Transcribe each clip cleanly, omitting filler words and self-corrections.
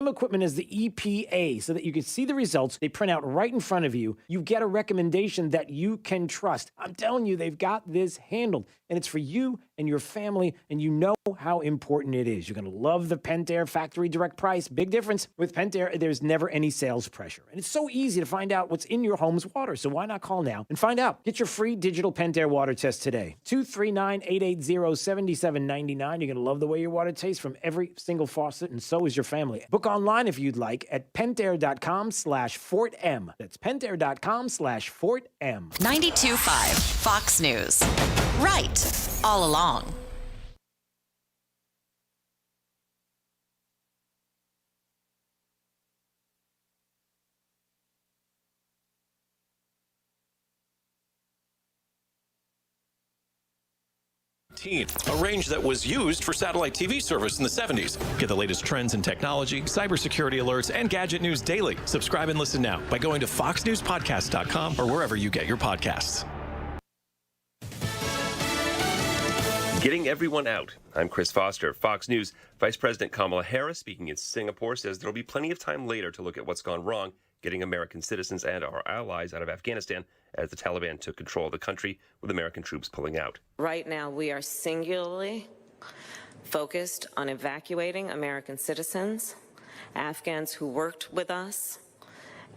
same equipment as the EPA so that you can see the results. They print out right in front of you. You get a recommendation that you can trust. I'm telling you, they've got this handled. And it's for you and your family, and you know how important it is. You're going to love the Pentair factory direct price. Big difference. With Pentair, there's never any sales pressure. And it's so easy to find out what's in your home's water. So why not call now and find out? Get your free digital Pentair water test today. 239-880-7799. You're going to love the way your water tastes from every single faucet, and so is your family. Book online if you'd like at pentair.com/Fort M. That's pentair.com/Fort M. 92.5 Fox News. Right all along. A range that was used for satellite TV service in the 70s. Get the latest trends in technology, cybersecurity alerts, and gadget news daily. Subscribe and listen now by going to foxnewspodcast.com or wherever you get your podcasts. Getting everyone out. I'm Chris Foster. Fox News. Vice President Kamala Harris, speaking in Singapore, says there'll be plenty of time later to look at what's gone wrong getting American citizens and our allies out of Afghanistan as the Taliban took control of the country with American troops pulling out. Right now, we are singularly focused on evacuating American citizens, Afghans who worked with us,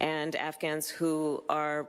and Afghans who are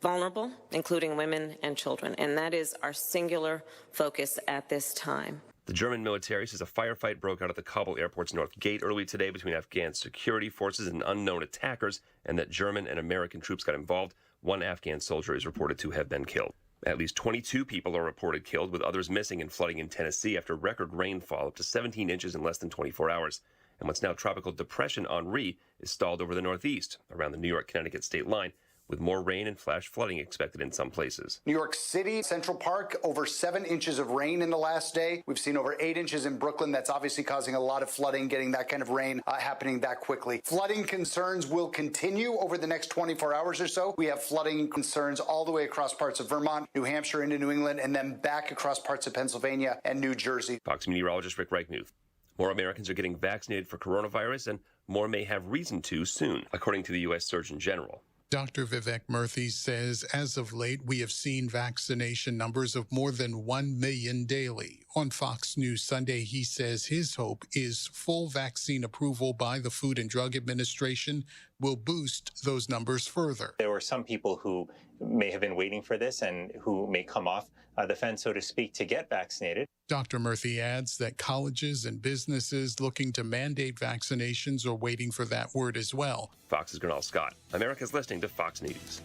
vulnerable, including women and children. And that is our singular focus at this time. The German military says a firefight broke out at the Kabul airport's north gate early today between Afghan security forces and unknown attackers, and that German and American troops got involved. One Afghan soldier is reported to have been killed. At least 22 people are reported killed, with others missing and flooding in Tennessee after record rainfall up to 17 inches in less than 24 hours. And what's now Tropical Depression Henri is stalled over the northeast, around the New York-Connecticut state line, with more rain and flash flooding expected in some places. New York City, Central Park, over 7 inches of rain in the last day. We've seen over 8 inches in Brooklyn. That's obviously causing a lot of flooding, getting that kind of rain happening that quickly. Flooding concerns will continue over the next 24 hours or so. We have flooding concerns all the way across parts of Vermont, New Hampshire into New England, and then back across parts of Pennsylvania and New Jersey. Fox meteorologist Rick Reichmuth. More Americans are getting vaccinated for coronavirus, and more may have reason to soon, according to the U.S. Surgeon General. Dr. Vivek Murthy says as of late, we have seen vaccination numbers of more than 1 million daily. On Fox News Sunday, he says his hope is full vaccine approval by the Food and Drug Administration will boost those numbers further. There were some people who may have been waiting for this and who may come off the fence, so to speak, to get vaccinated. Dr. Murthy adds that colleges and businesses looking to mandate vaccinations are waiting for that word as well. Fox's Gernal Scott. America's listening to Fox News.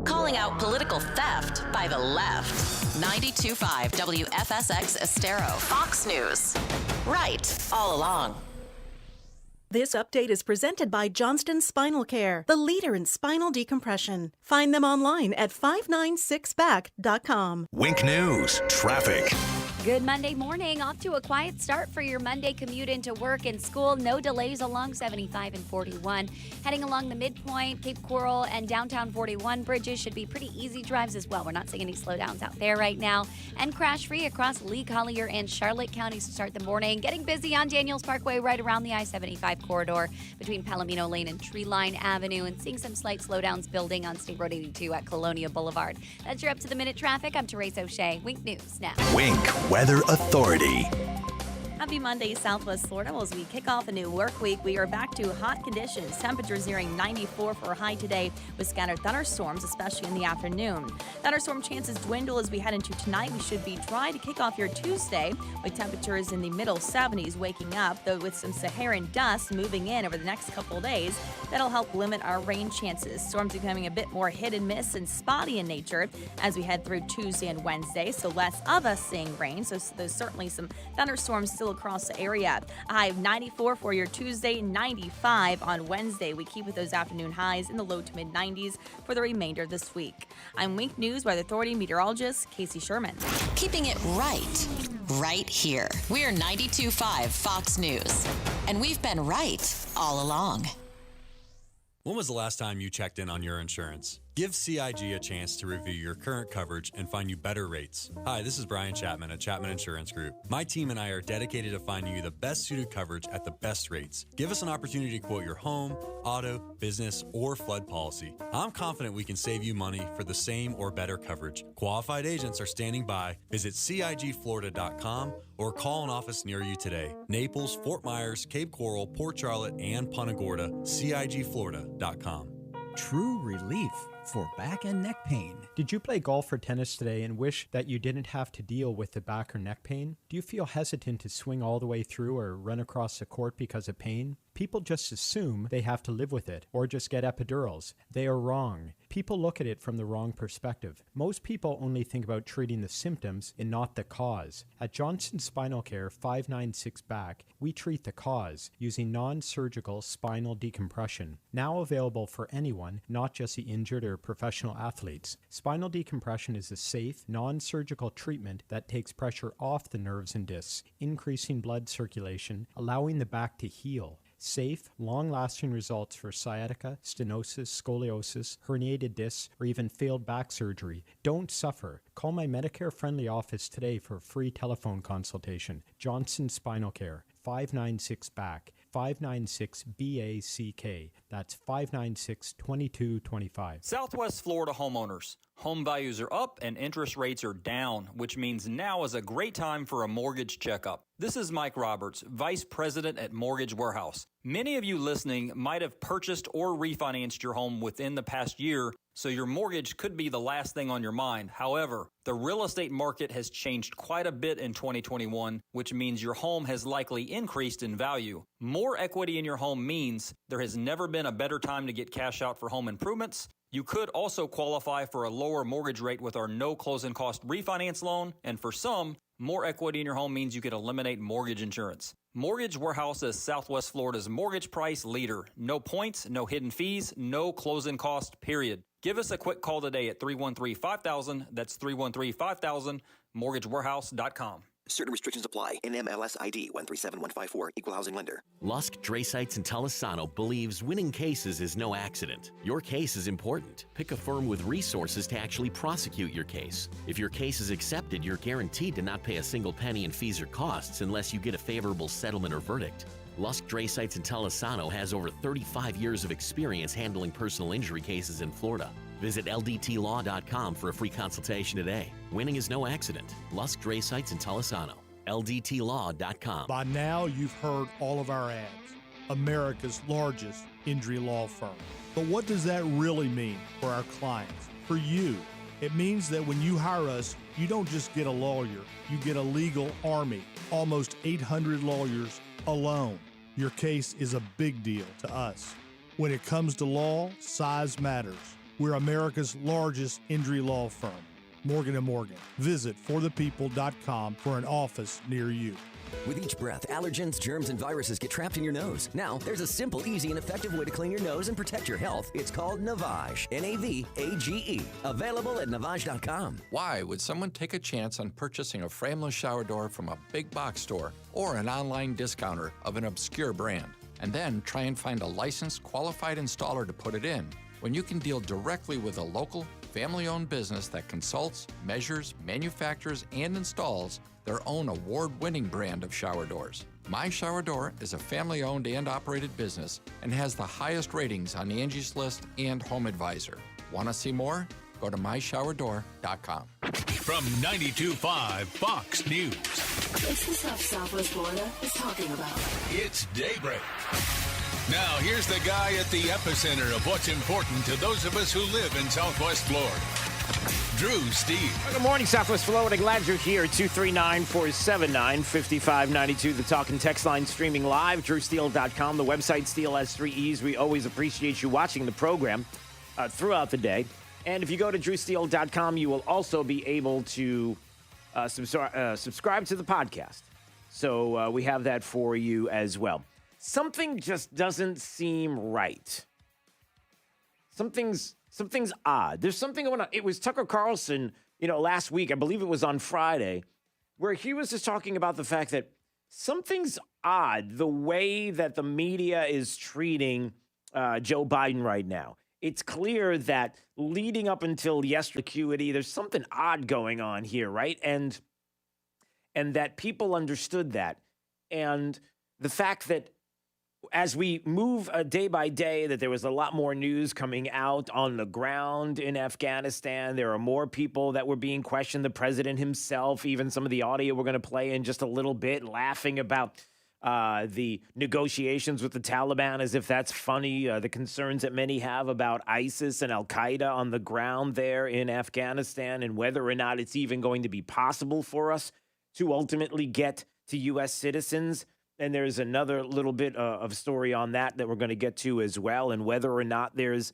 Calling out political theft by the left. 92.5 WFSX Estero. Fox News. Right all along. This update is presented by Johnston Spinal Care, the leader in spinal decompression. Find them online at 596back.com. Wink News, traffic. Good Monday morning. Off to a quiet start for your Monday commute into work and school. No delays along 75 and 41. Heading along the midpoint, Cape Coral and downtown 41 bridges should be pretty easy drives as well. We're not seeing any slowdowns out there right now. And crash-free across Lee, Collier, and Charlotte counties to start the morning. Getting busy on Daniels Parkway right around the I-75 corridor between Palomino Lane and Treeline Avenue, and seeing some slight slowdowns building on State Road 82 at Colonia Boulevard. That's your up-to-the-minute traffic. I'm Therese O'Shea. Wink News now. Wink Weather Authority. Happy Monday, Southwest Florida. As we kick off a new work week, we are back to hot conditions. Temperatures nearing 94 for a high today with scattered thunderstorms, especially in the afternoon. Thunderstorm chances dwindle as we head into tonight. We should be dry to kick off your Tuesday with temperatures in the middle 70s waking up, though with some Saharan dust moving in over the next couple of days. That'll help limit our rain chances. Storms becoming a bit more hit and miss and spotty in nature as we head through Tuesday and Wednesday, so less of us seeing rain. So there's certainly some thunderstorms still across the area. A high of 94 for your Tuesday, 95 on Wednesday. We keep with those afternoon highs in the low to mid 90s for the remainder of this week. I'm Wink News Weather Authority meteorologist Casey Sherman. Keeping it right here. We're 92.5 Fox News. And we've been right all along. When was the last time you checked in on your insurance? Give CIG a chance to review your current coverage and find you better rates. Hi, this is Brian Chapman at Chapman Insurance Group. My team and I are dedicated to finding you the best suited coverage at the best rates. Give us an opportunity to quote your home, auto, business, or flood policy. I'm confident we can save you money for the same or better coverage. Qualified agents are standing by. Visit CIGFlorida.com or call an office near you today. Naples, Fort Myers, Cape Coral, Port Charlotte, and Punta Gorda. CIGFlorida.com. True relief for back and neck pain. Did you play golf or tennis today and wish that you didn't have to deal with the back or neck pain? Do you feel hesitant to swing all the way through or run across the court because of pain? People just assume they have to live with it or just get epidurals. They are wrong. People look at it from the wrong perspective. Most people only think about treating the symptoms and not the cause. At Johnson Spinal Care 596 Back, we treat the cause using non-surgical spinal decompression. Now available for anyone, not just the injured or professional athletes. Spinal decompression is a safe, non-surgical treatment that takes pressure off the nerves and discs, increasing blood circulation, allowing the back to heal. Safe, long-lasting results for sciatica, stenosis, scoliosis, herniated discs, or even failed back surgery. Don't suffer. Call my Medicare-friendly office today for a free telephone consultation. Johnson Spinal Care, 596 Back, 596 BACK. That's 596-2225. Southwest Florida homeowners. Home values are up and interest rates are down, which means now is a great time for a mortgage checkup. This is Mike Roberts, Vice President at Mortgage Warehouse. Many of you listening might have purchased or refinanced your home within the past year, so your mortgage could be the last thing on your mind. However, the real estate market has changed quite a bit in 2021, which means your home has likely increased in value. More equity in your home means there has never been a better time to get cash out for home improvements. You could also qualify for a lower mortgage rate with our no closing cost refinance loan, and for some, more equity in your home means you could eliminate mortgage insurance. Mortgage Warehouse is Southwest Florida's mortgage price leader. No points, no hidden fees, no closing cost, period. Give us a quick call today at 313-5000. That's 313-5000, mortgagewarehouse.com. Certain restrictions apply. NMLS ID 137154, Equal Housing Lender. Lusk, Dre Sites, and Talisano believes winning cases is no accident. Your case is important. Pick a firm with resources to actually prosecute your case. If your case is accepted, you're guaranteed to not pay a single penny in fees or costs unless you get a favorable settlement or verdict. Lusk, Dre Sites, and Talisano has over 35 years of experience handling personal injury cases in Florida. Visit LDTlaw.com for a free consultation today. Winning is no accident. Lusk, Dre Sites, and Talisano. LDTlaw.com. By now, you've heard all of our ads. America's largest injury law firm. But what does that really mean for our clients, for you? It means that when you hire us, you don't just get a lawyer, you get a legal army, almost 800 lawyers alone. Your case is a big deal to us. When it comes to law, size matters. We're America's largest injury law firm, Morgan & Morgan. Visit forthepeople.com for an office near you. With each breath, allergens, germs, and viruses get trapped in your nose. Now, there's a simple, easy, and effective way to clean your nose and protect your health. It's called Navage. Navage. Available at Navage.com. Why would someone take a chance on purchasing a frameless shower door from a big box store or an online discounter of an obscure brand, and then try and find a licensed, qualified installer to put it in, when you can deal directly with a local, family-owned business that consults, measures, manufactures, and installs their own award-winning brand of shower doors? My Shower Door is a family-owned and operated business and has the highest ratings on Angie's List and Home Advisor. Want to see more? Go to myshowerdor.com. From 92.5 Fox News. It's the stuff Southwest Florida is talking about. It's Daybreak. Now, here's the guy at the epicenter of what's important to those of us who live in Southwest Florida. Drew Steele. Good morning, Southwest Florida. Glad you're here. 239-479-5592. The talk and text line streaming live. DrewSteele.com. The website, Steele has 3 E's. We always appreciate you watching the program throughout the day. And if you go to DrewSteele.com, you will also be able to subscribe to the podcast. So we have that for you as well. Something just doesn't seem right. Something's odd. There's something going on. It was Tucker Carlson, last week, I believe it was on Friday, where he was just talking about the fact that something's odd, the way that the media is treating Joe Biden right now. it's clear that leading up until yesterday, acuity, there's something odd going on here, right? And that people understood that. And the fact that as we move day by day, that there was a lot more news coming out on the ground in Afghanistan. There are more people that were being questioned. The president himself, even some of the audio we're going to play in just a little bit, laughing about the negotiations with the Taliban as if that's funny. The concerns that many have about ISIS and al-Qaeda on the ground there in Afghanistan, and whether or not it's even going to be possible for us to ultimately get to U.S. citizens. And there's another little bit of story on that we're going to get to as well, and whether or not there's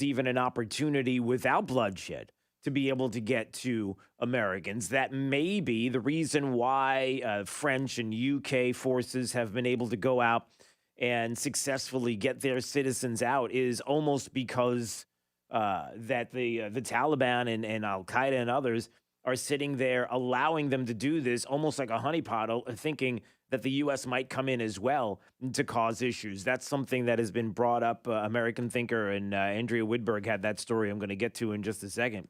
even an opportunity without bloodshed to be able to get to Americans. That may be the reason why French and UK forces have been able to go out and successfully get their citizens out, is almost because that the Taliban and al-Qaeda and others are sitting there allowing them to do this almost like a honeypot, thinking that the U.S. might come in as well to cause issues. That's something that has been brought up. American thinker and Andrea Widberg had that story I'm going to get to in just a second.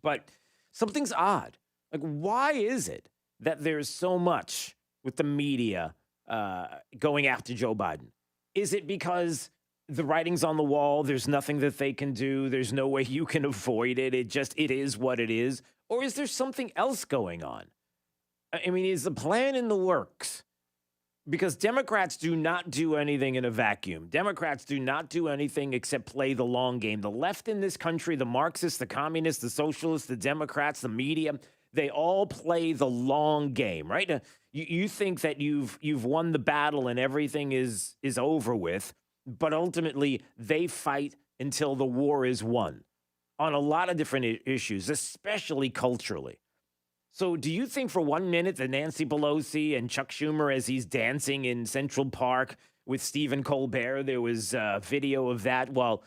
But something's odd. Like, why is it that there's so much with the media going after Joe Biden? Is it because the writing's on the wall, there's nothing that they can do, there's no way you can avoid it, it is what it is? Or is there something else going on? I mean, is the plan in the works? Because Democrats do not do anything in a vacuum. Democrats do not do anything except play the long game. The left in this country, the Marxists, the communists, the socialists, the Democrats, the media, they all play the long game, right? You think that you've won the battle and everything is over with, but ultimately they fight until the war is won on a lot of different issues, especially culturally. So do you think for 1 minute that Nancy Pelosi and Chuck Schumer, as he's dancing in Central Park with Stephen Colbert, there was a video of that while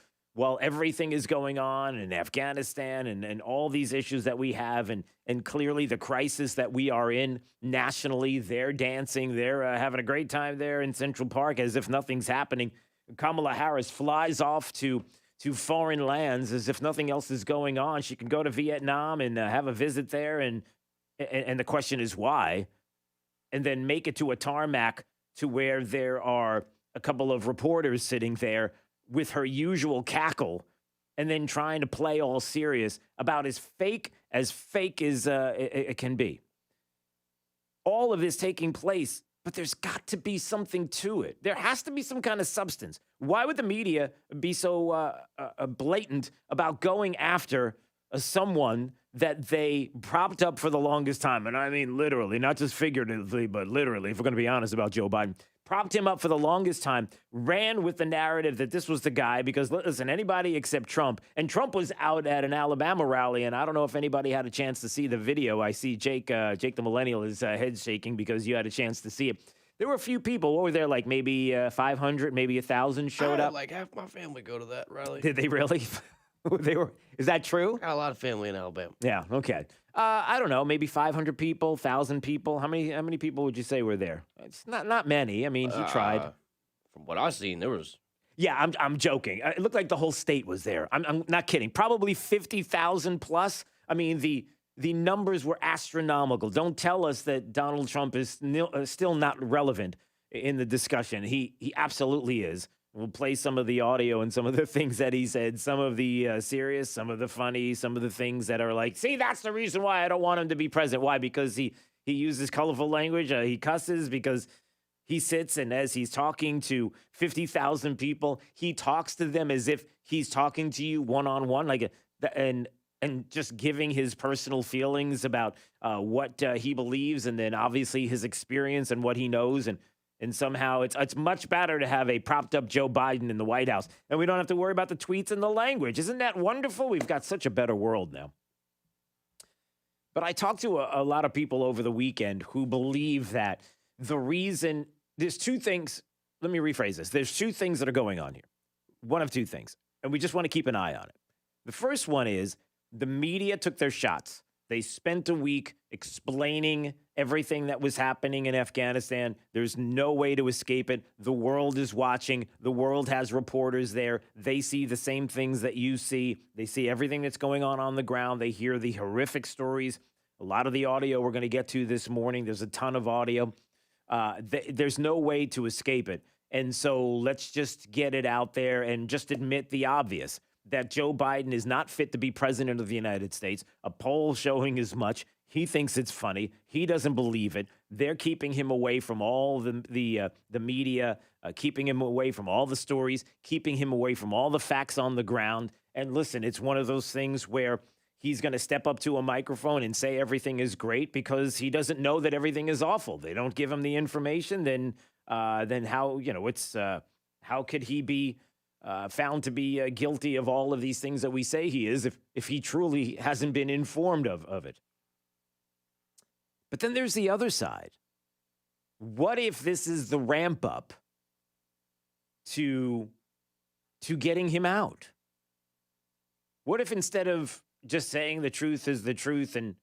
everything is going on in Afghanistan and all these issues that we have, and clearly the crisis that we are in nationally, they're dancing, they're having a great time there in Central Park as if nothing's happening. Kamala Harris flies off to foreign lands as if nothing else is going on. She can go to Vietnam and have a visit there, and the question is why, and then make it to a tarmac to where there are a couple of reporters sitting there with her usual cackle, and then trying to play all serious about as fake as it can be. All of this taking place, but there's got to be something to it. There has to be some kind of substance. Why would the media be so blatant about going after someone that they propped up for the longest time? And I mean literally, not just figuratively, but literally, if we're going to be honest about Joe Biden. Propped him up for the longest time, ran with the narrative that this was the guy, because, listen, anybody except Trump, and Trump was out at an Alabama rally, and I don't know if anybody had a chance to see the video. I see Jake the Millennial, his head shaking because you had a chance to see it. There were a few people. What were there, like maybe 500, maybe 1,000 showed up? Like half my family go to that rally. Did they really? Is that true? Got a lot of family in Alabama. Yeah, okay. I don't know, maybe 500 people, 1,000 people. How many people would you say were there? It's not many. I mean, he tried. From what I've seen, there was. Yeah, I'm joking. It looked like the whole state was there. I'm not kidding. Probably 50,000 plus. I mean, the numbers were astronomical. Don't tell us that Donald Trump is still not relevant in the discussion. He absolutely is. We'll play some of the audio and some of the things that he said, some of the serious, some of the funny, some of the things that are like, see, that's the reason why I don't want him to be president. Why? Because he uses colorful language. He cusses because he sits, and as he's talking to 50,000 people, he talks to them as if he's talking to you one-on-one, and just giving his personal feelings about what he believes, and then obviously his experience and what he knows, and somehow it's much better to have a propped up Joe Biden in the White House. And we don't have to worry about the tweets and the language. Isn't that wonderful? We've got such a better world now. But I talked to a lot of people over the weekend who believe that the reason, there's two things, let me rephrase this. There's two things that are going on here. One of two things. And we just want to keep an eye on it. The first one is the media took their shots. They spent a week explaining everything that was happening in Afghanistan. There's no way to escape it. The world is watching. The world has reporters there. They see the same things that you see. They see everything that's going on the ground. They hear the horrific stories. A lot of the audio we're going to get to this morning. There's a ton of audio. There's no way to escape it. And so let's just get it out there and just admit the obvious, that Joe Biden is not fit to be president of the United States. A poll showing as much. He thinks it's funny. He doesn't believe it. They're keeping him away from all the media, keeping him away from all the stories, keeping him away from all the facts on the ground. And listen, it's one of those things where he's going to step up to a microphone and say everything is great because he doesn't know that everything is awful. They don't give him the information. Then how, how could he be found to be guilty of all of these things that we say he is if he truly hasn't been informed of it? But then there's the other side. What if this is the ramp up to getting him out? What if instead of just saying the truth is the truth and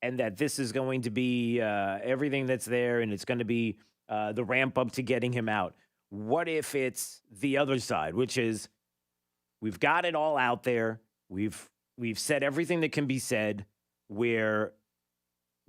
that this is going to be everything that's there and it's going to be the ramp up to getting him out? What if it's the other side, which is we've got it all out there. We've said everything that can be said. We're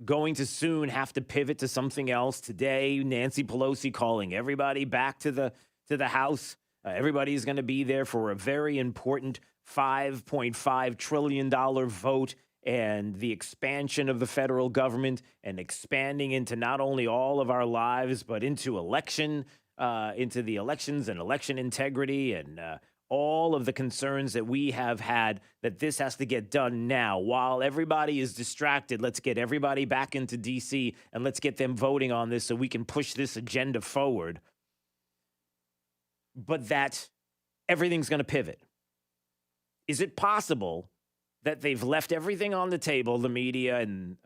going to soon have to pivot to something else. Today, Nancy Pelosi calling everybody back to the House. Everybody's going to be there for a very important $5.5 trillion vote and the expansion of the federal government and expanding into not only all of our lives, but into into the elections and election integrity and all of the concerns that we have had, that this has to get done now. While everybody is distracted, let's get everybody back into D.C. and let's get them voting on this so we can push this agenda forward. But that everything's going to pivot. Is it possible that they've left everything on the table, the media and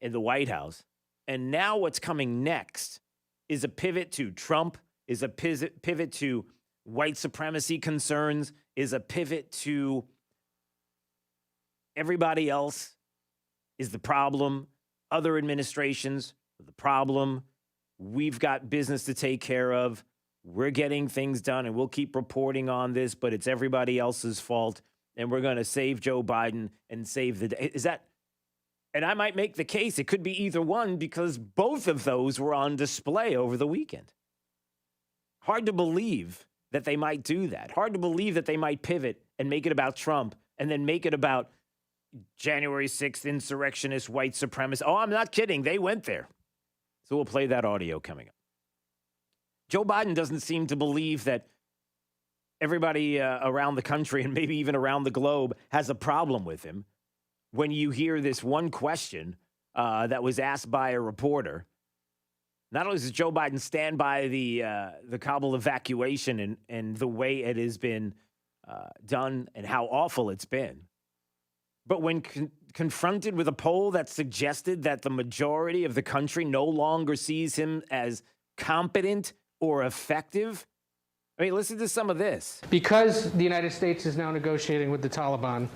in the White House, and now what's coming next is a pivot to Trump, is a pivot to white supremacy concerns, is a pivot to everybody else is the problem, other administrations are the problem, we've got business to take care of, we're getting things done and we'll keep reporting on this, but it's everybody else's fault and we're going to save Joe Biden and save the day. Is that, and I might make the case it could be either one because both of those were on display over the weekend. Hard to believe that they might do that. Hard to believe that they might pivot and make it about Trump and then make it about January 6th insurrectionist white supremacists. Oh, I'm not kidding. They went there. So we'll play that audio coming up. Joe Biden doesn't seem to believe that everybody around the country and maybe even around the globe has a problem with him. When you hear this one question that was asked by a reporter, not only does Joe Biden stand by the Kabul evacuation and the way it has been done and how awful it's been, but when confronted with a poll that suggested that the majority of the country no longer sees him as competent or effective, I mean, listen to some of this. Because the United States is now negotiating with the Taliban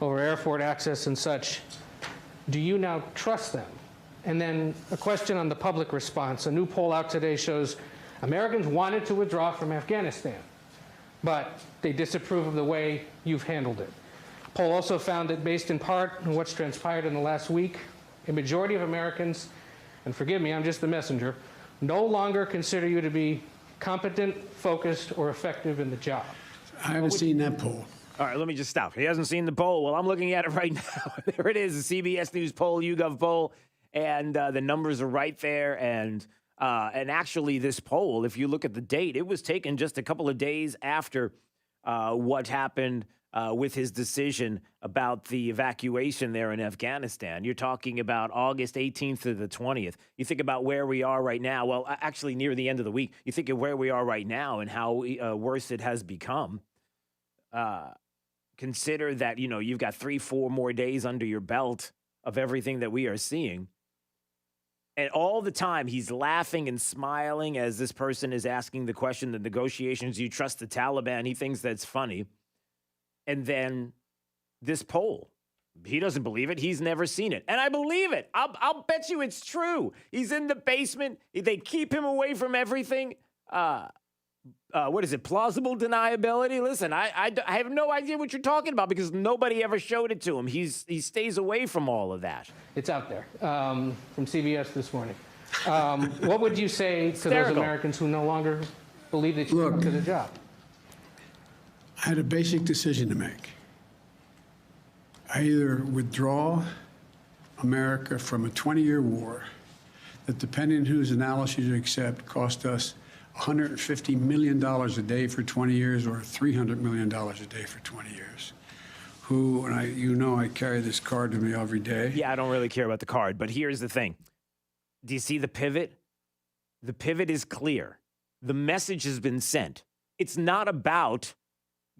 over airport access and such, do you now trust them? And then a question on the public response. A new poll out today shows Americans wanted to withdraw from Afghanistan, but they disapprove of the way you've handled it. The poll also found that based in part on what's transpired in the last week, a majority of Americans, and forgive me, I'm just the messenger, no longer consider you to be competent, focused, or effective in the job. I haven't seen that poll. All right, let me just stop. He hasn't seen the poll. Well, I'm looking at it right now. There it is, the CBS News poll, YouGov poll, and the numbers are right there. And actually, this poll, if you look at the date, it was taken just a couple of days after what happened with his decision about the evacuation there in Afghanistan. You're talking about August 18th to the 20th. You think about where we are right now. Well, actually, near the end of the week, you think of where we are right now and how worse it has become. Consider that, you've got 3-4 more days under your belt of everything that we are seeing. And all the time, he's laughing and smiling as this person is asking the question, the negotiations, do you trust the Taliban? He thinks that's funny. And then this poll, He doesn't believe it. He's never seen it. And I believe it. I'll bet you it's true. He's in the basement. They keep him away from everything. What is it? Plausible deniability? Listen, I have no idea what you're talking about because nobody ever showed it to him. He stays away from all of that. It's out there from CBS this morning. What would you say to those Americans who no longer believe that you up to the job? I had a basic decision to make. I either withdraw America from a 20-year war that, depending on whose analysis you accept, cost us $150 million a day for 20 years or $300 million a day for 20 years. I carry this card to me every day. Yeah, I don't really care about the card, but here's the thing. Do you see the pivot? The pivot is clear. The message has been sent. It's not about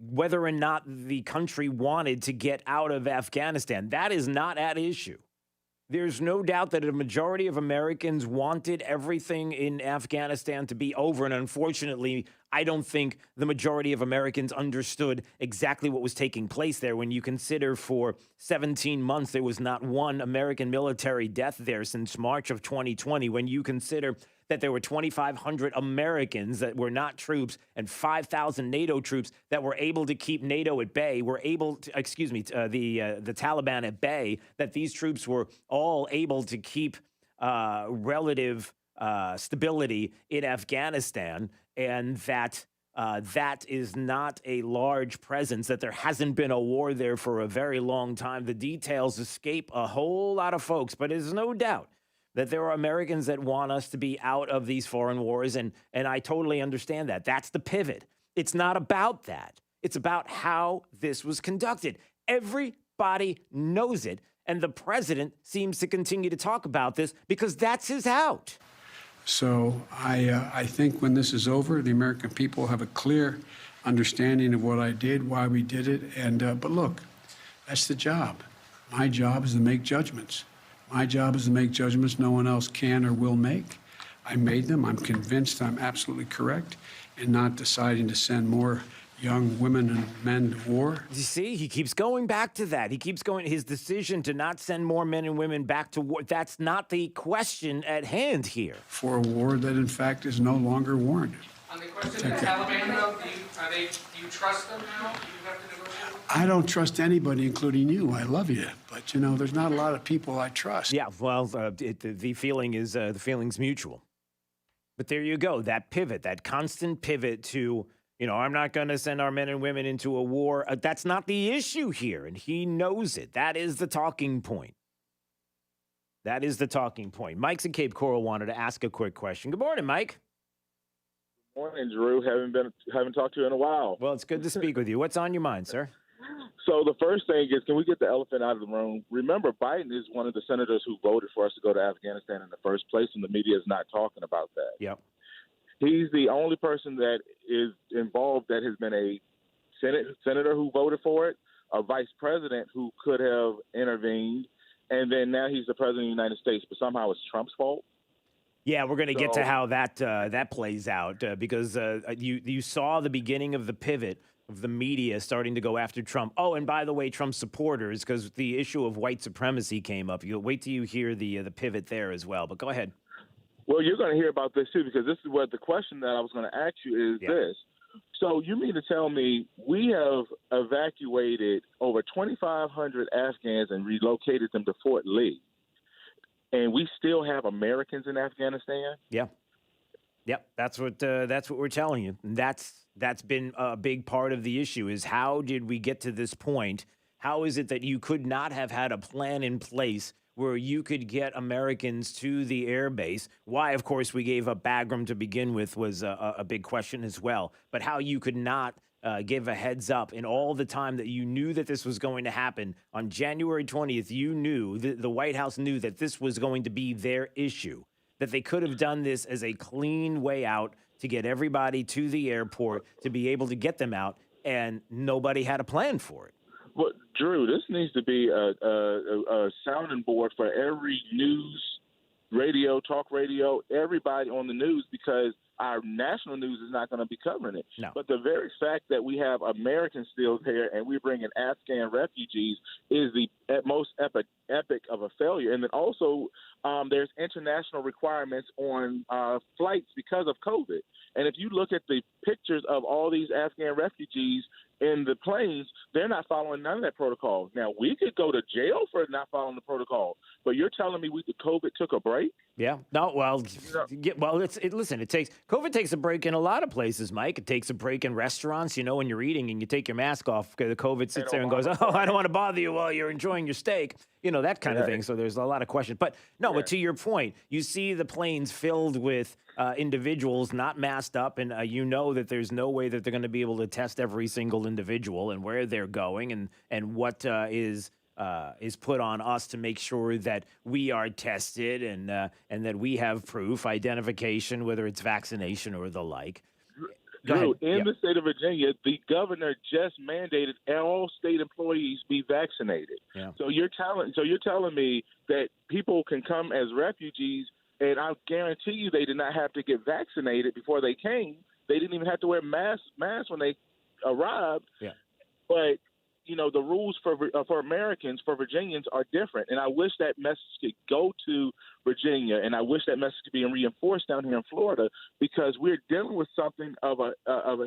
whether or not the country wanted to get out of Afghanistan. That is not at issue. There's no doubt that a majority of Americans wanted everything in Afghanistan to be over. And unfortunately, I don't think the majority of Americans understood exactly what was taking place there. When you consider for 17 months, there was not one American military death there since March of 2020. When you consider that there were 2,500 Americans that were not troops and 5,000 NATO troops that were able to keep NATO at bay, the Taliban at bay, that these troops were all able to keep relative stability in Afghanistan, and that that is not a large presence, that there hasn't been a war there for a very long time. The details escape a whole lot of folks, but there's no doubt that there are Americans that want us to be out of these foreign wars, and I totally understand that. That's the pivot. It's not about that. It's about how this was conducted. Everybody knows it, and the president seems to continue to talk about this because that's his out. So I think when this is over, the American people have a clear understanding of what I did, why we did it, but look, that's the job. My job is to make judgments. My job is to make judgments no one else can or will make. I made them. I'm convinced I'm absolutely correct in not deciding to send more young women and men to war. You see, he keeps going back to that. He keeps going, his decision to not send more men and women back to war. That's not the question at hand here. For a war that, in fact, is no longer warranted. On the question of the Taliban, though, do you trust them now? Do you have to negotiate? I don't trust anybody, including you. I love you, but there's not a lot of people I trust. Yeah, well, the feeling's mutual. But there you go. That pivot, that constant pivot to, I'm not going to send our men and women into a war. That's not the issue here, and he knows it. That is the talking point. That is the talking point. Mike's in Cape Coral wanted to ask a quick question. Good morning, Mike. Morning, Drew. Haven't talked to you in a while. Well, it's good to speak with you. What's on your mind, sir? So the first thing is, can we get the elephant out of the room? Remember, Biden is one of the senators who voted for us to go to Afghanistan in the first place, and the media is not talking about that. Yep. He's the only person that is involved that has been a senator who voted for it, a vice president who could have intervened, and then now he's the president of the United States, but somehow it's Trump's fault. Yeah, we're going to get to how that plays out because you saw the beginning of the pivot of the media starting to go after Trump. Oh, and by the way, Trump supporters, because the issue of white supremacy came up. You'll wait till you hear the pivot there as well. But go ahead. Well, you're going to hear about this too, because this is what the question that I was going to ask you is this. So you mean to tell me we have evacuated over 2,500 Afghans and relocated them to Fort Lee, and we still have Americans in Afghanistan? Yeah. Yep, that's what we're telling you. That's been a big part of the issue is how did we get to this point? How is it that you could not have had a plan in place where you could get Americans to the air base? Why, of course, we gave up Bagram to begin with was a big question as well. But how you could not give a heads up in all the time that you knew that this was going to happen. On January 20th, you knew, the White House knew that this was going to be their issue, that they could have done this as a clean way out to get everybody to the airport, to be able to get them out, and nobody had a plan for it. Well, Drew, this needs to be a sounding board for every news, radio, talk radio, everybody on the news, because our national news is not going to be covering it. No. But the very fact that we have Americans still there and we're bringing Afghan refugees is the at most epic of a failure. And then also there's international requirements on flights because of COVID. And if you look at the pictures of all these Afghan refugees in the planes, they're not following none of that protocol. Now, we could go to jail for not following the protocol, but you're telling me COVID took a break? Yeah. No. Well. Listen. COVID takes a break in a lot of places, Mike. It takes a break in restaurants. You know, when you're eating and you take your mask off, the COVID sits there and goes, "Oh, I don't want to bother you while you're enjoying your steak." You know, that kind of thing. So there's a lot of questions. But no. But to your point, you see the planes filled with individuals not masked up, and you know that there's no way that they're going to be able to test every single individual and where they're going and what is put on us to make sure that we are tested and that we have proof, identification, whether it's vaccination or the like. Drew, in the state of Virginia, the governor just mandated all state employees be vaccinated. Yeah. So you're telling me that people can come as refugees, and I guarantee you they did not have to get vaccinated before they came. They didn't even have to wear masks when they arrived. Yeah. But you know, the rules for Americans, for Virginians, are different. And I wish that message could go to Virginia, and I wish that message could be reinforced down here in Florida, because we're dealing with something of a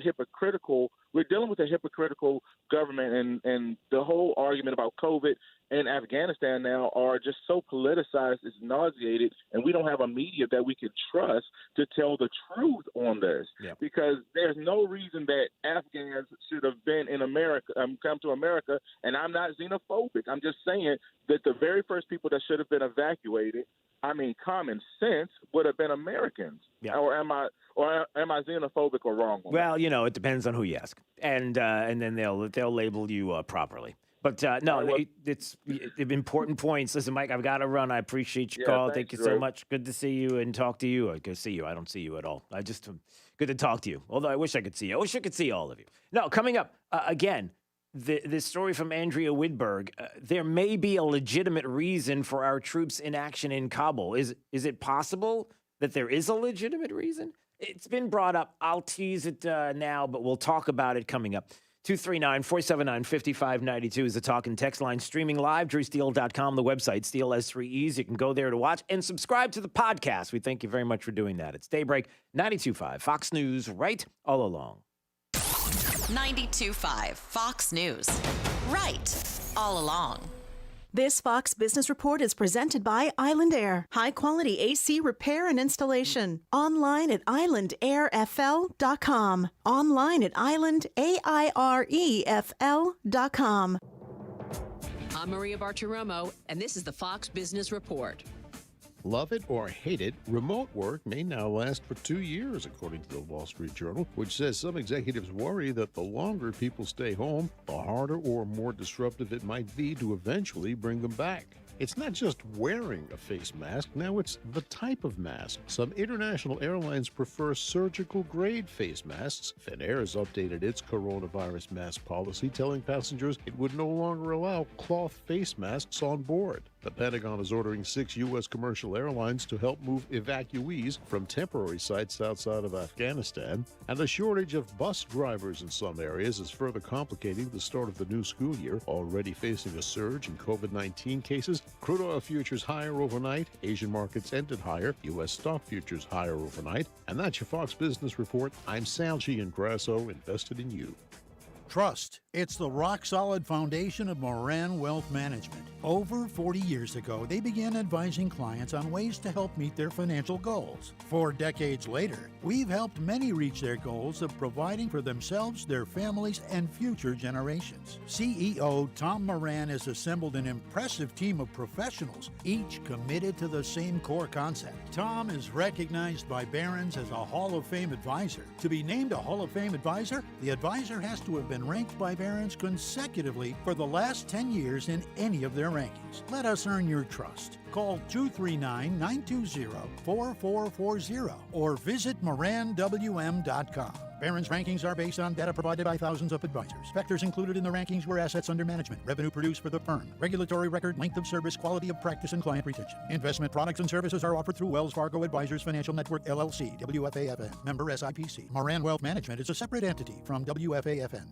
hypocritical. We're dealing with a hypocritical government, and the whole argument about COVID and Afghanistan now are just so politicized, it's nauseated, and we don't have a media that we can trust to tell the truth on this. Yeah. Because there's no reason that Afghans should have been in America, come to America, and I'm not xenophobic. I'm just saying that the very first people that should have been evacuated, I mean, common sense would have been Americans. Yeah. Or am I xenophobic or wrong? Well, you know, it depends on who you ask, and then they'll label you properly. But it's important points. Listen, Mike, I've got to run. I appreciate your call. Thank you so much. Good to see you and talk to you. Good to see you. I don't see you at all. Good to talk to you. Although I wish I could see you. I wish I could see all of you. No, coming up again. This story from Andrea Widberg, there may be a legitimate reason for our troops in action in Kabul. Is it possible that there is a legitimate reason? It's been brought up. I'll tease it now, but we'll talk about it coming up. 239-479-5592 is the talk and text line. Streaming live, drewsteele.com, the website, Steele has 3 E's. You can go there to watch and subscribe to the podcast. We thank you very much for doing that. It's Daybreak 92.5, Fox News, right all along. 92.5 Fox News. Right all along. This Fox Business Report is presented by Island Air. High-quality AC repair and installation. Online at islandairfl.com. Online at islandairefl.com. I'm Maria Bartiromo, and this is the Fox Business Report. Love it or hate it, remote work may now last for 2 years, according to the Wall Street Journal, which says some executives worry that the longer people stay home, the harder or more disruptive it might be to eventually bring them back. It's not just wearing a face mask, now it's the type of mask. Some international airlines prefer surgical-grade face masks. Finnair has updated its coronavirus mask policy, telling passengers it would no longer allow cloth face masks on board. The Pentagon is ordering 6 U.S. commercial airlines to help move evacuees from temporary sites outside of Afghanistan. And the shortage of bus drivers in some areas is further complicating the start of the new school year, already facing a surge in COVID-19 cases. Crude oil futures higher overnight. Asian markets ended higher. U.S. stock futures higher overnight. And that's your Fox Business Report. I'm Sal Giangrasso, invested in you. Trust. It's the rock-solid foundation of Moran Wealth Management. Over 40 years ago, they began advising clients on ways to help meet their financial goals. 4 decades later, we've helped many reach their goals of providing for themselves, their families, and future generations. CEO Tom Moran has assembled an impressive team of professionals, each committed to the same core concept. Tom is recognized by Barron's as a Hall of Fame advisor. To be named a Hall of Fame advisor, the advisor has to have been ranked by Barron's consecutively for the last 10 years in any of their rankings. Let us earn your trust. Call 239-920-4440 or visit moranwm.com. Barron's rankings are based on data provided by thousands of advisors. Factors included in the rankings were assets under management, revenue produced for the firm, regulatory record, length of service, quality of practice, and client retention. Investment products and services are offered through Wells Fargo Advisors Financial Network, LLC, WFAFN, member SIPC. Moran Wealth Management is a separate entity from WFAFN.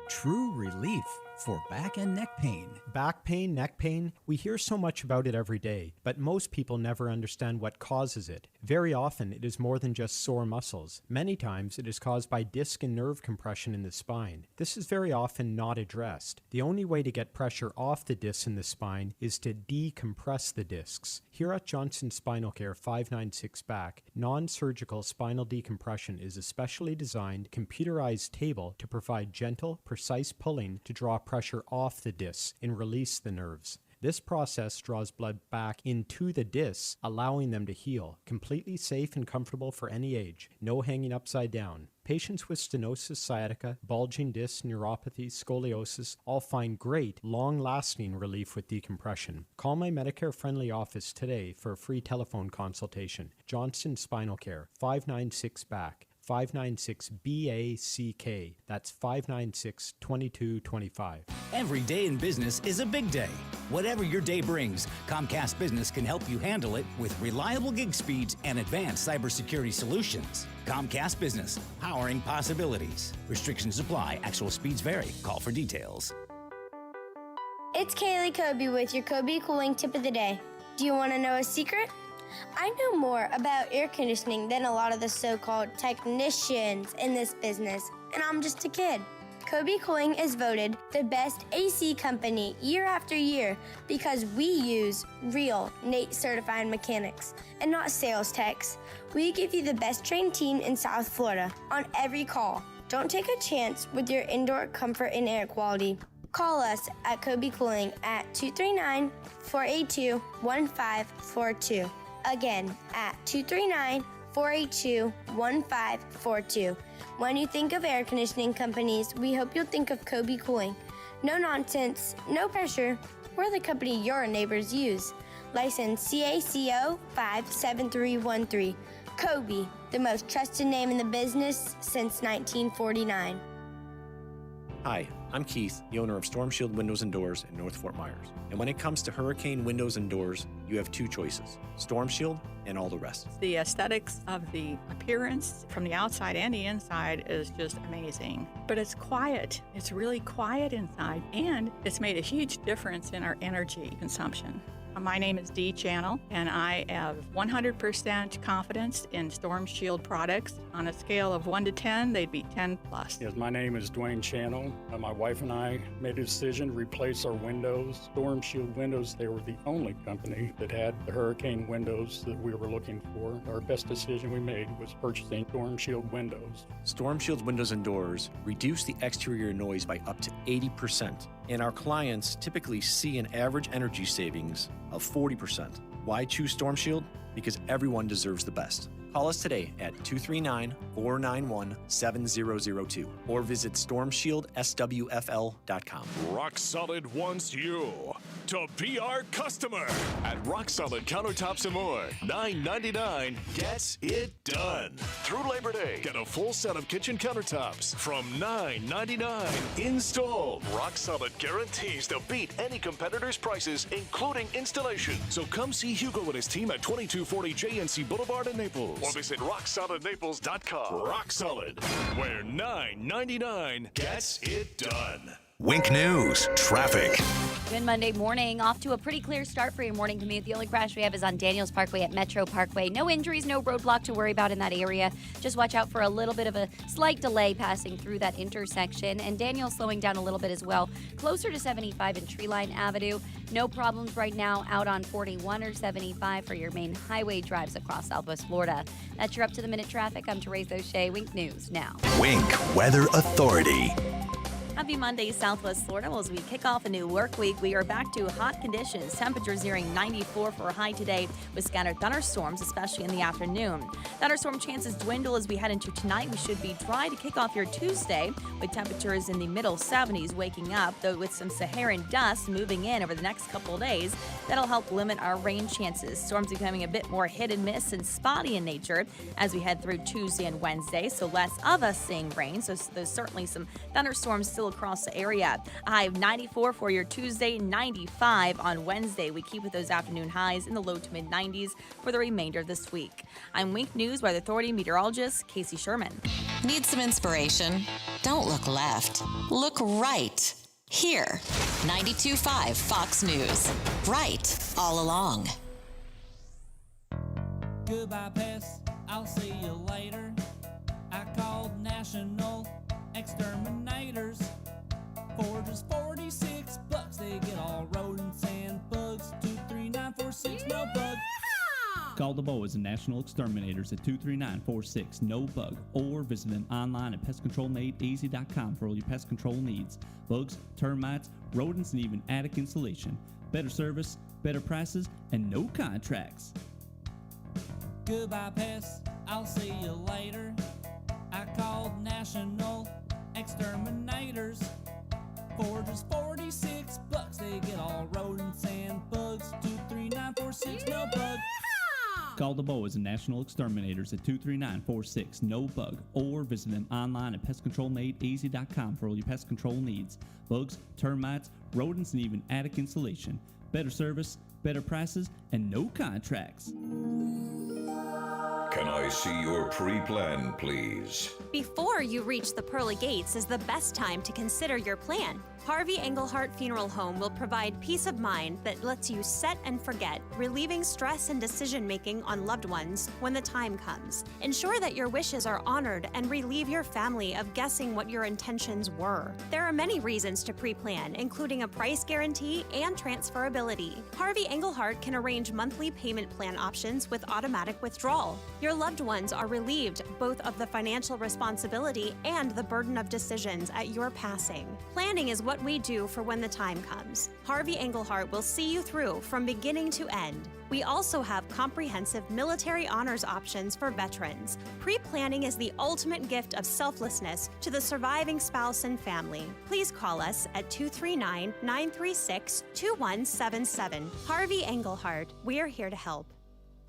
True relief for back and neck pain. Back pain, neck pain, we hear so much about it every day, but most people never understand what causes it. Very often, it is more than just sore muscles. Many times, it is caused by disc and nerve compression in the spine. This is very often not addressed. The only way to get pressure off the discs in the spine is to decompress the discs. Here at Johnson Spinal Care 596 Back, non-surgical spinal decompression is a specially designed, computerized table to provide gentle, precise pulling to draw pressure off the discs and release the nerves. This process draws blood back into the discs, allowing them to heal. Completely safe and comfortable for any age. No hanging upside down. Patients with stenosis, sciatica, bulging discs, neuropathy, scoliosis all find great, long-lasting relief with decompression. Call my Medicare-friendly office today for a free telephone consultation. Johnson Spinal Care, 596 Back. 596-BACK. That's 596-2225. Every day in business is a big day. Whatever your day brings, Comcast Business can help you handle it with reliable gig speeds and advanced cybersecurity solutions. Comcast Business, powering possibilities. Restrictions apply. Actual speeds vary. Call for details. It's Kaylee Kobe with your Kobe Cooling Tip of the Day. Do you want to know a secret? I know more about air conditioning than a lot of the so-called technicians in this business, and I'm just a kid. Kobe Cooling is voted the best AC company year after year because we use real NATE certified mechanics and not sales techs. We give you the best trained team in South Florida on every call. Don't take a chance with your indoor comfort and air quality. Call us at Kobe Cooling at 239-482-1542. Again, at 239-482-1542. When you think of air conditioning companies, we hope you'll think of Kobe Cooling. No nonsense, no pressure. We're the company your neighbors use. License CACO 57313. Kobe, the most trusted name in the business since 1949. Hi, I'm Keith, the owner of Storm Shield Windows and Doors in North Fort Myers. And when it comes to hurricane windows and doors, you have two choices, Storm Shield and all the rest. The aesthetics of the appearance from the outside and the inside is just amazing. But it's quiet. It's really quiet inside, and it's made a huge difference in our energy consumption. My name is Dee Channel, and I have 100% confidence in Storm Shield products. On a scale of 1 to 10, they'd be 10 plus. Yes, my name is Dwayne Channel. My wife and I made a decision to replace our windows. Storm Shield windows, they were the only company that had the hurricane windows that we were looking for. Our best decision we made was purchasing Storm Shield windows. Storm Shield Windows and Doors reduce the exterior noise by up to 80%. And our clients typically see an average energy savings of 40%. Why choose Storm Shield? Because everyone deserves the best. Call us today at 239-491-7002 or visit stormshieldSWFL.com. Rock Solid wants you to be our customer. At Rock Solid Countertops and More, $9.99 gets it done. Through Labor Day, get a full set of kitchen countertops from $9.99 installed. Rock Solid guarantees to beat any competitor's prices, including installation. So come see Hugo and his team at 2240 JNC Boulevard in Naples. Or visit RockSolidNaples.com. Rock Solid, where $9.99 gets it done. Wink News, traffic. Good Monday morning. Off to a pretty clear start for your morning commute. The only crash we have is on Daniels Parkway at Metro Parkway. No injuries, no roadblock to worry about in that area. Just watch out for a little bit of a slight delay passing through that intersection. And Daniels slowing down a little bit as well. Closer to 75 and Treeline Avenue. No problems right now out on 41 or 75 for your main highway drives across Southwest Florida. That's your up-to-the-minute traffic. I'm Therese O'Shea. Wink News now. Wink Weather Authority. Happy Monday, Southwest Florida. Well, as we kick off a new work week, we are back to hot conditions. Temperatures nearing 94 for a high today with scattered thunderstorms, especially in the afternoon. Thunderstorm chances dwindle as we head into tonight. We should be dry to kick off your Tuesday with temperatures in the middle 70s waking up, though with some Saharan dust moving in over the next couple of days. That'll help limit our rain chances. Storms becoming a bit more hit and miss and spotty in nature as we head through Tuesday and Wednesday, so less of us seeing rain. So there's certainly some thunderstorms still across the area. A high of 94 for your Tuesday, 95 on Wednesday. We keep with those afternoon highs in the low to mid 90s for the remainder of this week. I'm Wink News Weather Authority meteorologist Casey Sherman. Need some inspiration? Don't look left. Look right. Here, 92.5 Fox News. Right all along. Goodbye, pest. I'll see you later. I called National Exterminators. For just $46, they get all rodents and bugs. 23946, no bug. Call the boys and National Exterminators at 23946 no bug, or visit them online at pestcontrolmadeeasy.com for all your pest control needs. Bugs, termites, rodents, and even attic insulation. Better service, better prices, and no contracts. Goodbye, pests. I'll see you later. I called National Exterminators. For just $46, they get all rodents and bugs. 23946 no bug. Call the boys and National Exterminators at 23946 no bug, or visit them online at pestcontrolmadeeasy.com for all your pest control needs. Bugs, termites, rodents, and even attic insulation. Better service, better prices, and no contracts. Can I see your pre-plan, please? Before you reach the pearly gates is the best time to consider your plan. Harvey Engelhardt Funeral Home will provide peace of mind that lets you set and forget, relieving stress and decision-making on loved ones when the time comes. Ensure that your wishes are honored and relieve your family of guessing what your intentions were. There are many reasons to pre-plan, including a price guarantee and transferability. Harvey Engelhardt can arrange monthly payment plan options with automatic withdrawal. Your loved ones are relieved both of the financial responsibility and the burden of decisions at your passing. Planning is what we do for when the time comes. Harvey Engelhardt will see you through from beginning to end. We also have comprehensive military honors options for veterans. Pre-planning is the ultimate gift of selflessness to the surviving spouse and family. Please call us at 239-936-2177. Harvey Engelhardt, we're here to help.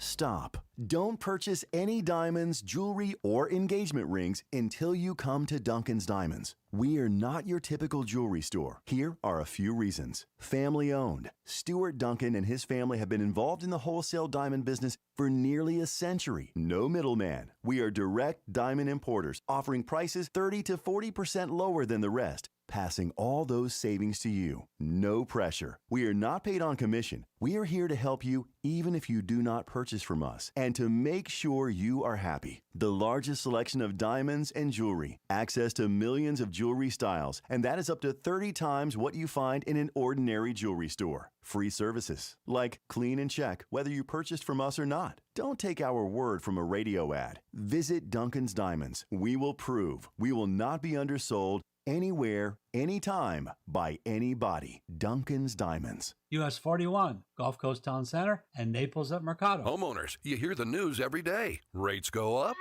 Stop. Don't purchase any diamonds, jewelry, or engagement rings until you come to Duncan's Diamonds. We are not your typical jewelry store. Here are a few reasons. Family owned. Stuart Duncan and his family have been involved in the wholesale diamond business for nearly a century. No middleman. We are direct diamond importers, offering prices 30 to 40% lower than the rest, passing all those savings to you. No pressure. We are not paid on commission. We are here to help you even if you do not purchase from us, and to make sure you are happy. The largest selection of diamonds and jewelry, access to millions of jewelry styles, and that is up to 30 times what you find in an ordinary jewelry store. Free services, like clean and check whether you purchased from us or not. Don't take our word from a radio ad. Visit Duncan's Diamonds. We will prove we will not be undersold anywhere, anytime, by anybody. Duncan's Diamonds. US 41, Gulf Coast Town Center, and Naples at Mercado. Homeowners, you hear the news every day. Rates go up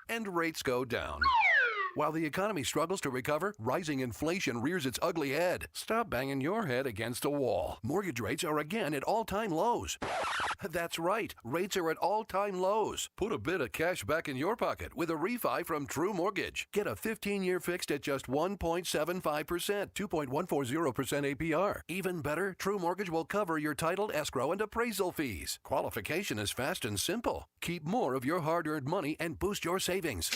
and rates go down. While the economy struggles to recover, rising inflation rears its ugly head. Stop banging your head against a wall. Mortgage rates are again at all-time lows. That's right, rates are at all-time lows. Put a bit of cash back in your pocket with a refi from True Mortgage. Get a 15-year fixed at just 1.75%, 2.140% APR. Even better, True Mortgage will cover your title, escrow, and appraisal fees. Qualification is fast and simple. Keep more of your hard-earned money and boost your savings.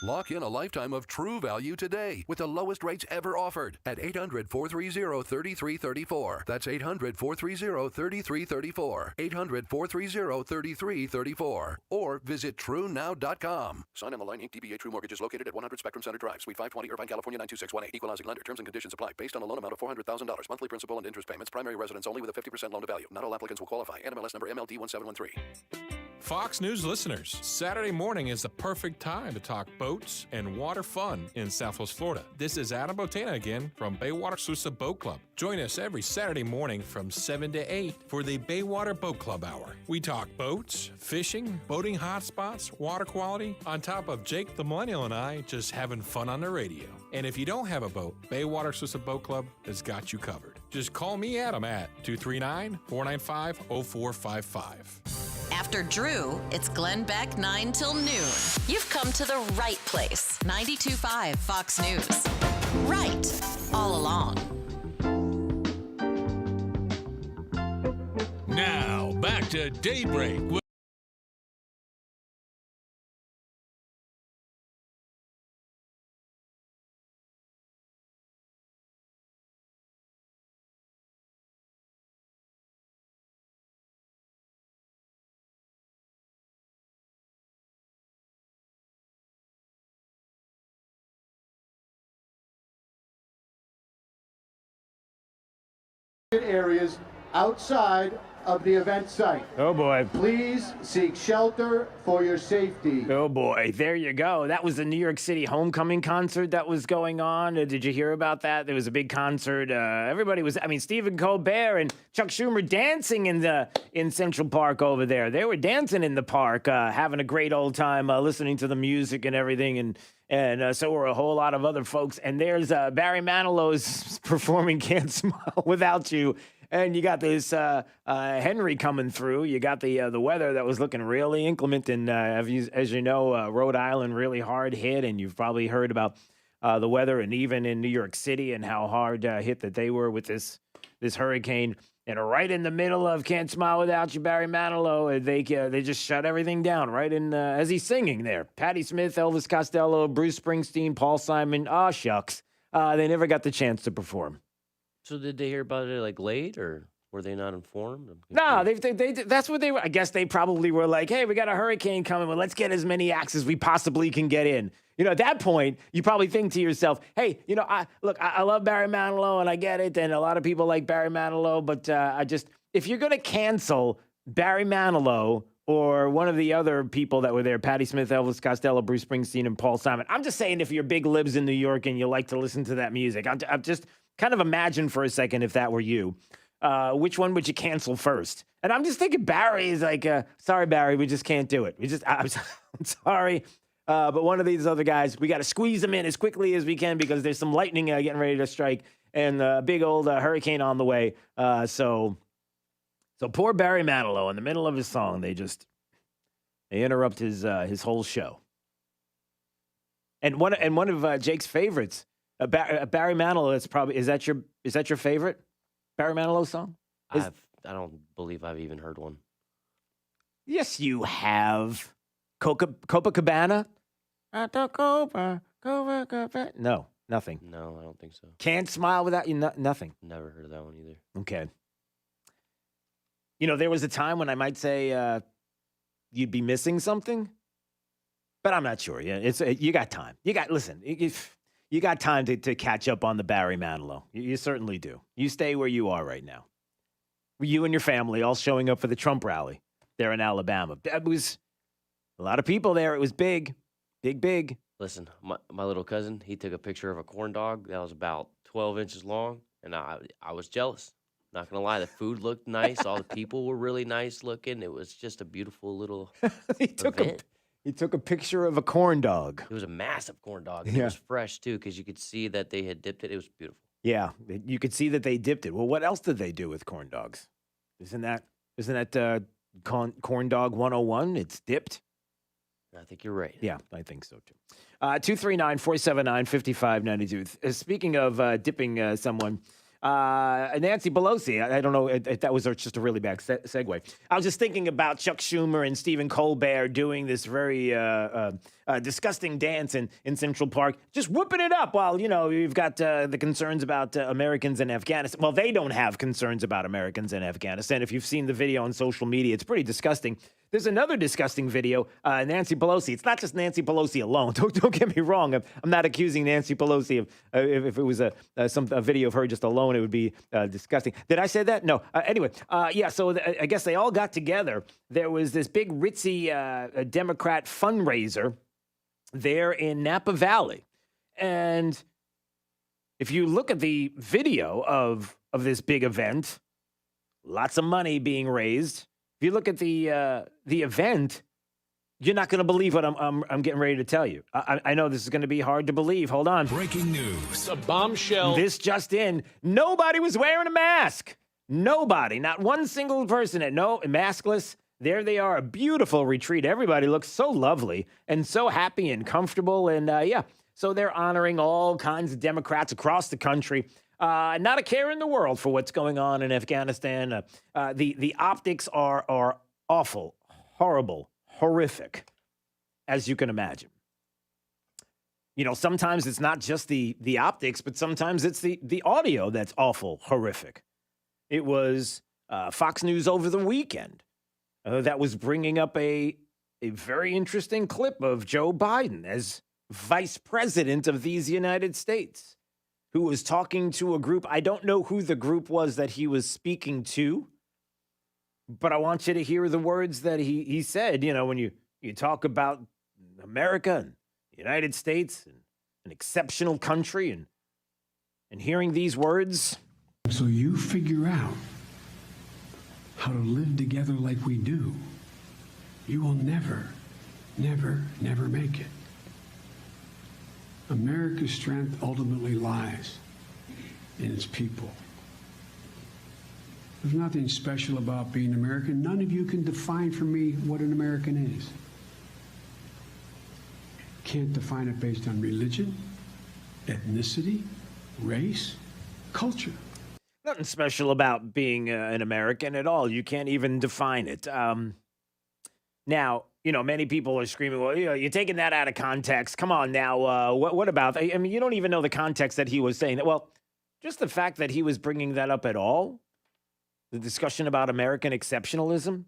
Lock in a lifetime of true value today with the lowest rates ever offered at 800-430-3334. That's 800-430-3334. 800-430-3334. Or visit TrueNow.com. Sign on the line. Inc. DBA True Mortgage is located at 100 Spectrum Center Drive, Suite 520, Irvine, California 92618. Equal housing lender. Terms and conditions apply. Based on a loan amount of $400,000. Monthly principal and interest payments. Primary residence only with a 50% loan to value. Not all applicants will qualify. NMLS number MLD 1713. Fox News listeners, Saturday morning is the perfect time to talk boats, boats, and water fun in Southwest Florida. This is Adam Botana again from Baywater Sousa Boat Club. Join us every Saturday morning from 7 to 8 for the Baywater Boat Club Hour. We talk boats, fishing, boating hotspots, water quality, on top of Jake the Millennial and I just having fun on the radio. And if you don't have a boat, Baywater Sousa Boat Club has got you covered. Just call me, Adam, at 239-495-0455. After Drew, it's Glenn Beck 9 till noon. You've come to the right place. 92.5 Fox News. Right all along. Now, back to Daybreak. Areas outside of the event site. Oh boy. Please seek shelter for your safety. Oh boy, there you go. That was the New York City homecoming concert that was going on. Did you hear about that? There was a big concert. Everybody was, Stephen Colbert and Chuck Schumer dancing in Central Park over there. They were dancing in the park, having a great old time, listening to the music and everything. And so were a whole lot of other folks. And there's Barry Manilow's performing Can't Smile Without You. And you got this Henry coming through. You got the weather that was looking really inclement. And as you know, Rhode Island really hard hit. And you've probably heard about the weather and even in New York City and how hard hit that they were with this hurricane. And right in the middle of Can't Smile Without You, Barry Manilow, they just shut everything down right in as he's singing there. Patti Smith, Elvis Costello, Bruce Springsteen, Paul Simon. Aw, shucks. They never got the chance to perform. So did they hear about it late, or were they not informed? No, they that's what they were. I guess they probably were like, hey, we got a hurricane coming. Well, let's get as many acts as we possibly can get in. At that point, you probably think to yourself, hey, I love Barry Manilow and I get it. And a lot of people like Barry Manilow. But if you're going to cancel Barry Manilow or one of the other people that were there, Patti Smith, Elvis Costello, Bruce Springsteen, and Paul Simon, I'm just saying if you're big libs in New York and you like to listen to that music, I'm just kind of imagine for a second if that were you. Which one would you cancel first? And I'm just thinking Barry is like, sorry, Barry, we just can't do it. I'm sorry. But one of these other guys, we got to squeeze them in as quickly as we can because there's some lightning getting ready to strike and a big old hurricane on the way. So poor Barry Manilow in the middle of his song, they interrupt his whole show. And one of Jake's favorites, Barry Manilow. Is that your favorite Barry Manilow song? I don't believe I've even heard one. Yes, you have. Copacabana? No, nothing. No, I don't think so. Can't Smile Without You? Nothing. Never heard of that one either. Okay. There was a time when I might say you'd be missing something, but I'm not sure. Yeah, you got time. You got time to catch up on the Barry Manilow. You certainly do. You stay where you are right now. You and your family all showing up for the Trump rally there in Alabama. That was a lot of people there. It was big. Listen, my little cousin, he took a picture of a corn dog that was about 12 inches long, and I was jealous. Not going to lie, the food looked nice. All the people were really nice looking. It was just a beautiful little event. He took a picture of a corn dog. It was a massive corn dog. And It was fresh, too, because you could see that they had dipped it. It was beautiful. Yeah, you could see that they dipped it. Well, what else did they do with corn dogs? Isn't that corn dog 101? It's dipped. I think you're right. Yeah, I think so, too. 239-479-5592. Speaking of dipping someone, Nancy Pelosi, I don't know if that was just a really bad segue. I was just thinking about Chuck Schumer and Stephen Colbert doing this very disgusting dance in Central Park, just whooping it up while, you've got the concerns about Americans in Afghanistan. Well, they don't have concerns about Americans in Afghanistan. If you've seen the video on social media, it's pretty disgusting. There's another disgusting video, Nancy Pelosi. It's not just Nancy Pelosi alone. Don't get me wrong. I'm not accusing Nancy Pelosi of if it was a video of her just alone, it would be disgusting. Did I say that? No. Anyway, so I guess they all got together. There was this big ritzy Democrat fundraiser there in Napa Valley. And if you look at the video of this big event, lots of money being raised. If you look at the event, you're not going to believe what I'm getting ready to tell you. I know this is going to be hard to believe. Hold on. Breaking news. A bombshell. This just in. Nobody was wearing a mask. Nobody. Not one single person. Maskless. There they are. A beautiful retreat. Everybody looks so lovely and so happy and comfortable. And so they're honoring all kinds of Democrats across the country. Not a care in the world for what's going on in Afghanistan. The optics are awful, horrible, horrific, as you can imagine. You know, sometimes it's not just the optics, but sometimes it's the audio that's awful, horrific. It was Fox News over the weekend that was bringing up a very interesting clip of Joe Biden as vice president of these United States, who was talking to a group. I don't know who the group was that he was speaking to, but I want you to hear the words that he said. You know, when you talk about America and the United States and an exceptional country and hearing these words. So you figure out how to live together like we do. You will never, never, never make it. America's strength ultimately lies in its people. There's nothing special about being American. None of you can define for me what an American is. Can't define it based on religion, ethnicity, race, culture. Nothing special about being an American at all. You can't even define it. Now, you know, many people are screaming, well, you know, you're taking that out of context. Come on now. What about? I mean, you don't even know the context that he was saying that. Well, just the fact that he was bringing that up at all, the discussion about American exceptionalism.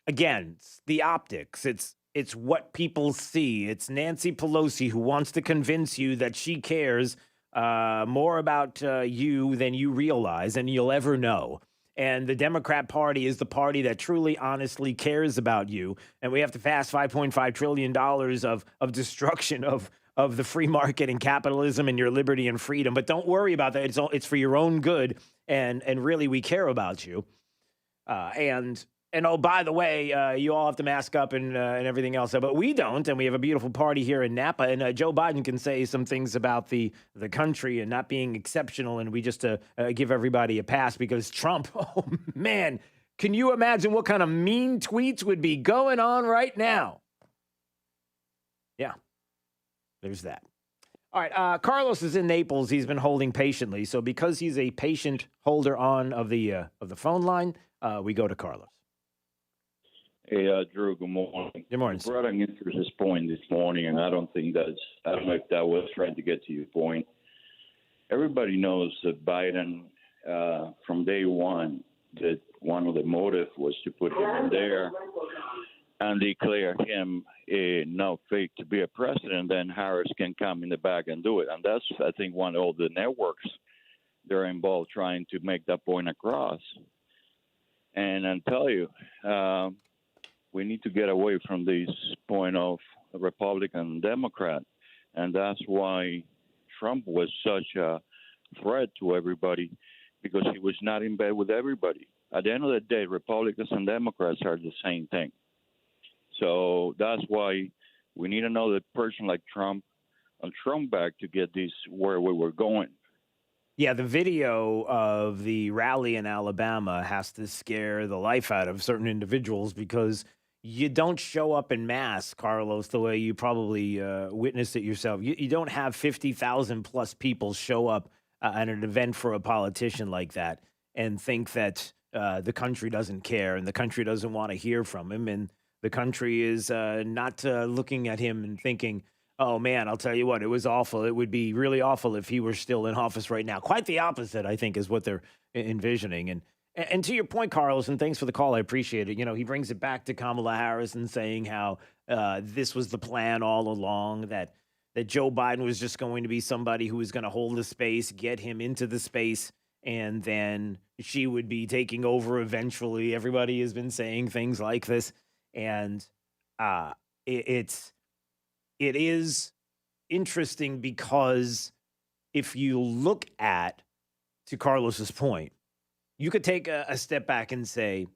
Again, it's the optics. It's what people see. It's Nancy Pelosi who wants to convince you that she cares more about you than you realize and you'll ever know. And the Democrat Party is the party that truly, honestly cares about you. And we have to pass $5.5 trillion of destruction of the free market and capitalism and your liberty and freedom. But don't worry about that. It's for your own good. And really, we care about you. And oh, by the way, you all have to mask up and everything else. But we don't, and we have a beautiful party here in Napa. And Joe Biden can say some things about the country and not being exceptional, and we just give everybody a pass because Trump, oh, man, can you imagine what kind of mean tweets would be going on right now? Yeah, there's that. All right, Carlos is in Naples. He's been holding patiently. So because he's a patient holder of the phone line, we go to Carlos. Hey, Drew, good morning. Good morning. You brought an interesting point this morning, and I don't know if that was trying to get to your point. Everybody knows that Biden, from day one, that one of the motives was to put him in there and declare him not fit to be a president, then Harris can come in the back and do it. And that's, I think, one of all the networks they're involved trying to make that point across. And I'll tell you, we need to get away from this point of Republican and Democrat. And that's why Trump was such a threat to everybody, because he was not in bed with everybody. At the end of the day, Republicans and Democrats are the same thing. So that's why we need another person like Trump and Trump back to get this where we were going. Yeah, the video of the rally in Alabama has to scare the life out of certain individuals because you don't show up in mass, Carlos, the way you probably witnessed it yourself. You don't have 50,000 plus people show up at an event for a politician like that and think that the country doesn't care and the country doesn't want to hear from him. And the country is not looking at him and thinking, oh, man, I'll tell you what, it was awful. It would be really awful if he were still in office right now. Quite the opposite, I think, is what they're envisioning. And to your point, Carlos, and thanks for the call, I appreciate it. You know, he brings it back to Kamala Harris and saying how this was the plan all along, that Joe Biden was just going to be somebody who was going to hold the space, get him into the space, and then she would be taking over eventually. Everybody has been saying things like this. And it is interesting because if you look at, to Carlos's point, you could take a step back and say,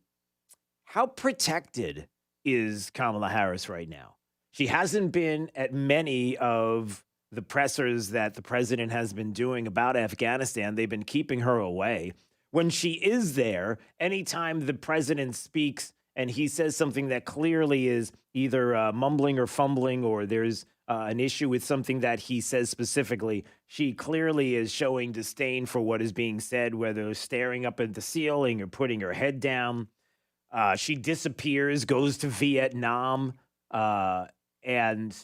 how protected is Kamala Harris right now? She hasn't been at many of the pressers that the president has been doing about Afghanistan. They've been keeping her away. When she is there, anytime the president speaks and he says something that clearly is either mumbling or fumbling, or there's an issue with something that he says specifically, she clearly is showing disdain for what is being said, whether staring up at the ceiling or putting her head down. She disappears, goes to Vietnam, and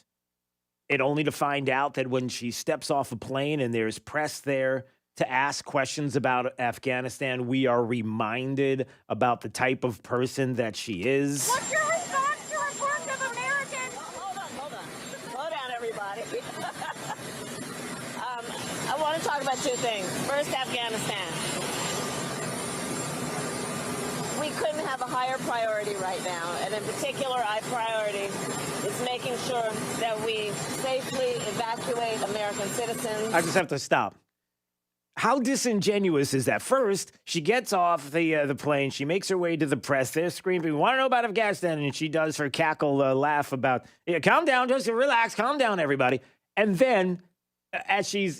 it only to find out that when she steps off a plane and there's press there to ask questions about Afghanistan, we are reminded about the type of person that she is. What's your response to reports of Americans? Hold on. Slow down, everybody. I want to talk about two things. First, Afghanistan. We couldn't have a higher priority right now, and in particular, our priority is making sure that we safely evacuate American citizens. I just have to stop. How disingenuous is that? First, she gets off the plane. She makes her way to the press. They're screaming, "We want to know about Afghanistan." And she does her cackle laugh about, "Yeah, calm down, just relax, calm down, everybody." And then, as she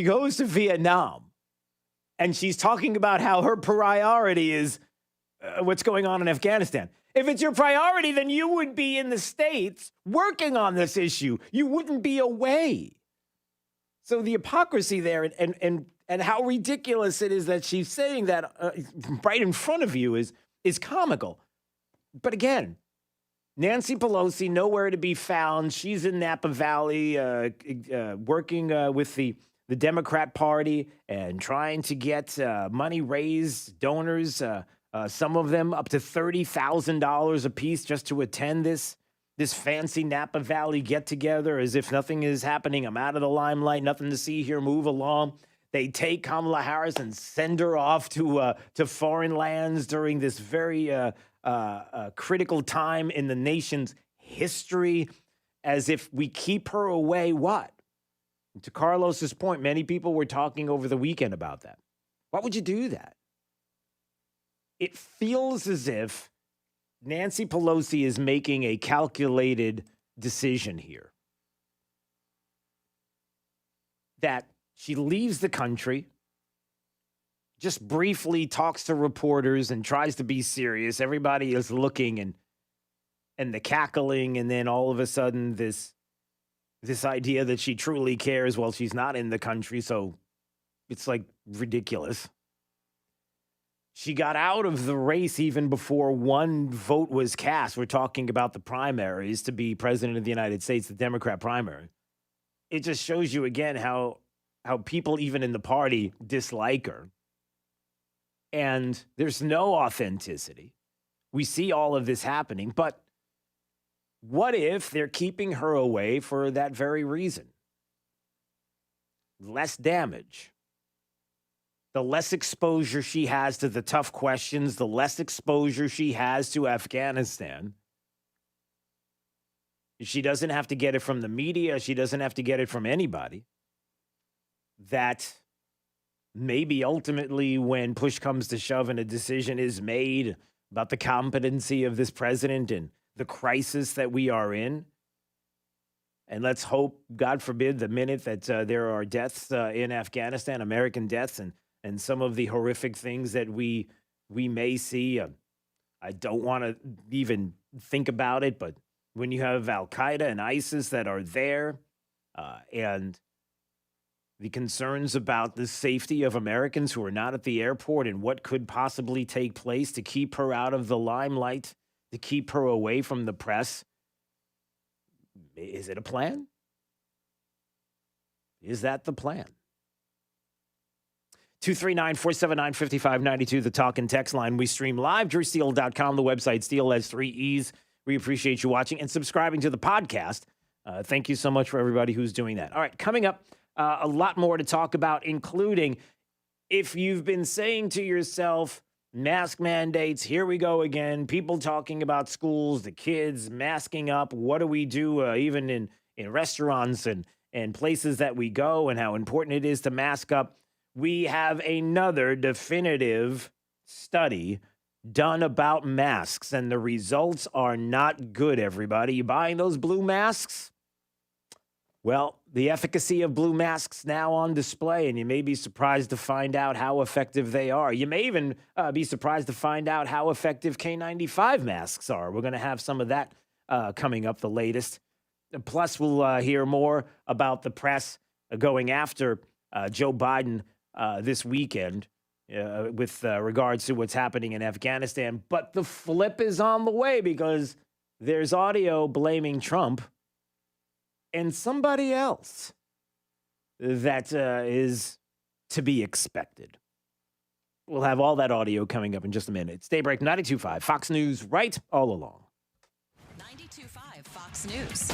goes to Vietnam, and she's talking about how her priority is what's going on in Afghanistan. If it's your priority, then you would be in the States working on this issue. You wouldn't be away. So the hypocrisy there and how ridiculous it is that she's saying that right in front of you is comical. But again, Nancy Pelosi, nowhere to be found. She's in Napa Valley working with the Democrat Party and trying to get money raised, donors, some of them up to $30,000 a piece just to attend this fancy Napa Valley get-together, as if nothing is happening. I'm out of the limelight, nothing to see here, move along. They take Kamala Harris and send her off to foreign lands during this very critical time in the nation's history, as if we keep her away, what? To Carlos's point, many people were talking over the weekend about that. Why would you do that? It feels as if Nancy Pelosi is making a calculated decision here. That she leaves the country, just briefly talks to reporters and tries to be serious. Everybody is looking and the cackling, and then all of a sudden this idea that she truly cares. Well, she's not in the country, so it's like ridiculous. She got out of the race even before one vote was cast. We're talking about the primaries to be president of the United States, the Democrat primary. It just shows you again how people even in the party dislike her. And there's no authenticity. We see all of this happening, but what if they're keeping her away for that very reason? Less damage. The less exposure she has to the tough questions, the less exposure she has to Afghanistan. She doesn't have to get it from the media. She doesn't have to get it from anybody. That maybe ultimately when push comes to shove and a decision is made about the competency of this president and the crisis that we are in, and let's hope, God forbid, the minute that there are deaths in Afghanistan, American deaths, and some of the horrific things that we may see. I don't want to even think about it, but when you have Al-Qaeda and ISIS that are there, and the concerns about the safety of Americans who are not at the airport and what could possibly take place to keep her out of the limelight, to keep her away from the press, is it a plan? Is that the plan? 239-479-5592, the talk and text line. We stream live, drewsteele.com, the website. Steele has 3 E's. We appreciate you watching and subscribing to the podcast. Thank you so much for everybody who's doing that. All right, coming up, a lot more to talk about, including if you've been saying to yourself, Mask mandates, here we go again. People talking about schools, the kids masking up. What do we do even in restaurants and places that we go, and how important it is to mask up? We have another definitive study done about masks, and the results are not good, everybody. You buying those blue masks? Well, the efficacy of blue masks now on display, and you may be surprised to find out how effective they are. You may even be surprised to find out how effective K95 masks are. We're going to have some of that coming up, the latest. Plus, we'll hear more about the press going after Joe Biden this weekend with regards to what's happening in Afghanistan. But the flip is on the way, because there's audio blaming Trump and somebody else that is to be expected. We'll have all that audio coming up in just a minute. It's Daybreak 92.5, Fox News, right all along. 92.5 Fox News.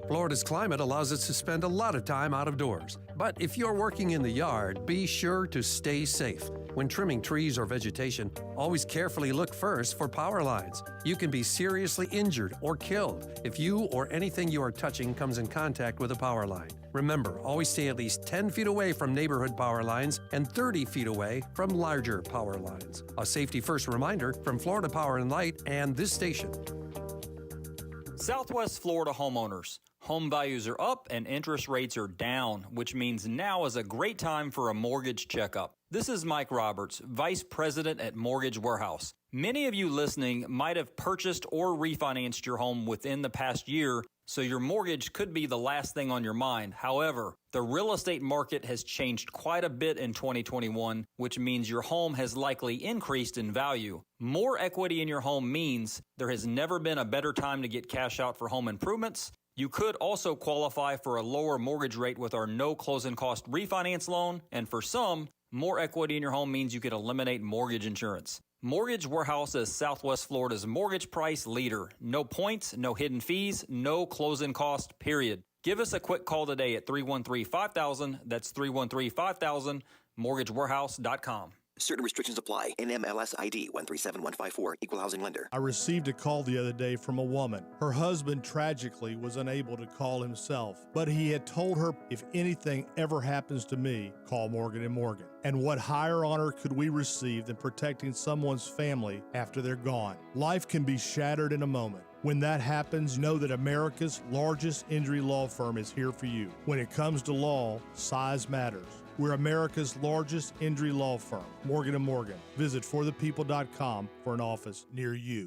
Florida's climate allows us to spend a lot of time out of doors. But if you're working in the yard, be sure to stay safe. When trimming trees or vegetation, always carefully look first for power lines. You can be seriously injured or killed if you or anything you are touching comes in contact with a power line. Remember, always stay at least 10 feet away from neighborhood power lines and 30 feet away from larger power lines. A safety first reminder from Florida Power and Light and this station. Southwest Florida homeowners. Home values are up and interest rates are down, which means now is a great time for a mortgage checkup. This is Mike Roberts, Vice President at Mortgage Warehouse. Many of you listening might have purchased or refinanced your home within the past year, so your mortgage could be the last thing on your mind. However, the real estate market has changed quite a bit in 2021, which means your home has likely increased in value. More equity in your home means there has never been a better time to get cash out for home improvements. You could also qualify for a lower mortgage rate with our no closing cost refinance loan, and for some, more equity in your home means you could eliminate mortgage insurance. Mortgage Warehouse is Southwest Florida's mortgage price leader. No points, no hidden fees, no closing cost, period. Give us a quick call today at 313-5000. That's 313-5000, mortgagewarehouse.com. Certain restrictions apply. NMLS ID 137154, Equal Housing Lender. I received a call the other day from a woman. Her husband tragically was unable to call himself, but he had told her, if anything ever happens to me, call Morgan & Morgan. And what higher honor could we receive than protecting someone's family after they're gone? Life can be shattered in a moment. When that happens, know that America's largest injury law firm is here for you. When it comes to law, size matters. We're America's largest injury law firm, Morgan & Morgan. Visit forthepeople.com for an office near you.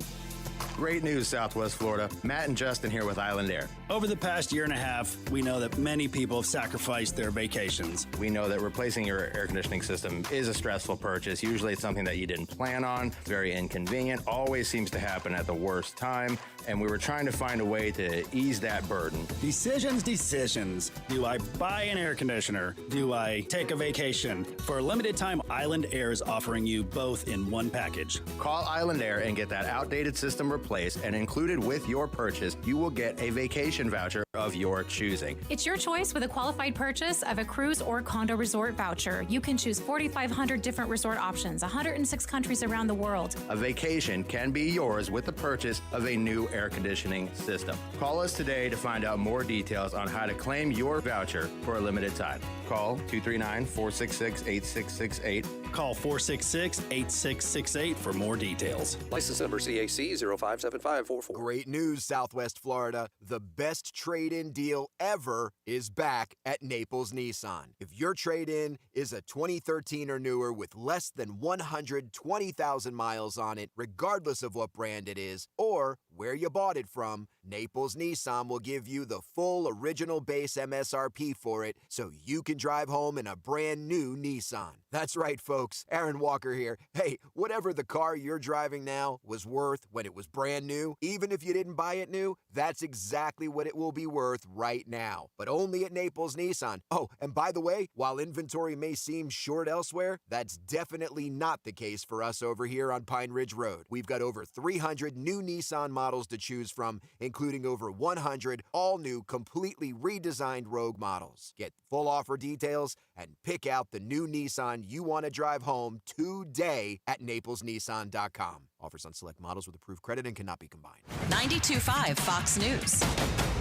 Great news, Southwest Florida. Matt and Justin here with Island Air. Over the past year and a half, we know that many people have sacrificed their vacations. We know that replacing your air conditioning system is a stressful purchase. Usually it's something that you didn't plan on, very inconvenient, always seems to happen at the worst time, and we were trying to find a way to ease that burden. Decisions. Do I buy an air conditioner? Do I take a vacation? For a limited time, Island Air is offering you both in one package. Call Island Air and get that outdated system replaced, and included with your purchase, you will get a vacation voucher of your choosing. It's your choice with a qualified purchase of a cruise or condo resort voucher. You can choose 4,500 different resort options, 106 countries around the world. A vacation can be yours with the purchase of a new air conditioning system. Call us today to find out more details on how to claim your voucher for a limited time. Call 239-466-8668. Call 466-8668 for more details. License number CAC 057544. Great news, Southwest Florida. The best trade-in deal ever is back at Naples Nissan. If your trade-in is a 2013 or newer with less than 120,000 miles on it, regardless of what brand it is or where you bought it from, Naples Nissan will give you the full original base MSRP for it so you can drive home in a brand new Nissan. That's right, folks. Aaron Walker here. Hey, whatever the car you're driving now was worth when it was brand new, even if you didn't buy it new, that's exactly what it will be worth right now. But only at Naples Nissan. Oh, and by the way, while inventory may seem short elsewhere, that's definitely not the case for us over here on Pine Ridge Road. We've got over 300 new Nissan models models to choose from, including over 100 all-new, completely redesigned Rogue models. Get full offer details and pick out the new Nissan you want to drive home today at NaplesNissan.com. Offers on select models with approved credit and cannot be combined. 92.5 Fox News.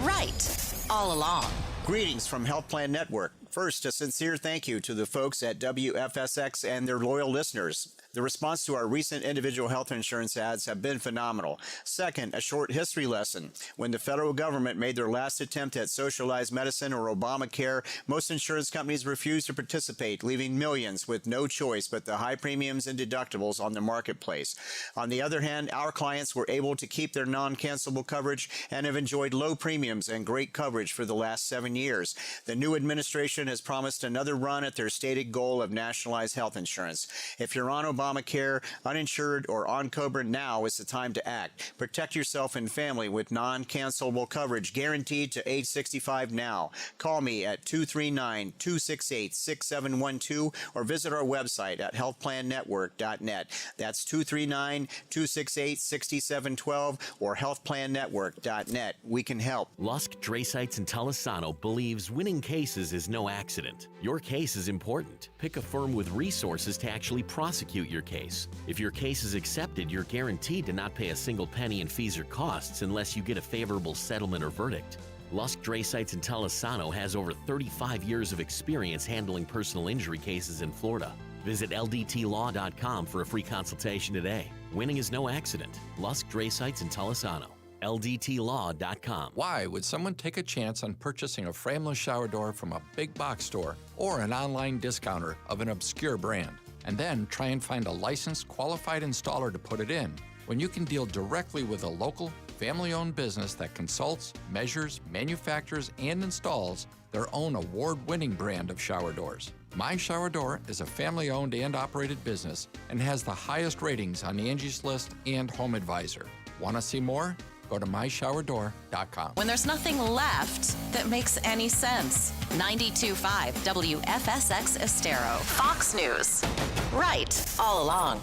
Right all along. Greetings from Health Plan Network. First, a sincere thank you to the folks at WFSX and their loyal listeners. The response to our recent individual health insurance ads have been phenomenal. Second, a short history lesson. When the federal government made their last attempt at socialized medicine or Obamacare, most insurance companies refused to participate, leaving millions with no choice but the high premiums and deductibles on the marketplace. On the other hand, our clients were able to keep their non-cancelable coverage and have enjoyed low premiums and great coverage for the last 7 years. The new administration has promised another run at their stated goal of nationalized health insurance. If you're on Obamacare, uninsured, or on COBRA, now is the time to act. Protect yourself and family with non-cancelable coverage guaranteed to age 65 now. Call me at 239-268-6712 or visit our website at healthplannetwork.net. That's 239-268-6712 or healthplannetwork.net. We can help. Lusk, Drasites, and Talisano believes winning cases is no accident. Your case is important. Pick a firm with resources to actually prosecute your case. If your case is accepted, you're guaranteed to not pay a single penny in fees or costs unless you get a favorable settlement or verdict. Lusk, Drasites, and Talisano has over 35 years of experience handling personal injury cases in Florida. Visit ldtlaw.com for a free consultation today. Winning is no accident. Lusk, Drasites, and Talisano. ldtlaw.com. Why would someone take a chance on purchasing a frameless shower door from a big box store or an online discounter of an obscure brand, and then try and find a licensed, qualified installer to put it in, when you can deal directly with a local, family-owned business that consults, measures, manufactures, and installs their own award-winning brand of shower doors? My Shower Door is a family-owned and operated business and has the highest ratings on Angie's List and Home Advisor. Want to see more? Go to myshowerdor.com. When there's nothing left that makes any sense. 92.5 WFSX Estero. Fox News. Right all along.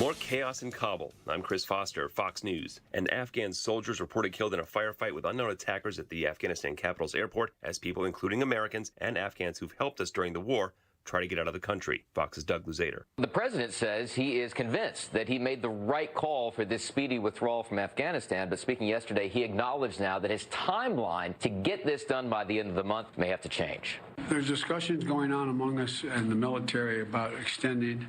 More chaos in Kabul. I'm Chris Foster, Fox News. And Afghan soldiers reported killed in a firefight with unknown attackers at the Afghanistan capital's airport as people, including Americans and Afghans who've helped us during the war, try to get out of the country. Fox's Doug Luzader. The president says he is convinced that he made the right call for this speedy withdrawal from Afghanistan, but speaking yesterday, he acknowledged now that his timeline to get this done by the end of the month may have to change. There's discussions going on among us and the military about extending.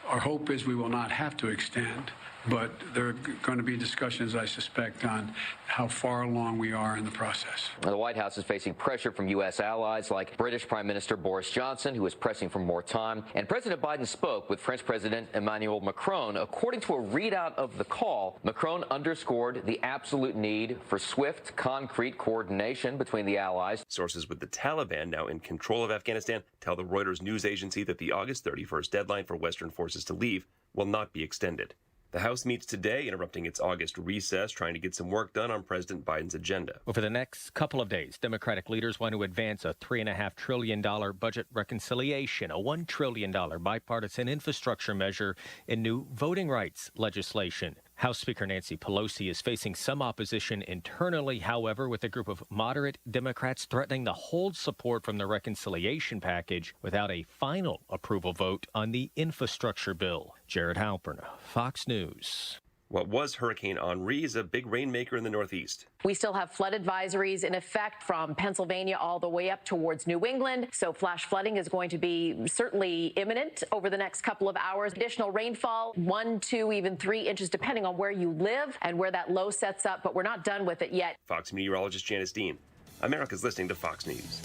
Our hope is we will not have to extend, but there are going to be discussions, I suspect, on how far along we are in the process. The White House is facing pressure from U.S. allies like British Prime Minister Boris Johnson, who is pressing for more time. And President Biden spoke with French President Emmanuel Macron. According to a readout of the call, Macron underscored the absolute need for swift, concrete coordination between the allies. Sources with the Taliban now in control of Afghanistan tell the Reuters news agency that the August 31st deadline for Western forces to leave will not be extended. The House meets today, interrupting its August recess, trying to get some work done on President Biden's agenda. Over the next couple of days, Democratic leaders want to advance a $3.5 trillion budget reconciliation, a $1 trillion bipartisan infrastructure measure, and new voting rights legislation. House Speaker Nancy Pelosi is facing some opposition internally, however, with a group of moderate Democrats threatening to hold support from the reconciliation package without a final approval vote on the infrastructure bill. Jared Halpern, Fox News. What was Hurricane Henri is a big rainmaker in the Northeast. We still have flood advisories in effect from Pennsylvania all the way up towards New England. So flash flooding is going to be certainly imminent over the next couple of hours. Additional rainfall, 1, 2, even 3 inches, depending on where you live and where that low sets up. But we're not done with it yet. Fox meteorologist Janice Dean. America's listening to Fox News.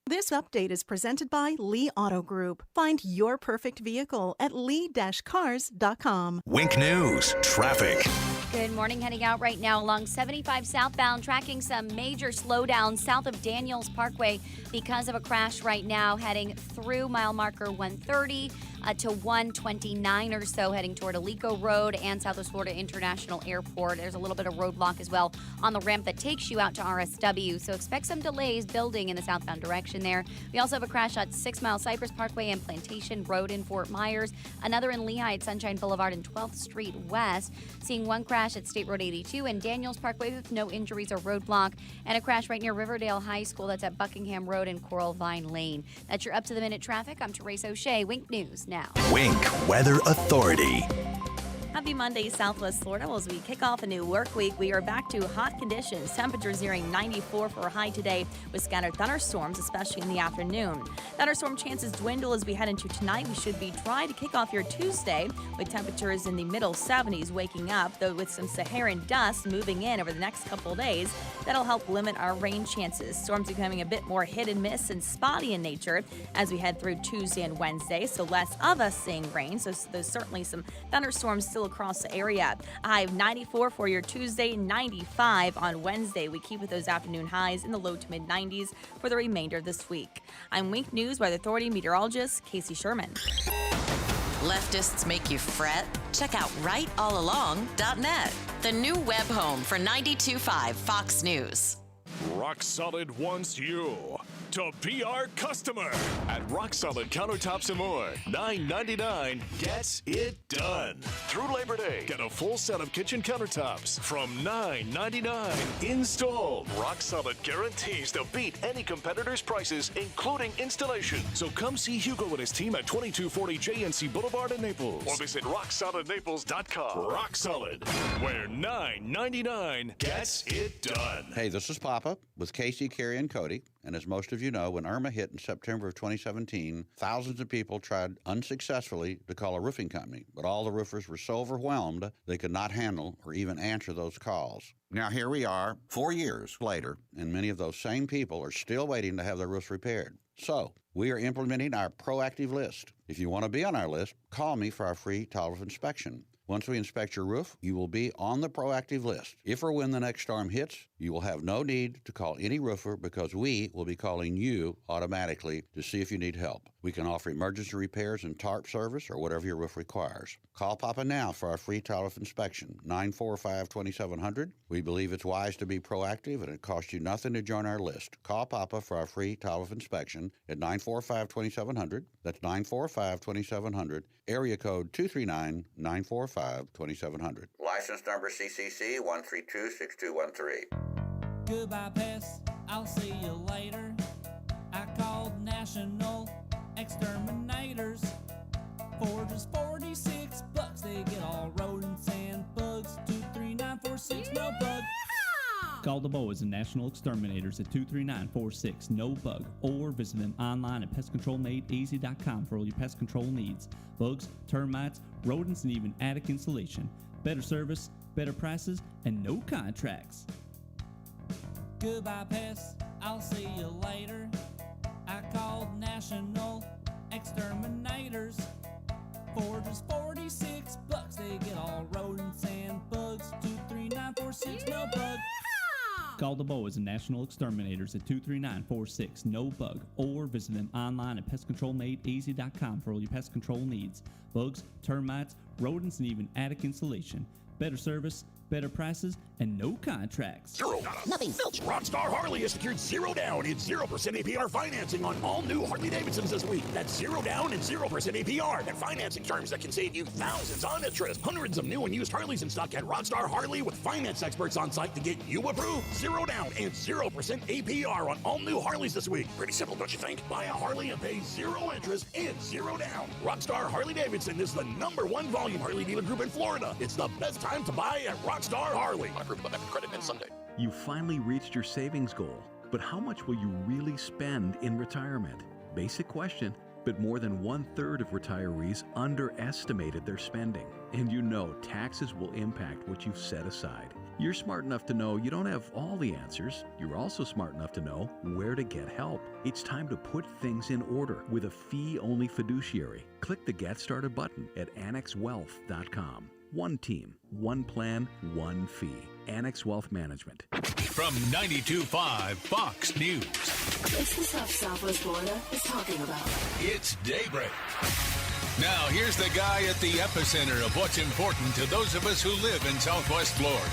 This update is presented by Lee Auto Group. Find your perfect vehicle at lee-cars.com. Wink News, traffic. Good morning. Heading out right now along 75 southbound, tracking some major slowdowns south of Daniels Parkway because of a crash right now heading through mile marker 130. to 129 or so heading toward Alico Road and Southwest Florida International Airport. There's a little bit of roadblock as well on the ramp that takes you out to RSW, so expect some delays building in the southbound direction there. We also have a crash at 6 Mile Cypress Parkway and Plantation Road in Fort Myers, another in Lehigh at Sunshine Boulevard and 12th Street West. Seeing one crash at State Road 82 and Daniels Parkway with no injuries or roadblock, and a crash right near Riverdale High School that's at Buckingham Road and Coral Vine Lane. That's your up-to-the-minute traffic. I'm Therese O'Shea. Wink News now. Wink Weather Authority. Happy Monday, Southwest Florida. As we kick off a new work week, we are back to hot conditions. Temperatures nearing 94 for a high today with scattered thunderstorms, especially in the afternoon. Thunderstorm chances dwindle as we head into tonight. We should be dry to kick off your Tuesday with temperatures in the middle 70s waking up, though with some Saharan dust moving in over the next couple of days. That'll help limit our rain chances. Storms becoming a bit more hit and miss and spotty in nature as we head through Tuesday and Wednesday, so less of us seeing rain. So there's certainly some thunderstorms still across the area. A high of 94 for your Tuesday, 95 on Wednesday. We keep with those afternoon highs in the low to mid 90s for the remainder of this week. I'm Wink News Weather Authority meteorologist Casey Sherman. Leftists make you fret? Check out rightallalong.net, the new web home for 92.5 Fox News. Rock Solid wants you to be our customer. At Rock Solid Countertops and More, $9.99 gets it done. Through Labor Day, get a full set of kitchen countertops from $9.99 installed. Rock Solid guarantees to beat any competitor's prices, including installation. So come see Hugo and his team at 2240 JNC Boulevard in Naples, or visit rocksolidnaples.com. Rock Solid, where $9.99 gets it done. Hey, this is Papa with Casey, Carrie, and Cody. And as most of you know, when Irma hit in September of 2017, thousands of people tried unsuccessfully to call a roofing company, but all the roofers were so overwhelmed they could not handle or even answer those calls. Now here we are, 4 years later, and many of those same people are still waiting to have their roofs repaired. So we are implementing our proactive list. If you want to be on our list, call me for our free toddler inspection. Once we inspect your roof, you will be on the proactive list. If or when the next storm hits, you will have no need to call any roofer because we will be calling you automatically to see if you need help. We can offer emergency repairs and tarp service or whatever your roof requires. Call Papa now for our free toddler inspection, 945-2700. We believe it's wise to be proactive and it costs you nothing to join our list. Call Papa for our free toddler inspection at 945-2700. That's 945-2700. Area code 239-945-2700. License number CCC 1326213. Goodbye, pests. I'll see you later. I called National Exterminators. For just $46, they get all rodents and bugs. 23946, no bug. Call the boys and National Exterminators at 239-46-NO-BUG or visit them online at pestcontrolmadeeasy.com for all your pest control needs. Bugs, termites, rodents, and even attic insulation. Better service, better prices, and no contracts. Goodbye, pests. I'll see you later. I called National Exterminators. For just $46, they get all rodents and bugs. 23946-NO-BUG. Call the boys and National Exterminators at 239-46-NO-BUG or visit them online at pestcontrolmadeeasy.com for all your pest control needs. Bugs, termites, rodents, and even attic insulation. Better service, better prices, and no contracts. Nothing. Rockstar Harley has secured $0 down and 0% APR financing on all new Harley-Davidsons this week. That's $0 down and 0% APR. And financing terms that can save you thousands on interest. Hundreds of new and used Harleys in stock at Rockstar Harley with finance experts on site to get you approved. $0 down and 0% APR on all new Harleys this week. Pretty simple, don't you think? Buy a Harley and pay 0 interest and $0 down. Rockstar Harley-Davidson is the #1 volume Harley dealer group in Florida. It's the best time to buy at Rockstar Harley. Approved by Debit Credit and Sunday. You finally reached your savings goal, but how much will you really spend in retirement? Basic question, but more than 1/3 of retirees underestimated their spending. And you know taxes will impact what you've set aside. You're smart enough to know you don't have all the answers. You're also smart enough to know where to get help. It's time to put things in order with a fee-only fiduciary. Click the Get Started button at annexwealth.com. One team, one plan, one fee. Annex Wealth Management. from 92.5 Fox News. It's the stuff Southwest Florida is talking about. It's Daybreak. Now, here's the guy at the epicenter of what's important to those of us who live in Southwest Florida.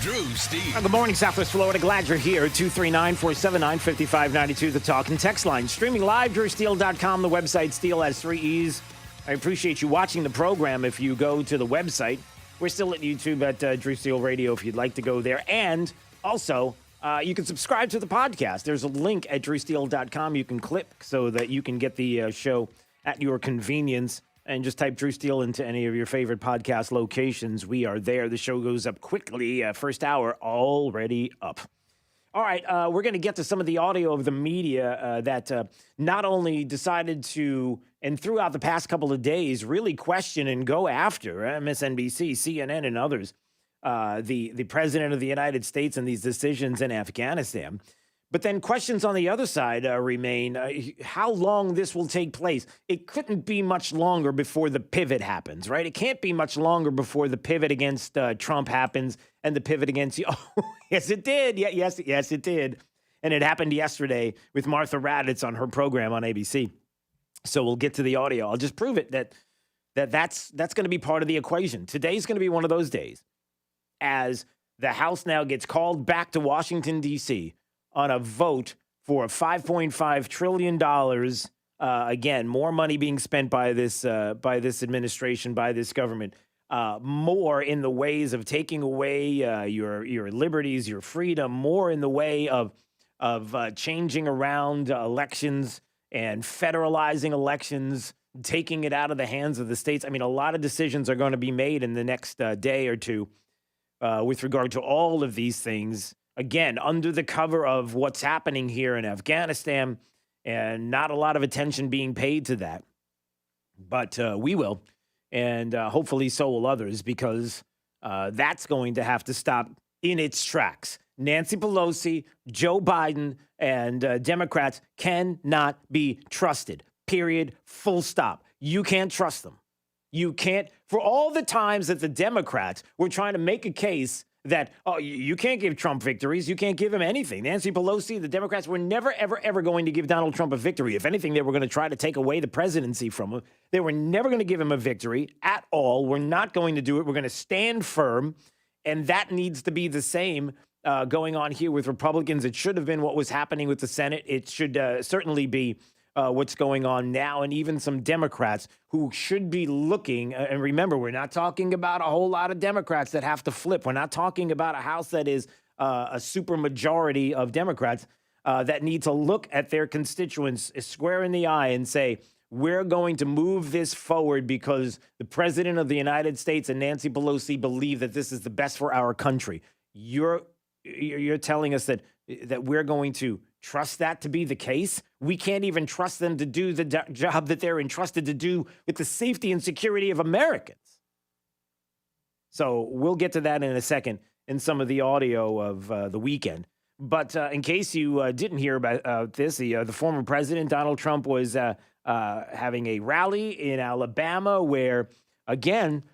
Drew Steve. Good morning, Southwest Florida. Glad you're here. 239-479-5592, the talk and text line. Streaming live, drewsteele.com, the website, Steele has 3 E's. I appreciate you watching the program if you go to the website. We're still at YouTube at Drew Steele Radio if you'd like to go there. And also, you can subscribe to the podcast. There's a link at drewsteele.com you can click so that you can get the show at your convenience. And just type Drew Steele into any of your favorite podcast locations. We are there. The show goes up quickly. First hour already up. All right, we're going to get to some of the audio of the media that not only decided to, and throughout the past couple of days, really question and go after MSNBC, CNN, and others, the president of the United States and these decisions in Afghanistan. But then questions on the other side remain, how long this will take place. It couldn't be much longer before the pivot happens, right? It can't be much longer before the pivot against Trump happens and the pivot against you. Oh, yes, it did. Yes, it did. And it happened yesterday with Martha Raddatz on her program on ABC. So we'll get to the audio. I'll just prove it that's going to be part of the equation. Today's going to be one of those days as the House now gets called back to Washington, D.C., on a vote for $5.5 trillion. Again, more money being spent by this administration, by this government. More in the ways of taking away your liberties, your freedom. More in the way of changing around elections and federalizing elections, taking it out of the hands of the states. I mean, a lot of decisions are going to be made in the next day or two with regard to all of these things. Again, under the cover of what's happening here in Afghanistan, and not a lot of attention being paid to that. But we will, and hopefully so will others, because that's going to have to stop in its tracks. Nancy Pelosi, Joe Biden, and Democrats cannot be trusted, period, full stop. You can't trust them. You can't. For all the times that the Democrats were trying to make a case that, oh, you can't give Trump victories. You can't give him anything. Nancy Pelosi, the Democrats were never, ever, ever going to give Donald Trump a victory. If anything, they were going to try to take away the presidency from him. They were never going to give him a victory at all. We're not going to do it. We're going to stand firm. And that needs to be the same going on here with Republicans. It should have been what was happening with the Senate. It should certainly be what's going on now, and even some Democrats who should be looking. And remember, we're not talking about a whole lot of Democrats that have to flip. We're not talking about a House that is a super majority of Democrats that need to look at their constituents square in the eye and say, we're going to move this forward because the president of the United States and Nancy Pelosi believe that this is the best for our country. You're telling us that we're going to trust that to be the case? We can't even trust them to do the job that they're entrusted to do with the safety and security of Americans. So we'll get to that in a second in some of the audio of the weekend. But in case you didn't hear about this, the former president, Donald Trump, was having a rally in Alabama where, again,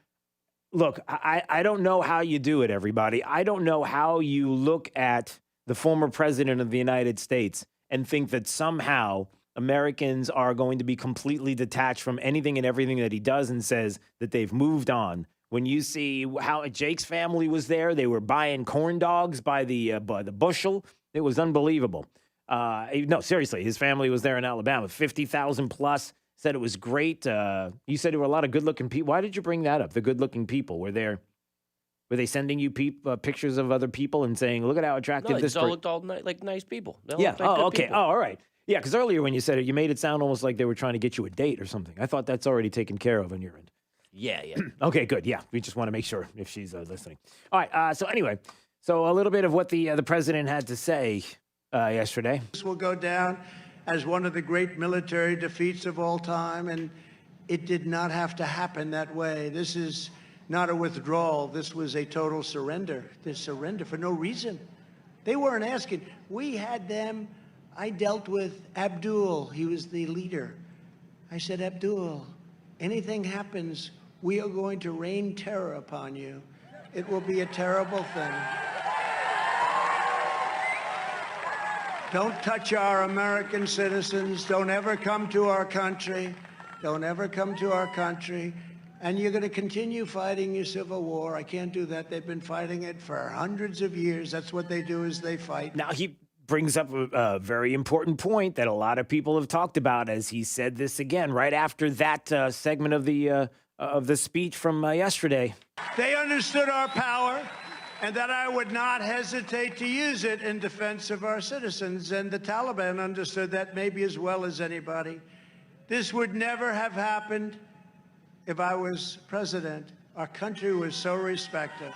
look, I don't know how you do it, everybody. I don't know how you look at the former president of the United States and think that somehow Americans are going to be completely detached from anything and everything that he does and says that they've moved on. When you see how Jake's family was there, they were buying corn dogs by the bushel. It was unbelievable. No, seriously, his family was there in Alabama, 50,000 plus. Said it was great. You said there were a lot of good-looking people. Why did you bring that up? The good-looking people were there. Were they sending you pictures of other people and saying, "Look at how attractive this"? They all looked all like nice people. They all yeah. looked like Oh, good okay. people. Oh, all right. Yeah, because earlier when you said it, you made it sound almost like they were trying to get you a date or something. I thought that's already taken care of on your end. Yeah. Okay, good. Yeah, we just want to make sure if she's listening. All right. So anyway, so a little bit of what the president had to say yesterday. This will go down as one of the great military defeats of all time, and it did not have to happen that way. This is not a withdrawal. This was a total surrender. They surrender for no reason. They weren't asking. We had them. I dealt with Abdul. He was the leader. I said, Abdul, anything happens, we are going to rain terror upon you. It will be a terrible thing. Don't touch our American citizens. Don't ever come to our country. Don't ever come to our country. And you're going to continue fighting your civil war. I can't do that. They've been fighting it for hundreds of years. That's what they do, is they fight. Now, he brings up a very important point that a lot of people have talked about, as he said this again right after that segment of the speech from yesterday. They understood our power and that I would not hesitate to use it in defense of our citizens. And the Taliban understood that maybe as well as anybody. This would never have happened if I was president. Our country was so respected.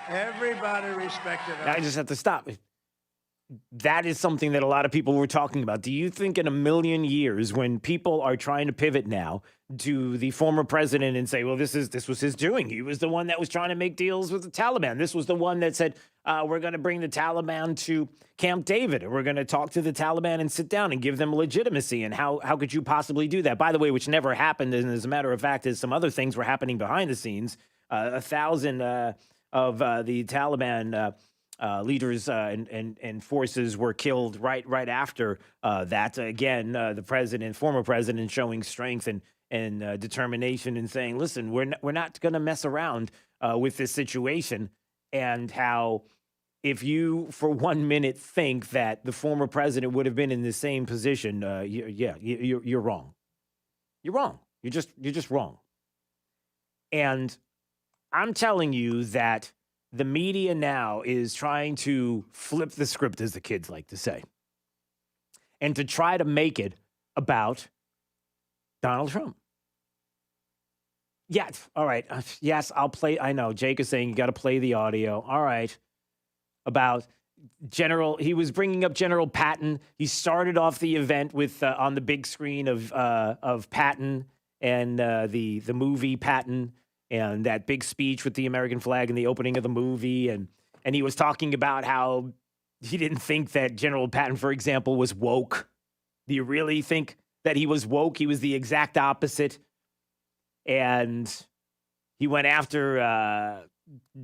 Everybody respected us. I just have to stop. That is something that a lot of people were talking about. Do you think in a million years, when people are trying to pivot now to the former president and say, well, this was his doing. He was the one that was trying to make deals with the Taliban. This was the one that said, we're going to bring the Taliban to Camp David, and we're going to talk to the Taliban and sit down and give them legitimacy. And how could you possibly do that? By the way, which never happened. And as a matter of fact, some other things were happening behind the scenes. 1,000 of the Taliban leaders and forces were killed right after that. Again, the former president, showing strength and determination and saying, "Listen, we're not going to mess around with this situation." And how, if you for 1 minute think that the former president would have been in the same position, you're wrong. You're wrong. You're just wrong. And I'm telling you that the media now is trying to flip the script, as the kids like to say, and to try to make it about Donald Trump. Yeah, all right. Yes, I'll play. I know Jake is saying you got to play the audio. All right. About he was bringing up General Patton. He started off the event with on the big screen of Patton and the movie Patton, and that big speech with the American flag and the opening of the movie. And he was talking about how he didn't think that General Patton, for example, was woke. Do you really think that he was woke? He was the exact opposite. And he went after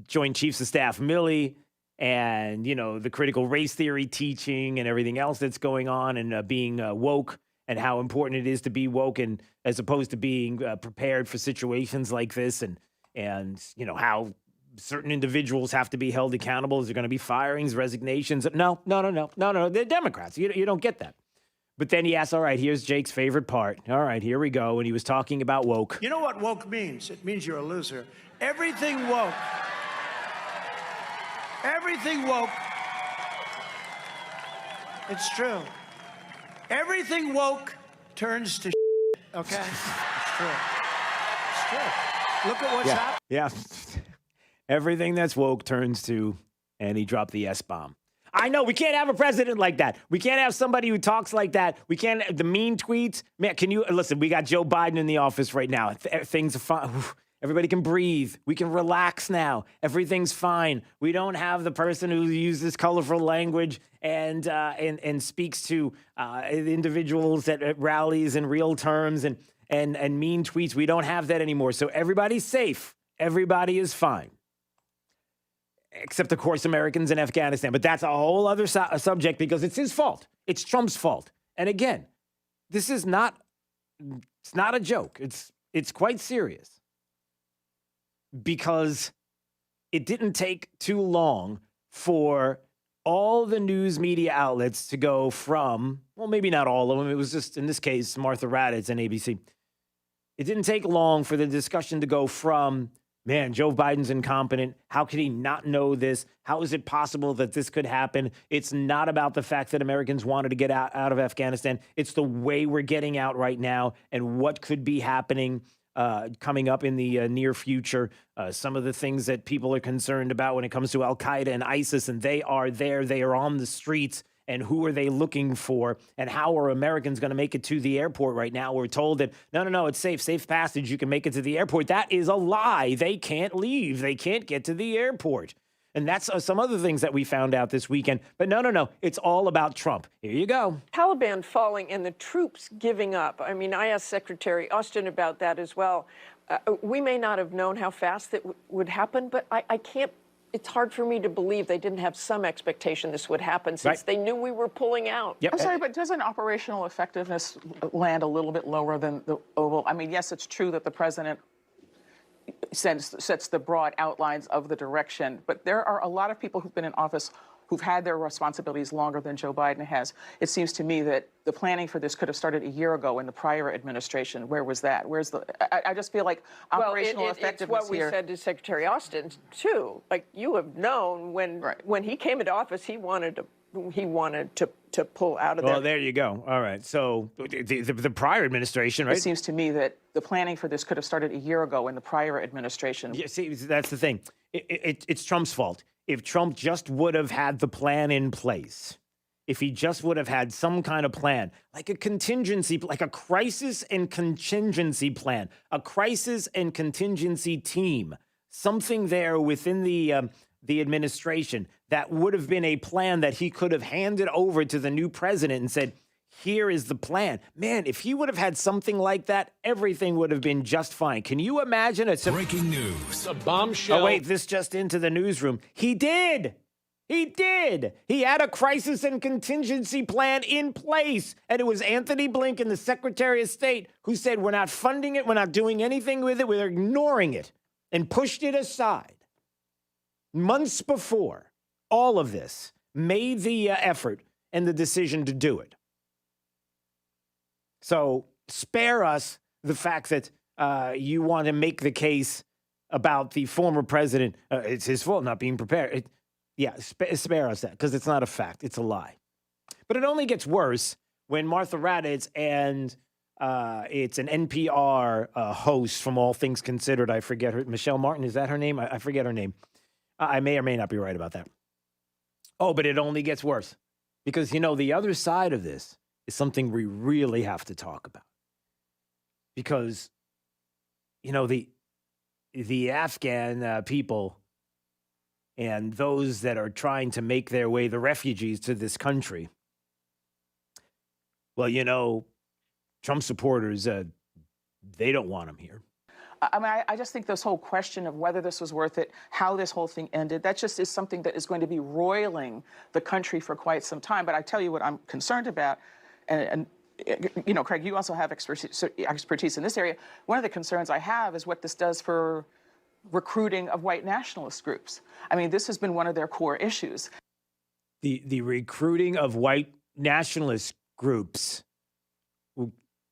Joint Chiefs of Staff Milley and, the critical race theory teaching and everything else that's going on, and being woke, and how important it is to be woke, and as opposed to being prepared for situations like this, and how certain individuals have to be held accountable. Is there going to be firings, resignations? No. They're Democrats. You don't get that. But then he asked, all right, here's Jake's favorite part. All right, here we go. And he was talking about woke. You know what woke means? It means you're a loser. Everything woke. Everything woke. It's true. Everything woke turns to shit, okay? It's true. It's true. Look at what's happening. Yeah. Everything that's woke turns to, and he dropped the S-bomb. I know, we can't have a president like that. We can't have somebody who talks like that. We can't, the mean tweets. Man, listen, we got Joe Biden in the office right now. Things are fine. Everybody can breathe. We can relax now. Everything's fine. We don't have the person who uses colorful language and speaks to individuals at rallies in real terms and mean tweets. We don't have that anymore. So everybody's safe. Everybody is fine. Except, of course, Americans in Afghanistan. But that's a whole other subject, because it's his fault. It's Trump's fault. And again, this is not a joke. It's quite serious. Because it didn't take too long for all the news media outlets to go from, well, maybe not all of them. It was just, in this case, Martha Raddatz and ABC. It didn't take long for the discussion to go from, man, Joe Biden's incompetent. How could he not know this? How is it possible that this could happen? It's not about the fact that Americans wanted to get out of Afghanistan. It's the way we're getting out right now and what could be happening coming up in the near future. Some of the things that people are concerned about when it comes to Al-Qaeda and ISIS, and they are there. They are on the streets. And who are they looking for? And how are Americans going to make it to the airport right now? We're told that, no, it's safe passage. You can make it to the airport. That is a lie. They can't leave. They can't get to the airport. And that's some other things that we found out this weekend. But no, it's all about Trump. Here you go. Taliban falling and the troops giving up. I mean, I asked Secretary Austin about that as well. We may not have known how fast that would happen, but I can't it's hard for me to believe they didn't have some expectation this would happen since they knew we were pulling out. I'm sorry, but doesn't operational effectiveness land a little bit lower than the Oval? I mean, yes, it's true that the president sets the broad outlines of the direction, but there are a lot of people who've been in office who've had their responsibilities longer than Joe Biden has. It seems to me that the planning for this could have started a year ago in the prior administration. Where was that? Where's the? I just feel like operational effectiveness it's what we said to Secretary Austin too. Like, you have known when he came into office, he wanted to pull out of there. Well, there you go. All right. So the prior administration, right? It seems to me that the planning for this could have started a year ago in the prior administration. Yeah, see, that's the thing. It's Trump's fault. If Trump just would have had the plan in place, if he just would have had some kind of plan, like a contingency, like a crisis and contingency plan, a crisis and contingency team, something there within the administration that would have been a plan that he could have handed over to the new president and said, here is the plan. Man, if he would have had something like that, everything would have been just fine. Can you imagine breaking news? A bombshell. Oh, wait, this just into the newsroom. He did. He did. He had a crisis and contingency plan in place. And it was Antony Blinken, the Secretary of State, who said, we're not funding it. We're not doing anything with it. We're ignoring it, and pushed it aside. Months before all of this, made the effort and the decision to do it. So spare us the fact that you want to make the case about the former president. It's his fault not being prepared. Spare us that, because it's not a fact. It's a lie. But it only gets worse when Martha Raddatz and it's an NPR host from All Things Considered. I forget her. Michelle Martin, is that her name? I forget her name. I may or may not be right about that. Oh, but it only gets worse. Because, the other side of this is something we really have to talk about. Because, the Afghan people and those that are trying to make their way, the refugees to this country, well, Trump supporters, they don't want them here. I mean, I just think this whole question of whether this was worth it, how this whole thing ended, that just is something that is going to be roiling the country for quite some time. But I tell you what I'm concerned about, and Craig, you also have expertise in this area. One of the concerns I have is what this does for recruiting of white nationalist groups. I mean, this has been one of their core issues. The recruiting of white nationalist groups.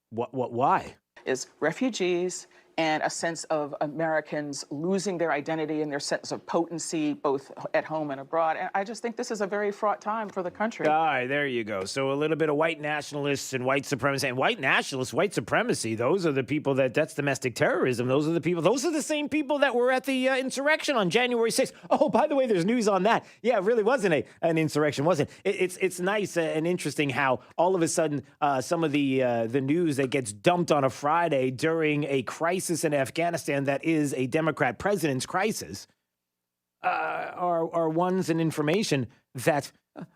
Why? Is refugees and a sense of Americans losing their identity and their sense of potency, both at home and abroad. And I just think this is a very fraught time for the country. All right, there you go. So a little bit of white nationalists and white supremacy. And white nationalists, white supremacy, those are the people that's domestic terrorism. Those are the same people that were at the insurrection on January 6th. Oh, by the way, there's news on that. Yeah, it really wasn't an insurrection, wasn't it? It's nice and interesting how all of a sudden some of the news that gets dumped on a Friday during a crisis in Afghanistan that is a Democrat president's crisis are ones and information that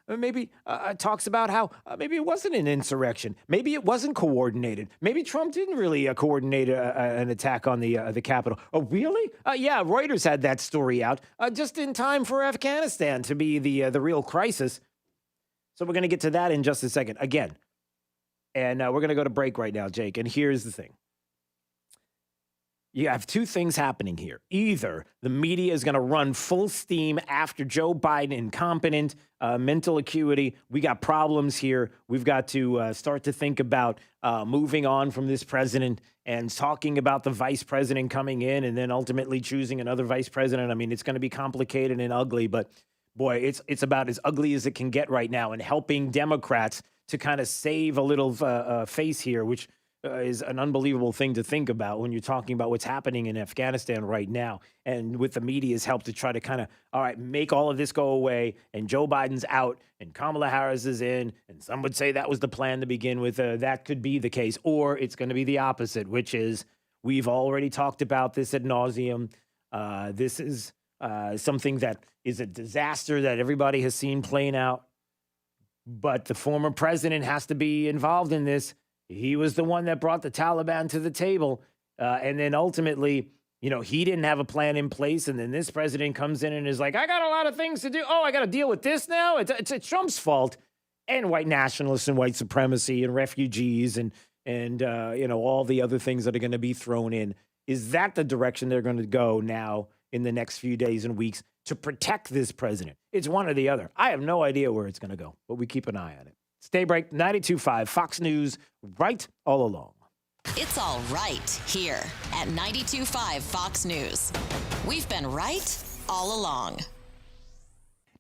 maybe talks about how maybe it wasn't an insurrection. Maybe it wasn't coordinated. Maybe Trump didn't really coordinate an attack on the Capitol. Oh, really? Yeah, Reuters had that story out just in time for Afghanistan to be the real crisis. So we're going to get to that in just a second again. And we're going to go to break right now, Jake. And here's the thing. You have two things happening here. Either the media is going to run full steam after Joe Biden, incompetent, mental acuity. We got problems here. We've got to start to think about moving on from this president and talking about the vice president coming in and then ultimately choosing another vice president. I mean, it's going to be complicated and ugly, but boy, it's about as ugly as it can get right now, and helping Democrats to kind of save a little face here, which is an unbelievable thing to think about when you're talking about what's happening in Afghanistan right now. And with the media's help to try to kind of, all right, make all of this go away, and Joe Biden's out and Kamala Harris is in, and some would say that was the plan to begin with. That could be the case, or it's going to be the opposite, which is we've already talked about this ad nauseum. This is something that is a disaster that everybody has seen playing out. But the former president has to be involved in this. He was the one that brought the Taliban to the table. And then ultimately, he didn't have a plan in place, and then this president comes in and is like, I got a lot of things to do. Oh, I got to deal with this now? It's Trump's fault. And white nationalists and white supremacy and refugees and all the other things that are going to be thrown in. Is that the direction they're going to go now in the next few days and weeks to protect this president? It's one or the other. I have no idea where it's going to go, but we keep an eye on it. Stay break, 92.5 Fox News, right all along. It's all right here at 92.5 Fox News. We've been right all along.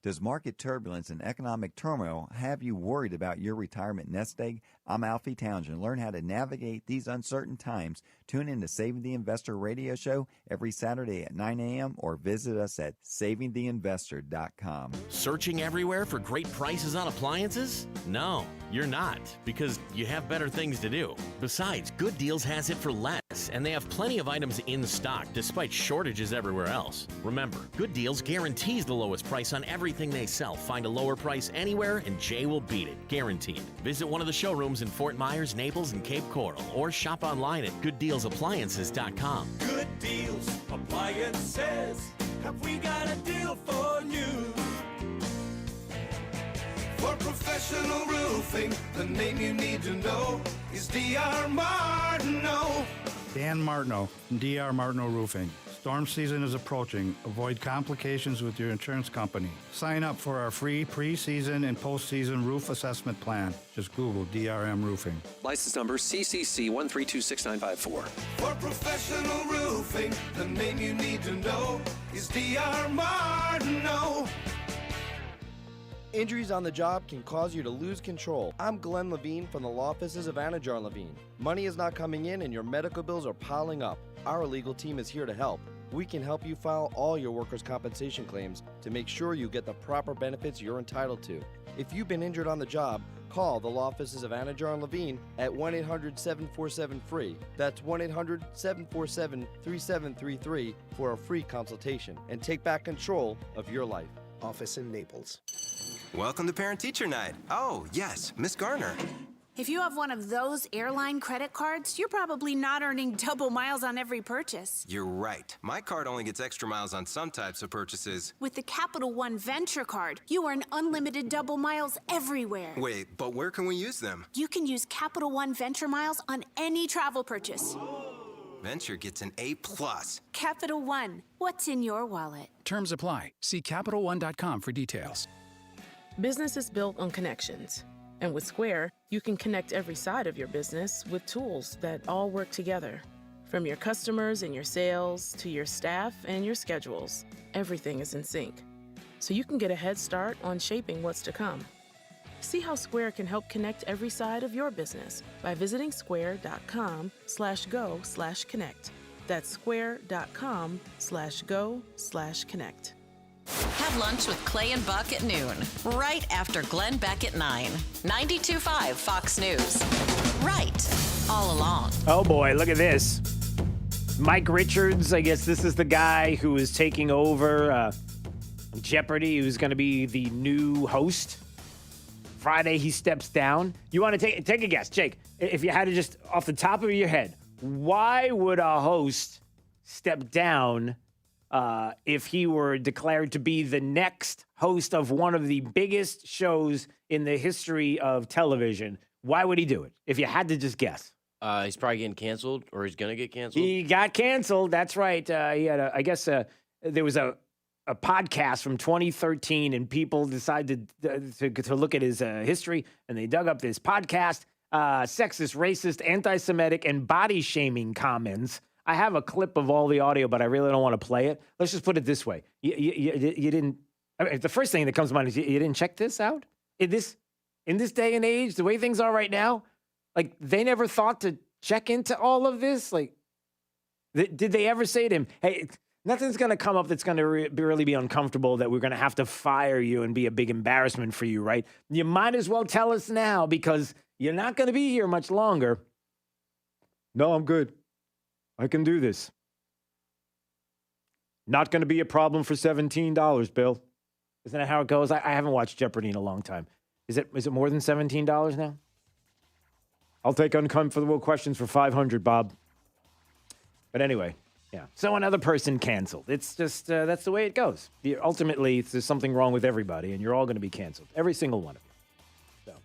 Does market turbulence and economic turmoil have you worried about your retirement nest egg? I'm Alfie Townsend. Learn how to navigate these uncertain times. Tune in to Saving the Investor radio show every Saturday at 9 a.m. or visit us at savingtheinvestor.com. Searching everywhere for great prices on appliances? No, you're not, because you have better things to do. Besides, Good Deals has it for less, and they have plenty of items in stock despite shortages everywhere else. Remember, Good Deals guarantees the lowest price on everything they sell. Find a lower price anywhere and Jay will beat it, guaranteed. Visit one of the showrooms in Fort Myers, Naples, and Cape Coral, or shop online at gooddealsappliances.com. Good Deals Appliances. Have we got a deal for you? For professional roofing, the name you need to know is D.R. Martineau. Dan Martineau from D.R. Martineau Roofing. Storm season is approaching. Avoid complications with your insurance company. Sign up for our free pre-season and post-season roof assessment plan. Just Google DRM Roofing. License number CCC 1326954. For professional roofing, the name you need to know is D.R. Martineau. Injuries on the job can cause you to lose control. I'm Glenn Levine from the law offices of Anajar Levine. Money is not coming in and your medical bills are piling up. Our legal team is here to help. We can help you file all your workers' compensation claims to make sure you get the proper benefits you're entitled to. If you've been injured on the job, call the law offices of Anajar Levine at 1-800-747-FREE. That's 1-800-747-3733 for a free consultation and take back control of your life. Office in Naples. Welcome to Parent Teacher Night. Oh, yes, Miss Garner. If you have one of those airline credit cards, you're probably not earning double miles on every purchase. You're right. My card only gets extra miles on some types of purchases. With the Capital One Venture Card, you earn unlimited double miles everywhere. Wait, but where can we use them? You can use Capital One Venture Miles on any travel purchase. Venture gets an A+. Capital One, what's in your wallet? Terms apply. See CapitalOne.com for details. Business is built on connections. And with Square, you can connect every side of your business with tools that all work together. From your customers and your sales to your staff and your schedules, everything is in sync. So you can get a head start on shaping what's to come. See how Square can help connect every side of your business by visiting square.com/go/connect. That's square.com/go/connect. Have lunch with Clay and Buck at noon, right after Glenn Beck at 9. 92.5 Fox News. Right all along. Oh boy, look at this. Mike Richards, I guess this is the guy who is taking over Jeopardy, who's going to be the new host. Friday, he steps down. You want to take a guess, Jake? If you had to just, off the top of your head, why would a host step down if he were declared to be the next host of one of the biggest shows in the history of television? Why would he do it? If you had to just guess. He's probably getting canceled, or he's going to get canceled. He got canceled. That's right. He had there was a podcast from 2013, and people decided to look at his history, and they dug up this podcast, sexist, racist, anti-Semitic, and body-shaming comments. I have a clip of all the audio, but I really don't want to play it. Let's just put it this way. You didn't, I mean, the first thing that comes to mind is you didn't check this out? In this day and age, the way things are right now, like, they never thought to check into all of this? Like, did they ever say to him, hey, nothing's going to come up that's going to really be uncomfortable, that we're going to have to fire you and be a big embarrassment for you, right? You might as well tell us now, because you're not going to be here much longer. No, I'm good. I can do this. Not going to be a problem for $17, Bill. Isn't that how it goes? I haven't watched Jeopardy in a long time. Is it more than $17 now? I'll take uncomfortable questions for $500, Bob. But anyway, Yeah. So another person canceled. It's just, that's the way it goes. Ultimately, there's something wrong with everybody, and you're all going to be canceled. Every single one of you. So.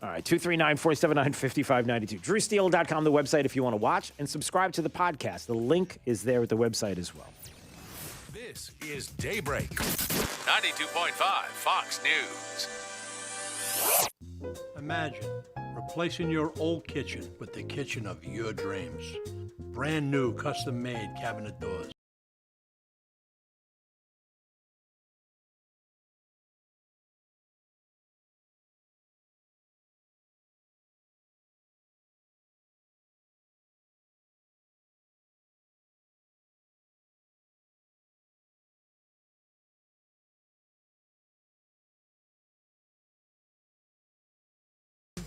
All right, 239-479-5592. DrewSteele.com, the website if you want to watch, and subscribe to the podcast. The link is there at the website as well. This is Daybreak. 92.5 Fox News. Imagine replacing your old kitchen with the kitchen of your dreams. Brand new custom-made cabinet doors.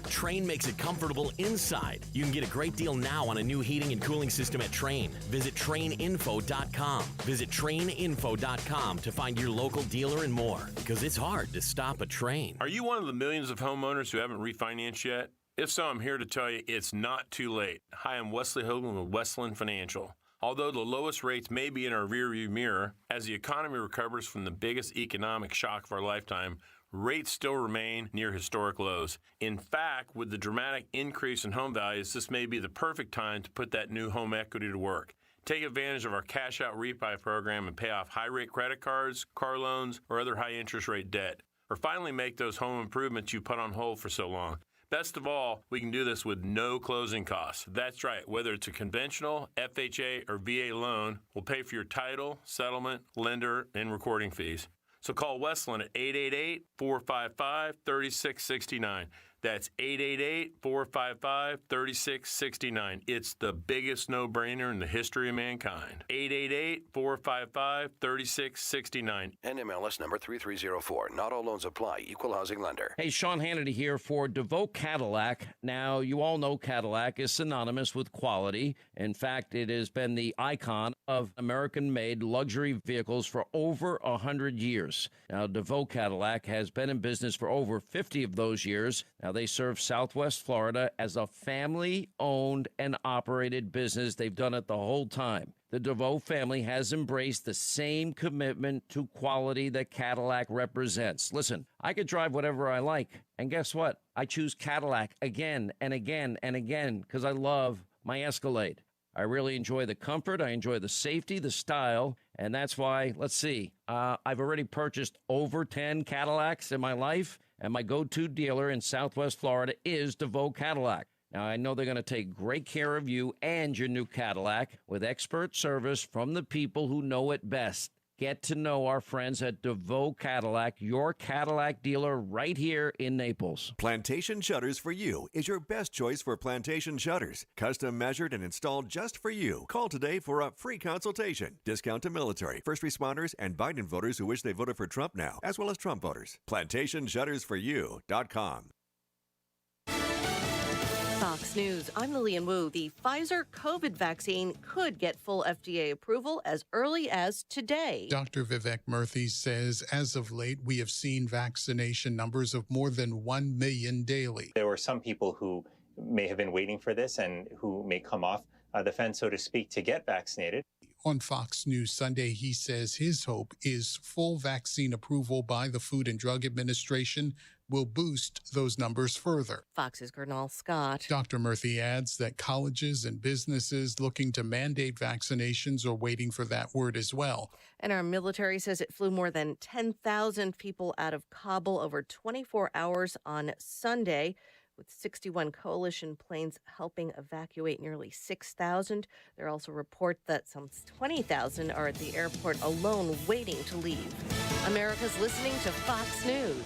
Trane makes it comfortable inside. You can get a great deal now on a new heating and cooling system at Trane. Visit TraneInfo.com. Visit TraneInfo.com to find your local dealer and more, because it's hard to stop a Trane. Are you one of the millions of homeowners who haven't refinanced yet? If so, I'm here to tell you it's not too late. Hi, I'm Wesley Hogan with Westland Financial. Although the lowest rates may be in our rearview mirror, as the economy recovers from the biggest economic shock of our lifetime, rates still remain near historic lows. In fact, with the dramatic increase in home values, this may be the perfect time to put that new home equity to work. Take advantage of our cash out refi program and pay off high rate credit cards, car loans, or other high interest rate debt. Or finally make those home improvements you put on hold for so long. Best of all, we can do this with no closing costs. That's right, whether it's a conventional, FHA, or VA loan, we'll pay for your title, settlement, lender, and recording fees. So call Westland at 888-455-3669. That's 888-455-3669. It's the biggest no-brainer in the history of mankind. 888-455-3669. NMLS number 3304. Not all loans apply. Equal housing lender. Hey, Sean Hannity here for DeVoe Cadillac. Now, you all know Cadillac is synonymous with quality. In fact, it has been the icon of American-made luxury vehicles for over 100 years. Now, DeVoe Cadillac has been in business for over 50 of those years. Now, they serve Southwest Florida as a family-owned and operated business. They've done it the whole time. The DeVoe family has embraced the same commitment to quality that Cadillac represents. Listen, I could drive whatever I like, and guess what? I choose Cadillac again and again and again because I love my Escalade. I really enjoy the comfort, I enjoy the safety, the style, and that's why, let's see, I've already purchased over 10 Cadillacs in my life, and my go-to dealer in Southwest Florida is DeVoe Cadillac. Now, I know they're going to take great care of you and your new Cadillac with expert service from the people who know it best. Get to know our friends at DeVoe Cadillac, your Cadillac dealer right here in Naples. Plantation Shutters for You is your best choice for plantation shutters. Custom measured and installed just for you. Call today for a free consultation. Discount to military, first responders, and Biden voters who wish they voted for Trump now, as well as Trump voters. PlantationShuttersForYou.com. Fox News, I'm Lillian Wu. The Pfizer COVID vaccine could get full FDA approval as early as today. Dr. Vivek Murthy says as of late, we have seen vaccination numbers of more than 1 million daily. There were some people who may have been waiting for this and who may come off the fence, so to speak, to get vaccinated. On Fox News Sunday, he says his hope is full vaccine approval by the Food and Drug Administration will boost those numbers further. Fox's Gernal Scott. Dr. Murthy adds that colleges and businesses looking to mandate vaccinations are waiting for that word as well. And our military says it flew more than 10,000 people out of Kabul over 24 hours on Sunday, with 61 coalition planes helping evacuate nearly 6,000. There are also reports that some 20,000 are at the airport alone waiting to leave. America's listening to Fox News.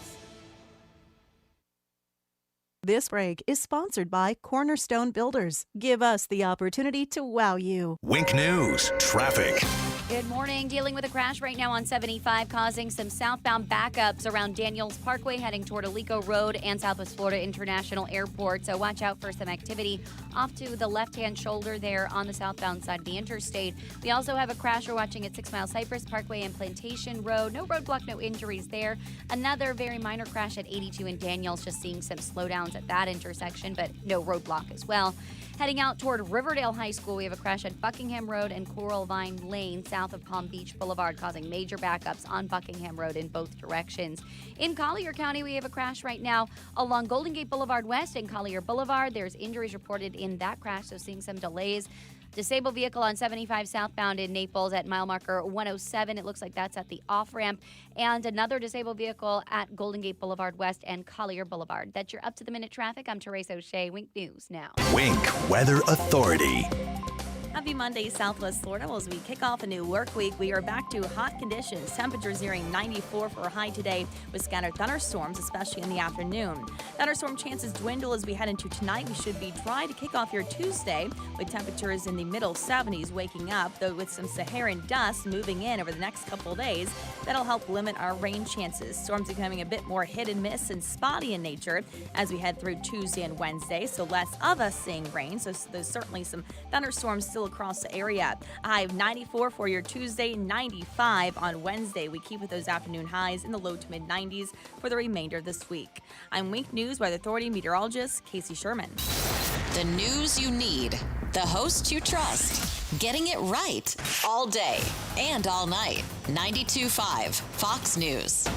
This break is sponsored by Cornerstone Builders. Give us the opportunity to wow you. Wink News, traffic. Good morning. Dealing with a crash right now on 75, causing some southbound backups around Daniels Parkway, heading toward Alico Road and Southwest Florida International Airport. So watch out for some activity off to the left-hand shoulder there on the southbound side of the interstate. We also have a crash we're watching at 6 Mile Cypress Parkway and Plantation Road. No roadblock, no injuries there. Another very minor crash at 82 in Daniels, just seeing some slowdowns at that intersection, but no roadblock as well. Heading out toward Riverdale High School, we have a crash at Buckingham Road and Coral Vine Lane, south of Palm Beach Boulevard, causing major backups on Buckingham Road in both directions. In Collier County, we have a crash right now along Golden Gate Boulevard West and Collier Boulevard. There's injuries reported in that crash, so seeing some delays. Disabled vehicle on 75 southbound in Naples at mile marker 107. It looks like that's at the off-ramp. And another disabled vehicle at Golden Gate Boulevard West and Collier Boulevard. That's your up-to-the-minute traffic. I'm Teresa O'Shea. Wink News now. Wink Weather Authority. Happy Monday, Southwest Florida. As we kick off a new work week, we are back to hot conditions. Temperatures nearing 94 for a high today with scattered thunderstorms, especially in the afternoon. Thunderstorm chances dwindle as we head into tonight. We should be dry to kick off your Tuesday with temperatures in the middle 70s waking up, though with some Saharan dust moving in over the next couple of days. That'll help limit our rain chances. Storms becoming a bit more hit and miss and spotty in nature as we head through Tuesday and Wednesday, so less of us seeing rain. So there's certainly some thunderstorms still across the area. A high of 94 for your Tuesday, 95 on Wednesday. We keep with those afternoon highs in the low to mid 90s for the remainder of this week. I'm Wink News Weather Authority meteorologist Casey Sherman. The news you need, the host you trust, getting it right all day and all night. 92.5 Fox News.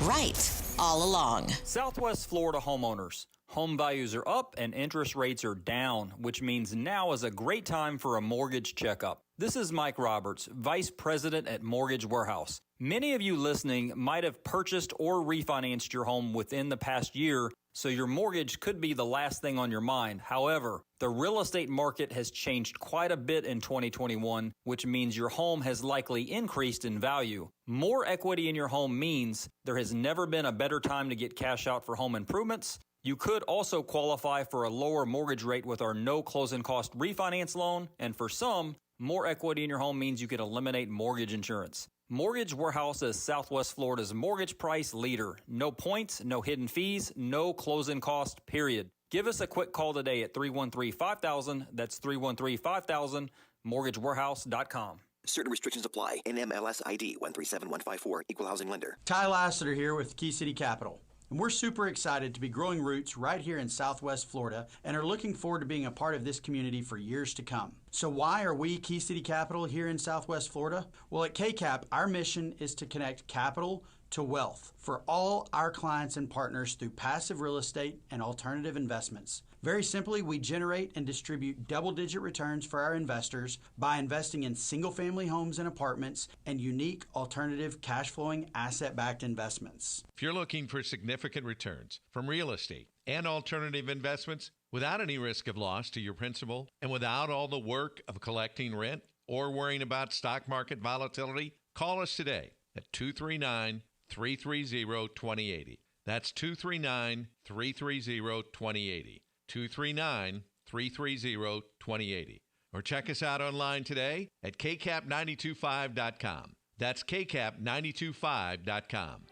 Right all along. Southwest Florida homeowners. Home values are up and interest rates are down, which means now is a great time for a mortgage checkup. This is Mike Roberts, Vice President at Mortgage Warehouse. Many of you listening might have purchased or refinanced your home within the past year, so your mortgage could be the last thing on your mind. However, the real estate market has changed quite a bit in 2021, which means your home has likely increased in value. More equity in your home means there has never been a better time to get cash out for home improvements. You could also qualify for a lower mortgage rate with our no closing cost refinance loan, and for some, more equity in your home means you could eliminate mortgage insurance. Mortgage Warehouse is Southwest Florida's mortgage price leader. No points, no hidden fees, no closing cost, period. Give us a quick call today at 313-5000. That's 313-5000, mortgagewarehouse.com. Certain restrictions apply. NMLS ID 137154, Equal Housing Lender. Ty Lassiter here with Key City Capital. And we're super excited to be growing roots right here in Southwest Florida and are looking forward to being a part of this community for years to come. So why are we Key City Capital here in Southwest Florida? Well, at KCAP, our mission is to connect capital to wealth for all our clients and partners through passive real estate and alternative investments. Very simply, we generate and distribute double-digit returns for our investors by investing in single-family homes and apartments and unique alternative cash-flowing asset-backed investments. If you're looking for significant returns from real estate and alternative investments without any risk of loss to your principal and without all the work of collecting rent or worrying about stock market volatility, call us today at 239-330-2080. That's 239-330-2080. 239-330-2080. Or check us out online today at kcap925.com. That's kcap925.com.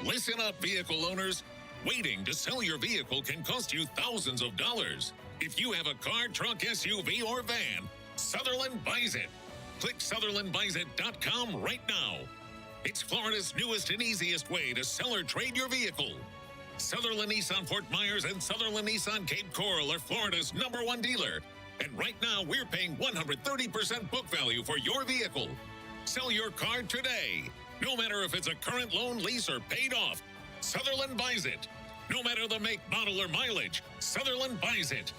Listen up, vehicle owners. Waiting to sell your vehicle can cost you thousands of dollars. If you have a car, truck, SUV, or van, Sutherland buys it. Click SutherlandBuysIt.com right now. It's Florida's newest and easiest way to sell or trade your vehicle. Sutherland Nissan Fort Myers and Sutherland Nissan Cape Coral are Florida's #1 dealer. And right now, we're paying 130% book value for your vehicle. Sell your car today. No matter if it's a current loan, lease, or paid off, Sutherland buys it. No matter the make, model, or mileage, Sutherland buys it.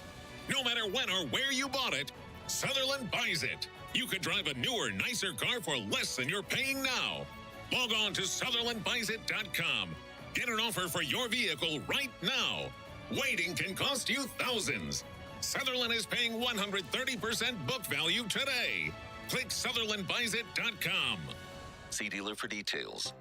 No matter when or where you bought it, Sutherland buys it. You could drive a newer, nicer car for less than you're paying now. Log on to SutherlandBuysIt.com. Get an offer for your vehicle right now. Waiting can cost you thousands. Sutherland is paying 130% book value today. Click SutherlandBuysIt.com. See dealer for details.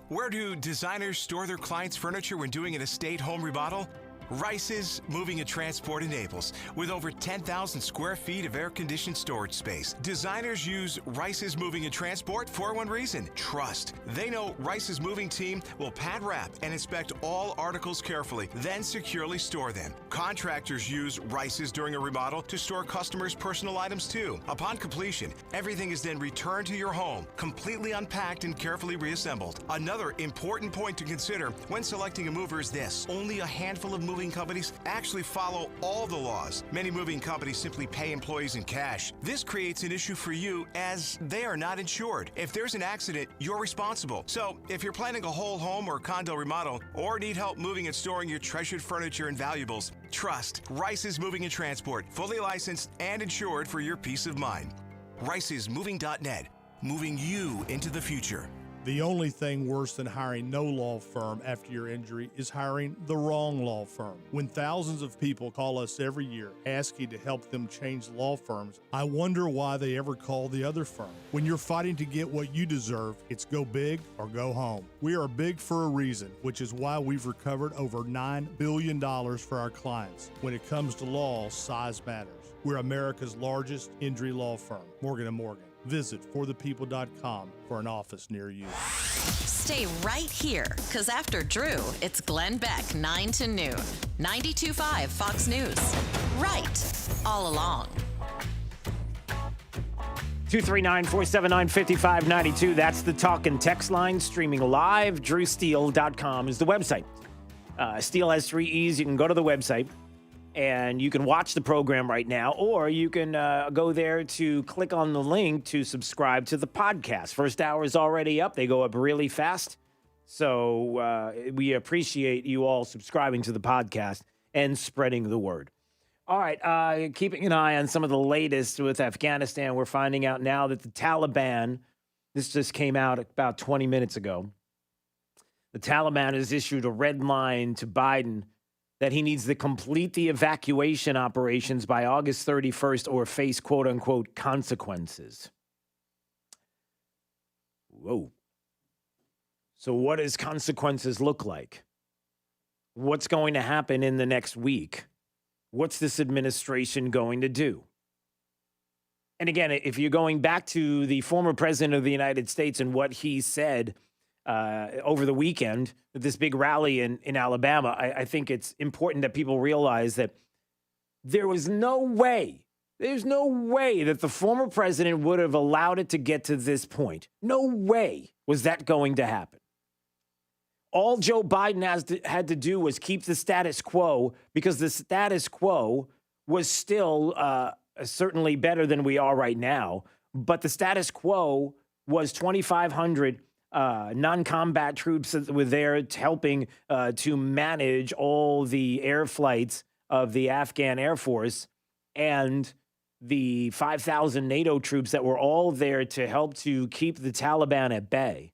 Where do designers store their clients' furniture when doing an estate home remodel? Rice's Moving and Transport in Naples, with over 10,000 square feet of air-conditioned storage space. Designers use Rice's Moving and Transport for one reason: trust. They know Rice's moving team will pad wrap and inspect all articles carefully, then securely store them. Contractors use Rice's during a remodel to store customers' personal items too. Upon completion, everything is then returned to your home, completely unpacked and carefully reassembled. Another important point to consider when selecting a mover is this: only a handful of moving companies actually follow all the laws. Many moving companies simply pay employees in cash. This creates an issue for you as they are not insured. If there's an accident, you're responsible. So if you're planning a whole home or condo remodel, or need help moving and storing your treasured furniture and valuables, trust Rice's Moving and Transport, fully licensed and insured for your peace of mind. Rice'sMoving.net, moving you into the future. The only thing worse than hiring no law firm after your injury is hiring the wrong law firm. When thousands of people call us every year asking to help them change law firms, I wonder why they ever call the other firm. When you're fighting to get what you deserve, it's go big or go home. We are big for a reason, which is why we've recovered over $9 billion for our clients. When it comes to law, size matters. We're America's largest injury law firm, Morgan & Morgan. Visit forthepeople.com for an office near you. Stay right here, because after Drew, it's Glenn Beck, 9 to noon. 92.5 Fox News. Right all along. 239-479-5592. That's the talk and text line. Streaming live. DrewSteele.com is the website. Steele has 3 E's. You can go to the website and you can watch the program right now, or you can go there to click on the link to subscribe to the podcast. First hour is already up. They go up really fast. So we appreciate you all subscribing to the podcast and spreading the word. All right, keeping an eye on some of the latest with Afghanistan. We're finding out now that the Taliban, this just came out about 20 minutes ago, the Taliban has issued a red line to Biden that he needs to complete the evacuation operations by August 31st or face quote-unquote consequences. Whoa. So what does consequences look like? What's going to happen in the next week? What's this administration going to do? And again, if you're going back to the former president of the United States and what he said over the weekend at this big rally in Alabama, I think it's important that people realize that there's no way that the former president would have allowed it to get to this point. No way was that going to happen. All Joe Biden had to do was keep the status quo, because the status quo was still certainly better than we are right now. But the status quo was 2,500 non-combat troops that were there helping to manage all the air flights of the Afghan Air Force, and the 5,000 NATO troops that were all there to help to keep the Taliban at bay.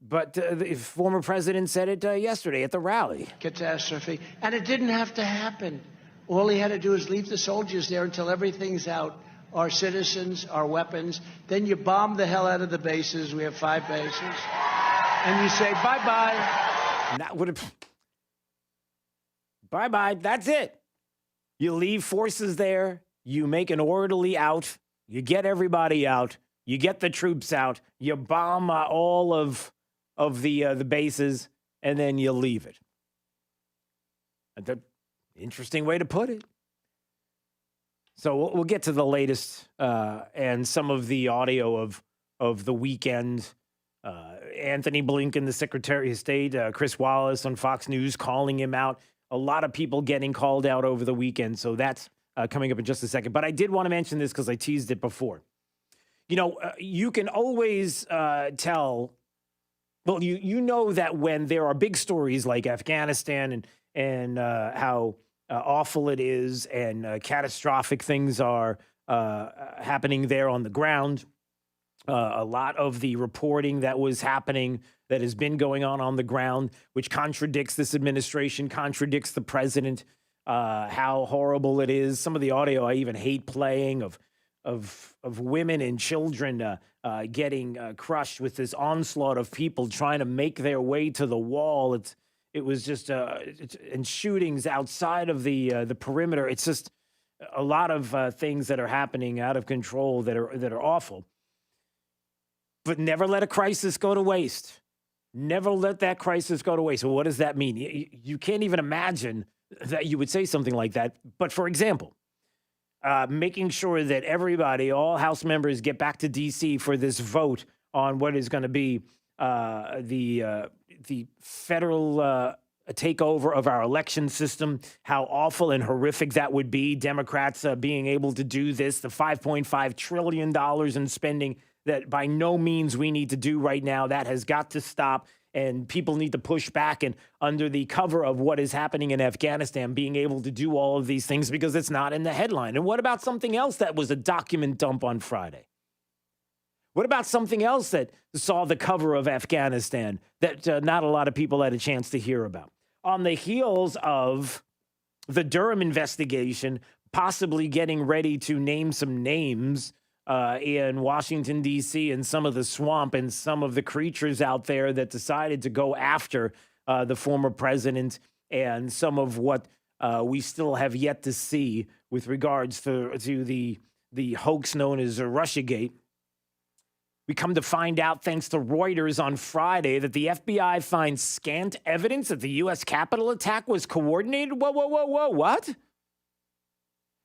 But the former president said it yesterday at the rally. Catastrophe. And it didn't have to happen. All he had to do is leave the soldiers there until everything's out. Our citizens, our weapons. Then you bomb the hell out of the bases. We have 5 bases. And you say, bye-bye. And that would have... Bye-bye. That's it. You leave forces there. You make an orderly out. You get everybody out. You get the troops out. You bomb all of the bases, and then you leave it. That's an interesting way to put it. So we'll get to the latest and some of the audio of the weekend. Antony Blinken, the Secretary of State, Chris Wallace on Fox News calling him out. A lot of people getting called out over the weekend. So that's coming up in just a second. But I did want to mention this because I teased it before. You know, you can always tell. Well, you know that when there are big stories like Afghanistan and how awful it is and catastrophic things are happening there on the ground, a lot of the reporting that was happening that has been going on the ground, which contradicts this administration, contradicts the president, how horrible it is. Some of the audio I even hate playing of women and children getting crushed with this onslaught of people trying to make their way to the wall. It was just and shootings outside of the perimeter. It's just a lot of things that are happening out of control that are awful. But never let a crisis go to waste. Never let that crisis go to waste. Well, what does that mean? You can't even imagine that you would say something like that. But for example, making sure that everybody, all House members, get back to D.C. for this vote on what is going to be the federal takeover of our election system, how awful and horrific that would be. Democrats being able to do this, the $5.5 trillion in spending that by no means we need to do right now. That has got to stop, and people need to push back. And under the cover of what is happening in Afghanistan, being able to do all of these things because it's not in the headline. And what about something else that was a document dump on Friday? What about something else that saw the cover of Afghanistan that not a lot of people had a chance to hear about? On the heels of the Durham investigation, possibly getting ready to name some names in Washington, D.C., and some of the swamp and some of the creatures out there that decided to go after the former president, and some of what we still have yet to see with regards to the hoax known as Russiagate. We come to find out, thanks to Reuters on Friday, that the FBI finds scant evidence that the U.S. Capitol attack was coordinated. Whoa, what?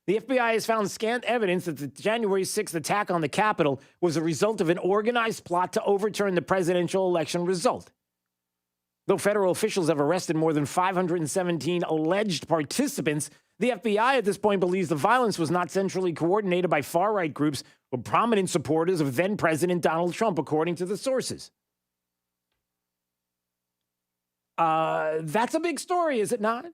The FBI has found scant evidence that the January 6th attack on the Capitol was a result of an organized plot to overturn the presidential election result. Though federal officials have arrested more than 517 alleged participants, the FBI at this point believes the violence was not centrally coordinated by far-right groups or prominent supporters of then-President Donald Trump, according to the sources. That's a big story, is it not?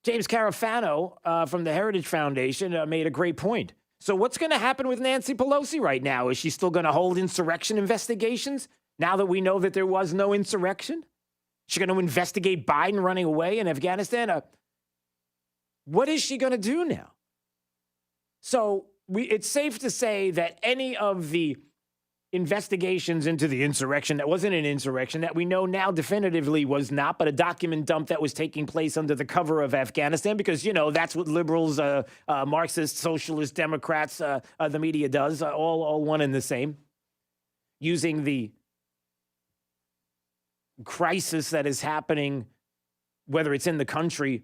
James Carafano from the Heritage Foundation made a great point. So what's going to happen with Nancy Pelosi right now? Is she still going to hold insurrection investigations now that we know that there was no insurrection? Is she going to investigate Biden running away in Afghanistan? What is she going to do now? So it's safe to say that any of the investigations into the insurrection that wasn't an insurrection, that we know now definitively was not, but a document dump that was taking place under the cover of Afghanistan, because, you know, that's what liberals, Marxists, socialists, Democrats, the media does, all one and the same, using the crisis that is happening, whether it's in the country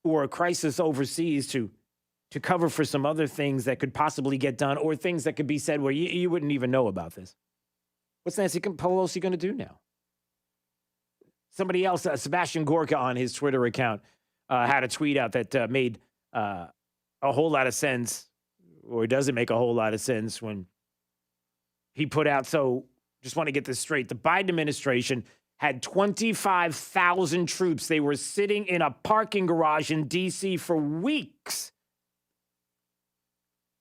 or a crisis overseas, to cover for some other things that could possibly get done, or things that could be said where you wouldn't even know about this. What's Nancy Pelosi going to do now? Somebody else, Sebastian Gorka on his Twitter account, had a tweet out that made a whole lot of sense, or doesn't make a whole lot of sense, when he put out, so just want to get this straight, the Biden administration had 25,000 troops. They were sitting in a parking garage in D.C. for weeks,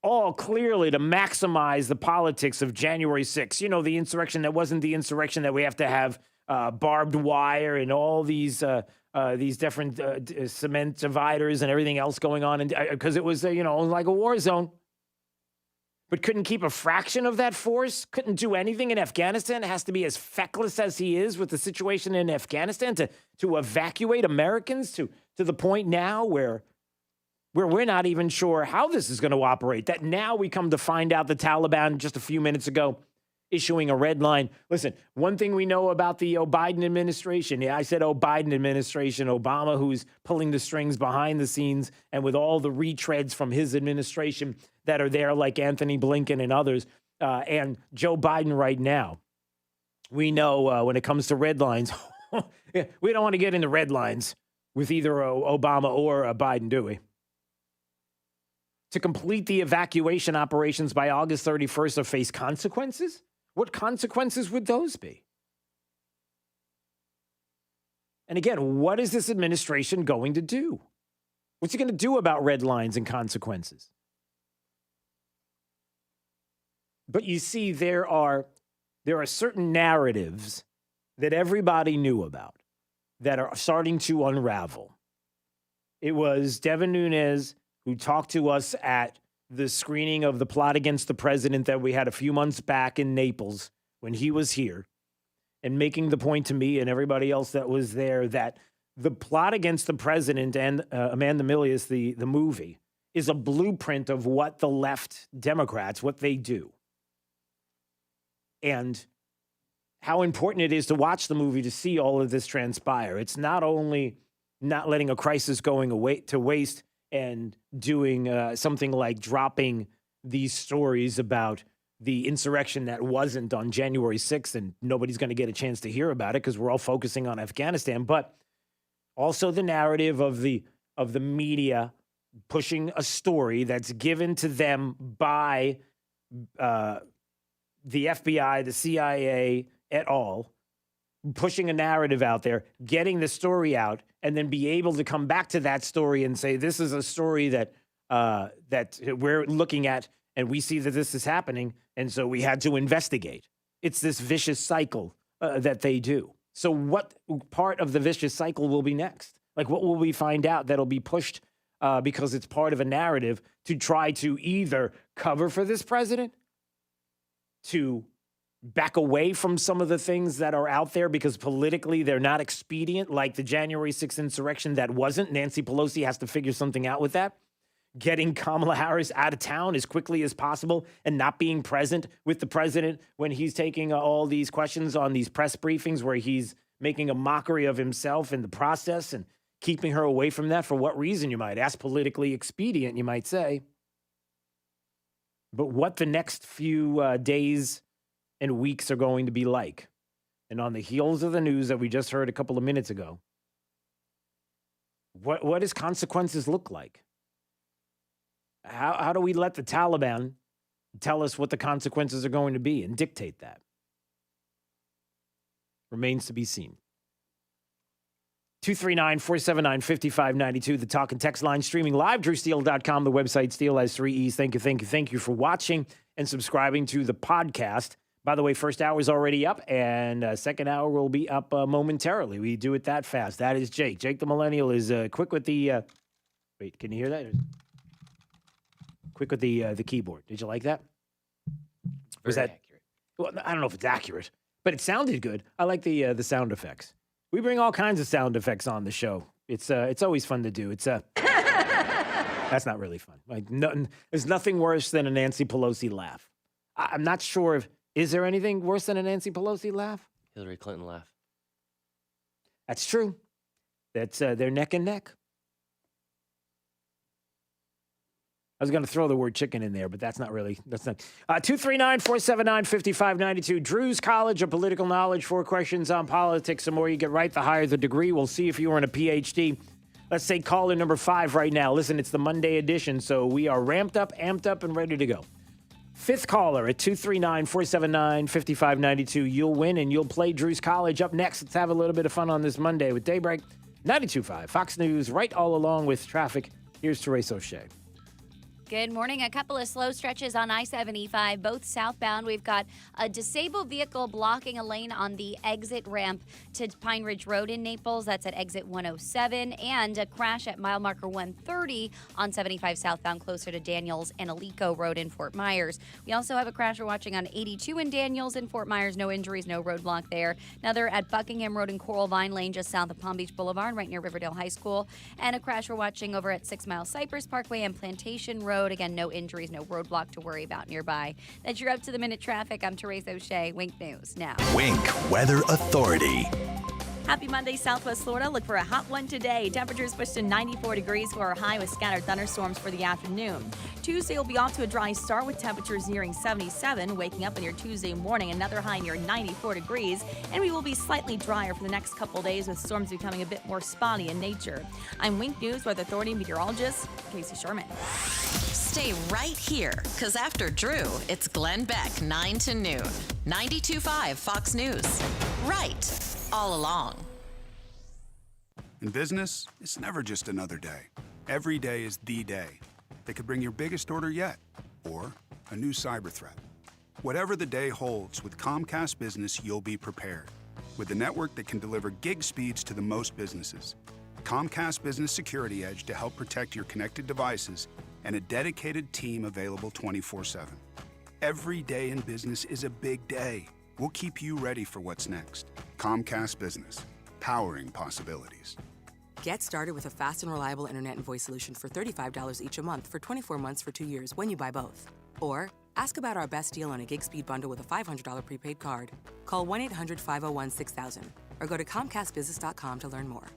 all clearly to maximize the politics of January 6th. You know, the insurrection that wasn't the insurrection that we have to have barbed wire and all these different cement dividers and everything else going on, because it was, like a war zone. But couldn't keep a fraction of that force, couldn't do anything in Afghanistan. It has to be as feckless as he is with the situation in Afghanistan to evacuate Americans to the point now where we're not even sure how this is going to operate. That now we come to find out the Taliban just a few minutes ago issuing a red line. Listen, one thing we know about the Biden administration, I said Biden administration, Obama, who's pulling the strings behind the scenes, and with all the retreads from his administration that are there, like Antony Blinken and others, and Joe Biden right now. We know when it comes to red lines, we don't want to get into red lines with either Obama or Biden, do we? To complete the evacuation operations by August 31st or face consequences? What consequences would those be? And again, what is this administration going to do? What's he going to do about red lines and consequences? But you see, there are certain narratives that everybody knew about that are starting to unravel. It was Devin Nunes who talked to us at the screening of the plot against the president that we had a few months back in Naples when he was here. and making the point to me and everybody else that was there that the plot against the president and Amanda Milius, the movie, is a blueprint of what the left Democrats, what they do. And how important it is to watch the movie to see all of this transpire. It's not only not letting a crisis going away to waste and doing something like dropping these stories about the insurrection that wasn't on January 6th, and nobody's going to get a chance to hear about it because we're all focusing on Afghanistan, but also the narrative of the media pushing a story that's given to them by the FBI, the CIA, et al., pushing a narrative out there, getting the story out, and then be able to come back to that story and say, this is a story that we're looking at, and we see that this is happening, and so we had to investigate. It's this vicious cycle that they do. So what part of the vicious cycle will be next? Like, what will we find out that'll be pushed because it's part of a narrative to try to either cover for this president, to back away from some of the things that are out there because politically they're not expedient, like the January 6th insurrection that wasn't. Nancy Pelosi has to figure something out with that. Getting Kamala Harris out of town as quickly as possible and not being present with the president when he's taking all these questions on these press briefings where he's making a mockery of himself in the process and keeping her away from that. For what reason, you might ask? Politically expedient, you might say. But what the next few days and weeks are going to be like. And on the heels of the news that we just heard a couple of minutes ago, what does consequences look like? How do we let the Taliban tell us what the consequences are going to be and dictate that? Remains to be seen. 239-479-5592, the talk and text line, streaming live, drewsteele.com, the website, Steele has 3 E's. Thank you for watching and subscribing to the podcast. By the way, first hour is already up, and second hour will be up momentarily. We do it that fast. That is Jake. Jake the Millennial is quick with the... wait, can you hear that? Quick with the keyboard. Did you like that? Was that accurate? Well, I don't know if it's accurate, but it sounded good. I like the sound effects. We bring all kinds of sound effects on the show. It's always fun to do. It's that's not really fun. Like there's nothing worse than a Nancy Pelosi laugh. I'm not sure if is there anything worse than a Nancy Pelosi laugh? Hillary Clinton laugh. That's true. That's they're neck and neck. I was going to throw the word chicken in there, but that's not. 239-479-5592. Drew's College of Political Knowledge. 4 questions on politics. The more you get right, the higher the degree. We'll see if you earn a PhD. Let's say caller number 5 right now. Listen, it's the Monday edition, so we are ramped up, amped up, and ready to go. 5th caller at 239-479-5592. You'll win, and you'll play Drew's College. Up next, let's have a little bit of fun on this Monday with Daybreak. 92.5 Fox News, right all along with traffic. Here's Therese O'Shea. Good morning. A couple of slow stretches on I-75, both southbound. We've got a disabled vehicle blocking a lane on the exit ramp to Pine Ridge Road in Naples. That's at exit 107. And a crash at mile marker 130 on 75 southbound closer to Daniels and Alico Road in Fort Myers. We also have a crash we're watching on 82 in Daniels and Fort Myers. No injuries, no roadblock there. Another at Buckingham Road in Coral Vine Lane just south of Palm Beach Boulevard right near Riverdale High School. And a crash we're watching over at 6 Mile Cypress Parkway and Plantation Road. Again, no injuries, no roadblock to worry about nearby. That's your up-to-the-minute traffic. I'm Therese O'Shea. Wink News now. Wink Weather Authority. Happy Monday, Southwest Florida. Look for a hot one today. Temperatures pushed to 94 degrees for a high with scattered thunderstorms for the afternoon. Tuesday will be off to a dry start with temperatures nearing 77. Waking up on your Tuesday morning, another high near 94 degrees. And we will be slightly drier for the next couple days with storms becoming a bit more spotty in nature. I'm Wink News Weather Authority meteorologist Casey Sherman. Stay right here, because after Drew, it's Glenn Beck, 9 to noon. 92.5 Fox News. Right. All along. In business, it's never just another day. Every day is the day. That could bring your biggest order yet, or a new cyber threat. Whatever the day holds, with Comcast Business, you'll be prepared. With a network that can deliver gig speeds to the most businesses. Comcast Business Security Edge to help protect your connected devices, and a dedicated team available 24/7. Every day in business is a big day, We'll keep you ready for what's next. Comcast Business, powering possibilities. Get started with a fast and reliable internet and voice solution for $35 each a month for 24 months for 2 years when you buy both. Or ask about our best deal on a gig speed bundle with a $500 prepaid card. Call 1-800-501-6000 or go to ComcastBusiness.com to learn more.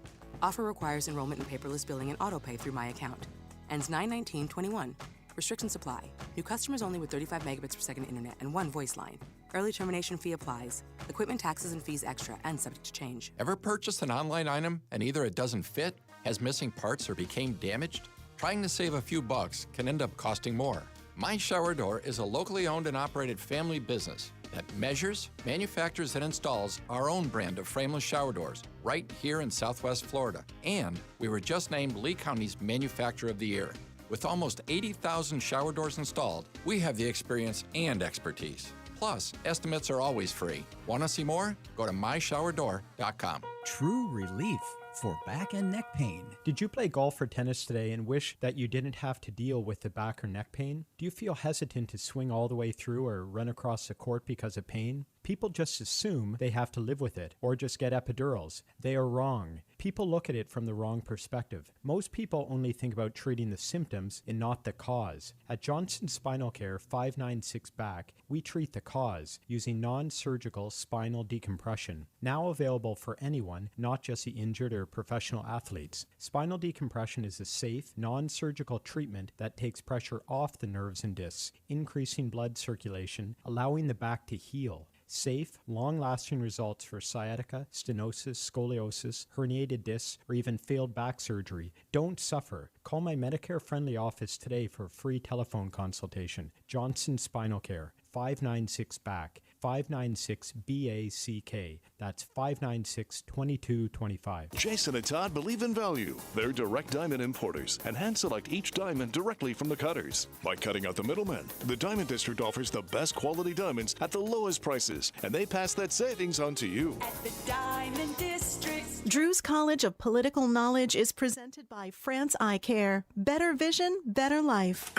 Offer requires enrollment in paperless billing and autopay through My Account. Ends 9/19/21. Restrictions apply. New customers only with 35 megabits per second internet and one voice line. Early termination fee applies. Equipment taxes and fees extra and subject to change. Ever purchased an online item and either it doesn't fit, has missing parts, or became damaged? Trying to save a few bucks can end up costing more. My Shower Door is a locally owned and operated family business that measures, manufactures, and installs our own brand of frameless shower doors right here in Southwest Florida. And we were just named Lee County's Manufacturer of the Year. With almost 80,000 shower doors installed, we have the experience and expertise. Plus, estimates are always free. Want to see more? Go to myshowerdor.com. True relief for back and neck pain. Did you play golf or tennis today and wish that you didn't have to deal with the back or neck pain? Do you feel hesitant to swing all the way through or run across the court because of pain? People just assume they have to live with it or just get epidurals. They are wrong. People look at it from the wrong perspective. Most people only think about treating the symptoms and not the cause. At Johnson Spinal Care 596 Back, we treat the cause using non-surgical spinal decompression. Now available for anyone, not just the injured or professional athletes. Spinal decompression is a safe, non-surgical treatment that takes pressure off the nerves and discs, increasing blood circulation, allowing the back to heal. Safe, long-lasting results for sciatica, stenosis, scoliosis, herniated discs, or even failed back surgery. Don't suffer. Call my Medicare-friendly office today for a free telephone consultation. Johnson Spinal Care, 596 Back, 596-BACK. That's 596-2225. Jason and Todd believe in value. They're direct diamond importers and hand select each diamond directly from the cutters. By cutting out the middlemen, the Diamond District offers the best quality diamonds at the lowest prices, and they pass that savings on to you. At the Diamond District. Drew's College of Political Knowledge is presented by France Eye Care. Better vision, better life.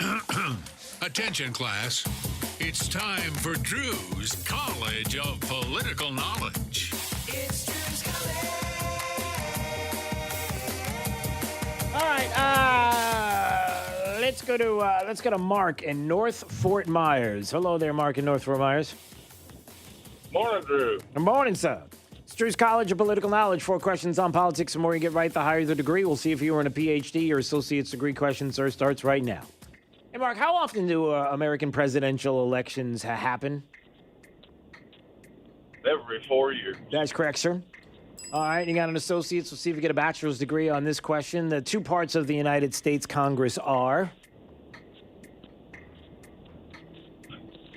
Attention, class. It's time for Drew's College of Political Knowledge. It's Drew's College. All right, let's go to Mark in North Fort Myers. Hello there, Mark in North Fort Myers. Morning, Drew. Good morning, sir. It's Drew's College of Political Knowledge. 4 questions on politics. The more you get right, the higher the degree. We'll see if you earn a PhD or associate's degree. Question, sir, starts right now. Hey, Mark, how often do American presidential elections happen? Every 4 years. That's correct, sir. All right, you got an associate's. We'll see if you get a bachelor's degree on this question. The 2 parts of the United States Congress are?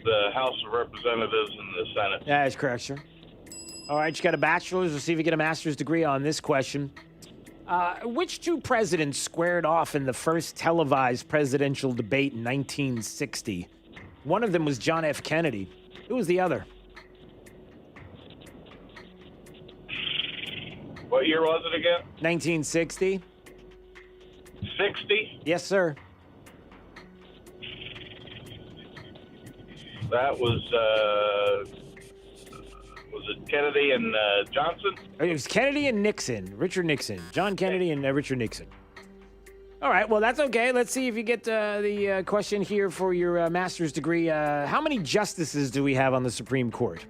The House of Representatives and the Senate. That's correct, sir. All right, you got a bachelor's. We'll see if you get a master's degree on this question. Which 2 presidents squared off in the first televised presidential debate in 1960? One of them was John F. Kennedy. Who was the other? What year was it again? 1960. 60? Yes, sir. That was it Kennedy and Johnson? It was Kennedy and Nixon. Richard Nixon. John Kennedy and Richard Nixon. All right, well, that's okay. Let's see if you get the question here for your master's degree. How many justices do we have on the Supreme Court?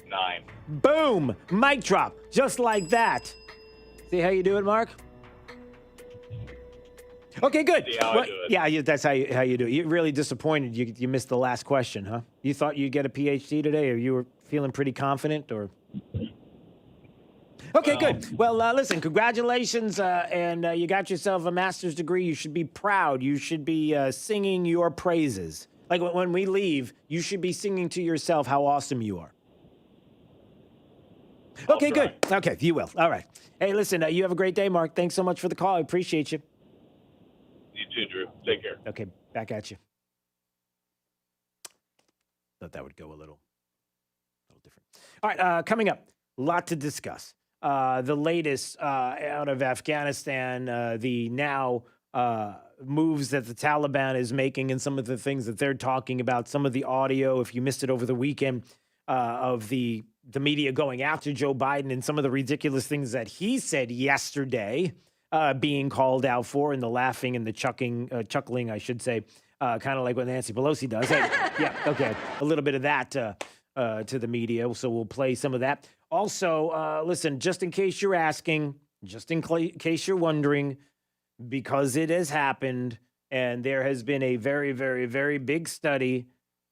9. Boom! Mic drop. Just like that. See how you do it, Mark? Okay, good. See how I do it. Yeah, that's how you do it. You're really disappointed you missed the last question, huh? You thought you'd get a PhD today, or you were feeling pretty confident, or? Okay, good. Well, listen, congratulations, and you got yourself a master's degree. You should be proud. You should be singing your praises. Like when we leave, you should be singing to yourself how awesome you are. Okay, good. Okay, you will. All right. Hey, listen, you have a great day, Mark. Thanks so much for the call. I appreciate you. You too, Drew. Take care. Okay, back at you. Thought that would go a little different. All right, coming up, a lot to discuss. The latest out of Afghanistan, the now moves that the Taliban is making and some of the things that they're talking about, some of the audio, if you missed it over the weekend, of the media going after Joe Biden and some of the ridiculous things that he said yesterday, being called out for, and the laughing and the chuckling, I should say, kind of like what Nancy Pelosi does. Hey, yeah, okay, a little bit of that to the media, so we'll play some of that. Also, listen, just in case you're asking, just in case you're wondering, because it has happened, and there has been a very, very, very big study,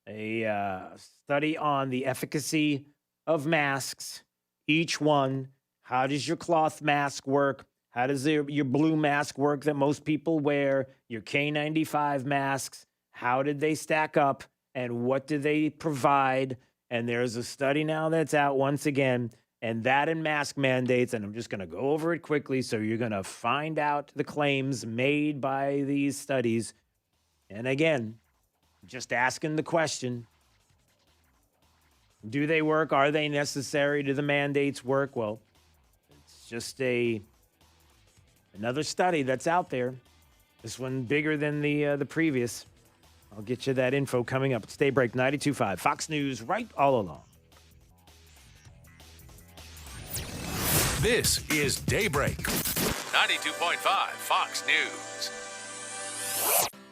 a study on the efficacy of masks, each one. How does your cloth mask work? How does your blue mask work that most people wear? Your K95 masks, how did they stack up, and what do they provide? And there's a study now that's out once again, and that and mask mandates, and I'm just going to go over it quickly so you're going to find out the claims made by these studies. And again, just asking the question, do they work? Are they necessary? Do the mandates work? Well, it's just another study that's out there. This one bigger than the previous. I'll get you that info coming up. It's Daybreak 92.5, Fox News, right all along. This is Daybreak 92.5 Fox News.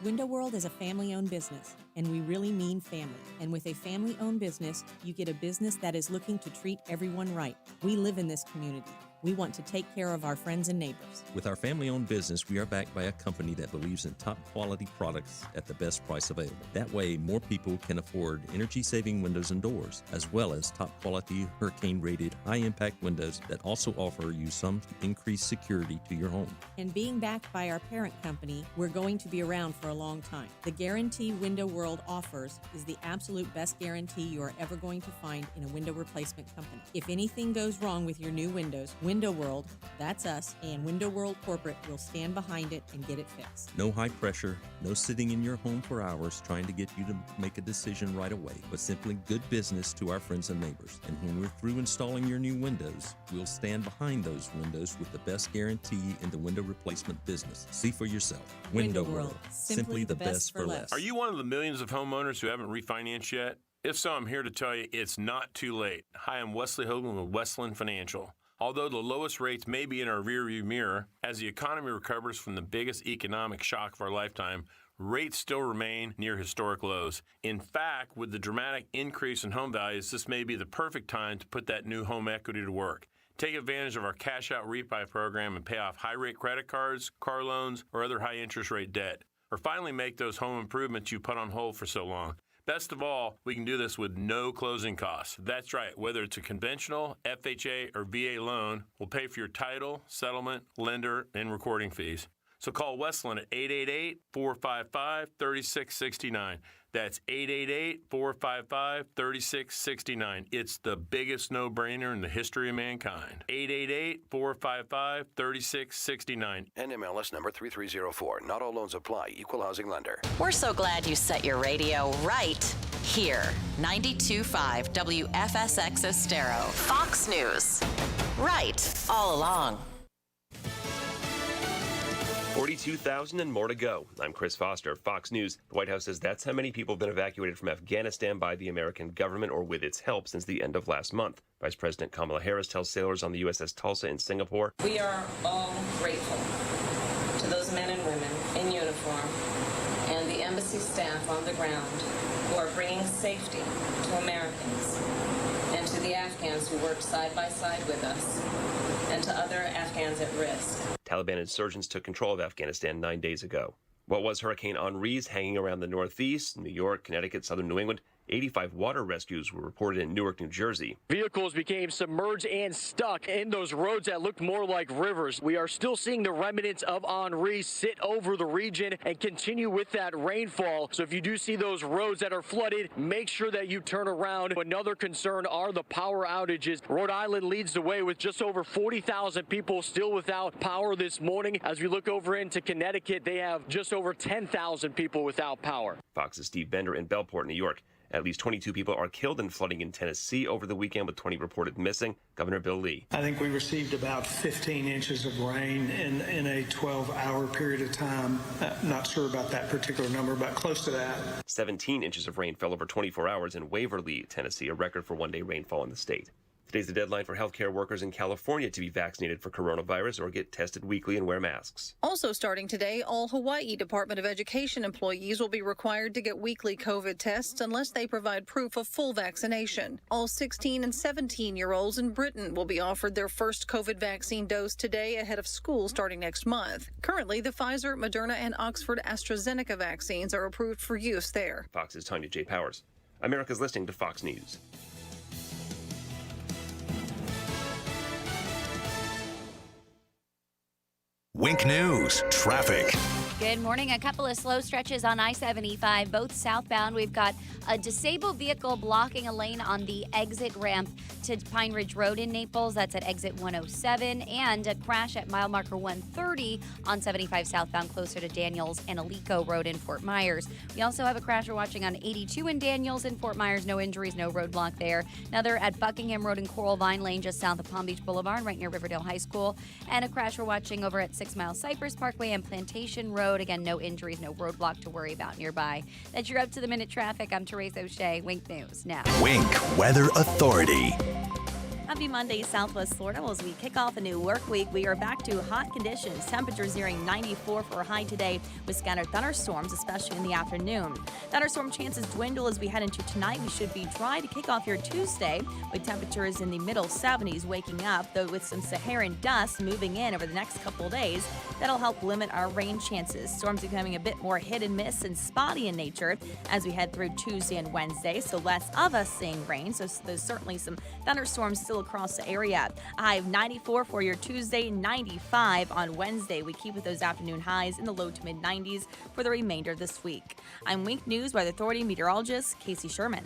Window World is a family-owned business, and we really mean family. And with a family-owned business, you get a business that is looking to treat everyone right. We live in this community. We want to take care of our friends and neighbors. With our family-owned business, we are backed by a company that believes in top-quality products at the best price available. That way, more people can afford energy-saving windows and doors, as well as top-quality hurricane-rated high-impact windows that also offer you some increased security to your home. And being backed by our parent company, we're going to be around for a long time. The guarantee Window World offers is the absolute best guarantee you are ever going to find in a window replacement company. If anything goes wrong with your new windows, Window World, that's us, and Window World Corporate will stand behind it and get it fixed. No high pressure, no sitting in your home for hours trying to get you to make a decision right away, but simply good business to our friends and neighbors. And when we're through installing your new windows, we'll stand behind those windows with the best guarantee in the window replacement business. See for yourself. Window World, simply the best for less. Are you one of the millions of homeowners who haven't refinanced yet? If so, I'm here to tell you it's not too late. Hi, I'm Wesley Hogan with Westland Financial. Although the lowest rates may be in our rearview mirror, as the economy recovers from the biggest economic shock of our lifetime, rates still remain near historic lows. In fact, with the dramatic increase in home values, this may be the perfect time to put that new home equity to work. Take advantage of our cash out refi program and pay off high-rate credit cards, car loans, or other high-interest rate debt. Or finally make those home improvements you put on hold for so long. Best of all, we can do this with no closing costs. That's right, whether it's a conventional, FHA, or VA loan, we'll pay for your title, settlement, lender, and recording fees. So call Westland at 888-455-3669. That's 888-455-3669. It's the biggest no-brainer in the history of mankind. 888-455-3669. NMLS number 3304. Not all loans apply. Equal housing lender. We're so glad you set your radio right here. 92.5 WFSX Estero. Fox News. Right all along. 42,000 and more to go. I'm Chris Foster, Fox News. The White House says that's how many people have been evacuated from Afghanistan by the American government or with its help since the end of last month. Vice President Kamala Harris tells sailors on the USS Tulsa in Singapore, "We are all grateful to those men and women in uniform and the embassy staff on the ground who are bringing safety to Americans and to the Afghans who worked side by side with us and to other Afghans at risk." Taliban insurgents took control of Afghanistan 9 days ago. What was Hurricane Henri's hanging around the Northeast, New York, Connecticut, southern New England? 85 water rescues were reported in Newark, New Jersey. Vehicles became submerged and stuck in those roads that looked more like rivers. We are still seeing the remnants of Henri sit over the region and continue with that rainfall. So if you do see those roads that are flooded, make sure that you turn around. Another concern are the power outages. Rhode Island leads the way with just over 40,000 people still without power this morning. As we look over into Connecticut, they have just over 10,000 people without power. Fox's Steve Bender in Bellport, New York. At least 22 people are killed in flooding in Tennessee over the weekend, with 20 reported missing. Governor Bill Lee. I think we received about 15 inches of rain in a 12-hour period of time. Not sure about that particular number, but close to that. 17 inches of rain fell over 24 hours in Waverly, Tennessee, a record for one-day rainfall in the state. Today's the deadline for healthcare workers in California to be vaccinated for coronavirus or get tested weekly and wear masks. Also starting today, all Hawaii Department of Education employees will be required to get weekly COVID tests unless they provide proof of full vaccination. All 16 and 17-year-olds in Britain will be offered their first COVID vaccine dose today ahead of school starting next month. Currently, the Pfizer, Moderna, and Oxford AstraZeneca vaccines are approved for use there. Fox's Tanya J. Powers. America's listening to Fox News. Wink News traffic. Good morning. A couple of slow stretches on I-75, both southbound. We've got a disabled vehicle blocking a lane on the exit ramp to Pine Ridge Road in Naples. That's at exit 107. And a crash at mile marker 130 on 75 southbound closer to Daniels and Alico Road in Fort Myers. We also have a crash we're watching on 82 in Daniels and Fort Myers. No injuries, no roadblock there. Another at Buckingham Road and Coral Vine Lane just south of Palm Beach Boulevard right near Riverdale High School. And a crash we're watching over at 6 Mile Cypress Parkway and Plantation Road. Again, no injuries, no roadblock to worry about nearby. That's your up-to-the-minute traffic. I'm Teresa O'Shea. Wink News now. Wink Weather Authority. Happy Monday, Southwest Florida. Well, as we kick off a new work week, we are back to hot conditions. Temperatures nearing 94 for a high today with scattered thunderstorms, especially in the afternoon. Thunderstorm chances dwindle as we head into tonight. We should be dry to kick off your Tuesday with temperatures in the middle 70s waking up, though with some Saharan dust moving in over the next couple of days. That'll help limit our rain chances. Storms becoming a bit more hit and miss and spotty in nature as we head through Tuesday and Wednesday, so less of us seeing rain. So there's certainly some thunderstorms still across the area. A high of 94 for your Tuesday, 95 on Wednesday. We keep with those afternoon highs in the low to mid 90s for the remainder of this week. I'm Wink News Weather Authority meteorologist Casey Sherman.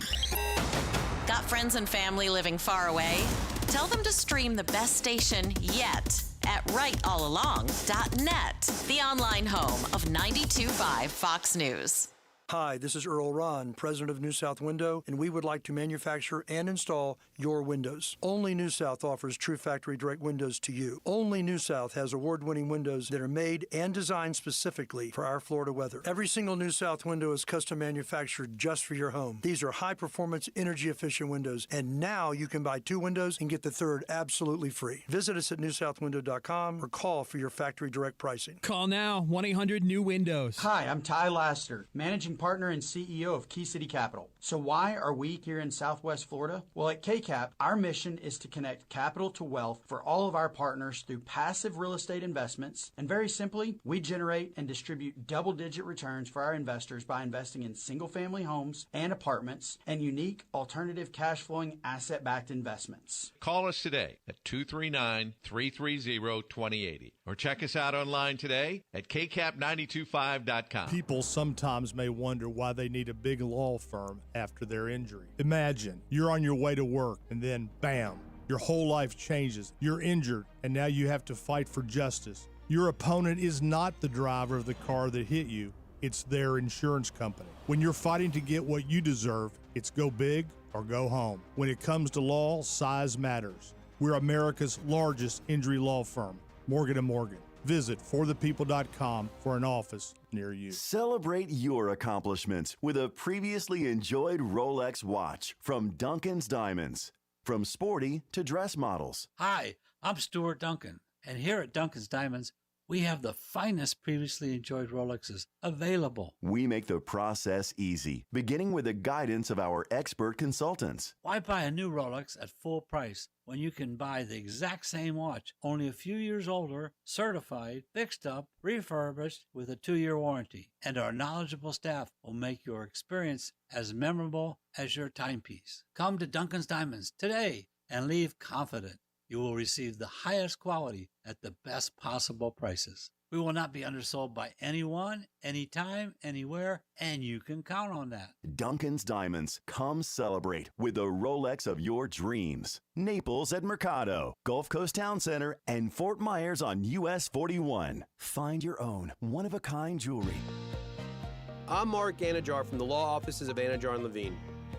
Got friends and family living far away? Tell them to stream the best station yet at rightallalong.net, the online home of 92.5 Fox News. Hi, this is Earl Ron, president of New South Window, and we would like to manufacture and install your windows. Only New South offers true factory direct windows to you. Only New South has award-winning windows that are made and designed specifically for our Florida weather. Every single New South window is custom manufactured just for your home. These are high-performance, energy-efficient windows, and now you can buy 2 windows and get the third absolutely free. Visit us at newsouthwindow.com or call for your factory direct pricing. Call now, 1-800-NEW-WINDOWS. Hi, I'm Ty Laster, managing partner and CEO of Key City Capital. So why are we here in Southwest Florida? Well, at KCAP, our mission is to connect capital to wealth for all of our partners through passive real estate investments. And very simply, we generate and distribute double-digit returns for our investors by investing in single-family homes and apartments and unique alternative cash-flowing asset-backed investments. Call us today at 239-330-2080 or check us out online today at kcap925.com. People sometimes may wonder why they need a big law firm after their injury. Imagine you're on your way to work and then bam, your whole life changes. You're injured and now you have to fight for justice. Your opponent is not the driver of the car that hit you. It's their insurance company. When you're fighting to get what you deserve, it's go big or go home. When it comes to law, size matters. We're America's largest injury law firm, Morgan & Morgan. Visit forthepeople.com for an office near you. Celebrate your accomplishments with a previously enjoyed Rolex watch from Duncan's Diamonds. From sporty to dress models. Hi, I'm Stuart Duncan, and here at Duncan's Diamonds, we have the finest previously enjoyed Rolexes available. We make the process easy, beginning with the guidance of our expert consultants. Why buy a new Rolex at full price when you can buy the exact same watch, only a few years older, certified, fixed up, refurbished with a 2-year warranty? And our knowledgeable staff will make your experience as memorable as your timepiece. Come to Duncan's Diamonds today and leave confident. You will receive the highest quality at the best possible prices. We will not be undersold by anyone, anytime, anywhere, and you can count on that. Duncan's Diamonds. Come celebrate with the Rolex of your dreams. Naples at Mercado, Gulf Coast Town Center, and Fort Myers on US 41. Find your own one-of-a-kind jewelry. I'm Mark Anajar from the law offices of Anajar & Levine.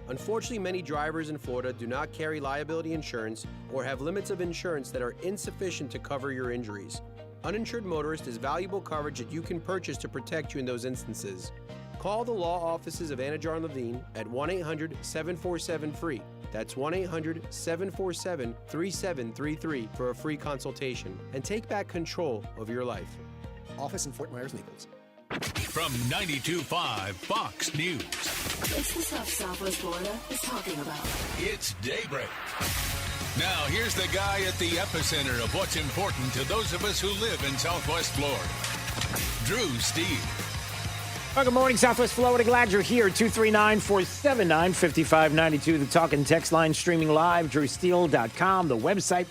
Unfortunately, many drivers in Florida do not carry liability insurance or have limits of insurance that are insufficient to cover your injuries. Uninsured motorist is valuable coverage that you can purchase to protect you in those instances. Call the law offices of Anajar and Levine at 1-800-747-FREE. That's 1-800-747-3733 for a free consultation and take back control of your life. Office in Fort Myers, Naples. From 92.5 Fox News. It's the stuff Southwest Florida is talking about. It's Daybreak. Now, here's the guy at the epicenter of what's important to those of us who live in Southwest Florida. Drew Steele. Well, good morning, Southwest Florida. Glad you're here. 239-479-5592. The talk and text line streaming live. DrewSteele.com. The website.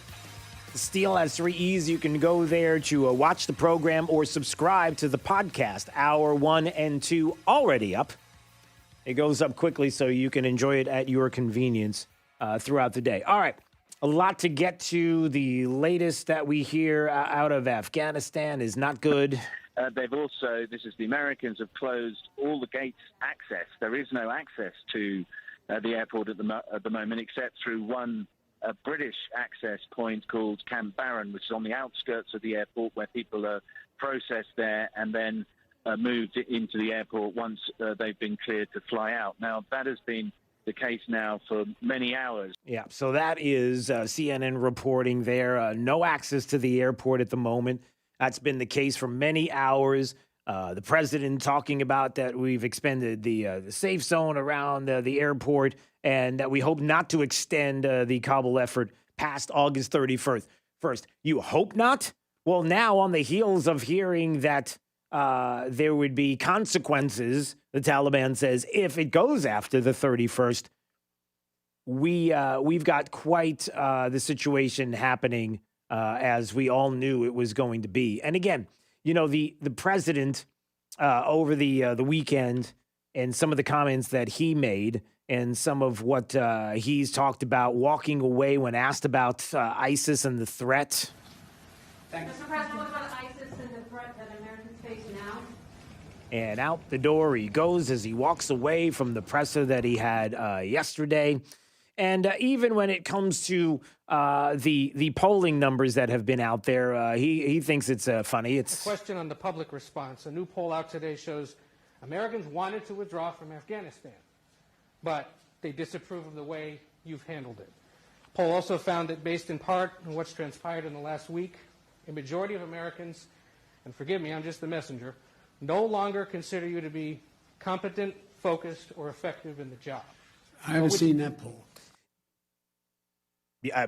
Steele has 3 E's. You can go there to watch the program or subscribe to the podcast. Hour 1 and 2 already up. It goes up quickly so you can enjoy it at your convenience throughout the day. All right. A lot to get to. The latest that we hear out of Afghanistan is not good. They've also, this is the Americans, have closed all the gates access. There is no access to the airport at the moment except through one British access point called Camp Barron, which is on the outskirts of the airport where people are processed there and then moved into the airport once they've been cleared to fly out. Now, that has been the case now for many hours. Yeah, so that is CNN reporting there. No access to the airport at the moment. That's been the case for many hours. The president talking about that we've expanded the safe zone around the airport and that we hope not to extend the Kabul effort past August 31st. First, you hope not? Well, now on the heels of hearing that there would be consequences, the Taliban says, if it goes after the 31st, we've got quite the situation happening as we all knew it was going to be. And again, you know, the president over the weekend and some of the comments that he made and some of what he's talked about walking away when asked about ISIS and the threat. Thanks. Mr. President, what about ISIS and the threat that Americans face now? And out the door he goes as he walks away from the presser that he had yesterday. And even when it comes to the polling numbers that have been out there, he thinks it's funny. It's a question on the public response. A new poll out today shows Americans wanted to withdraw from Afghanistan, but they disapprove of the way you've handled it. The poll also found that based in part on what's transpired in the last week, a majority of Americans, and forgive me, I'm just the messenger, no longer consider you to be competent, focused, or effective in the job. I haven't seen that poll. Yeah,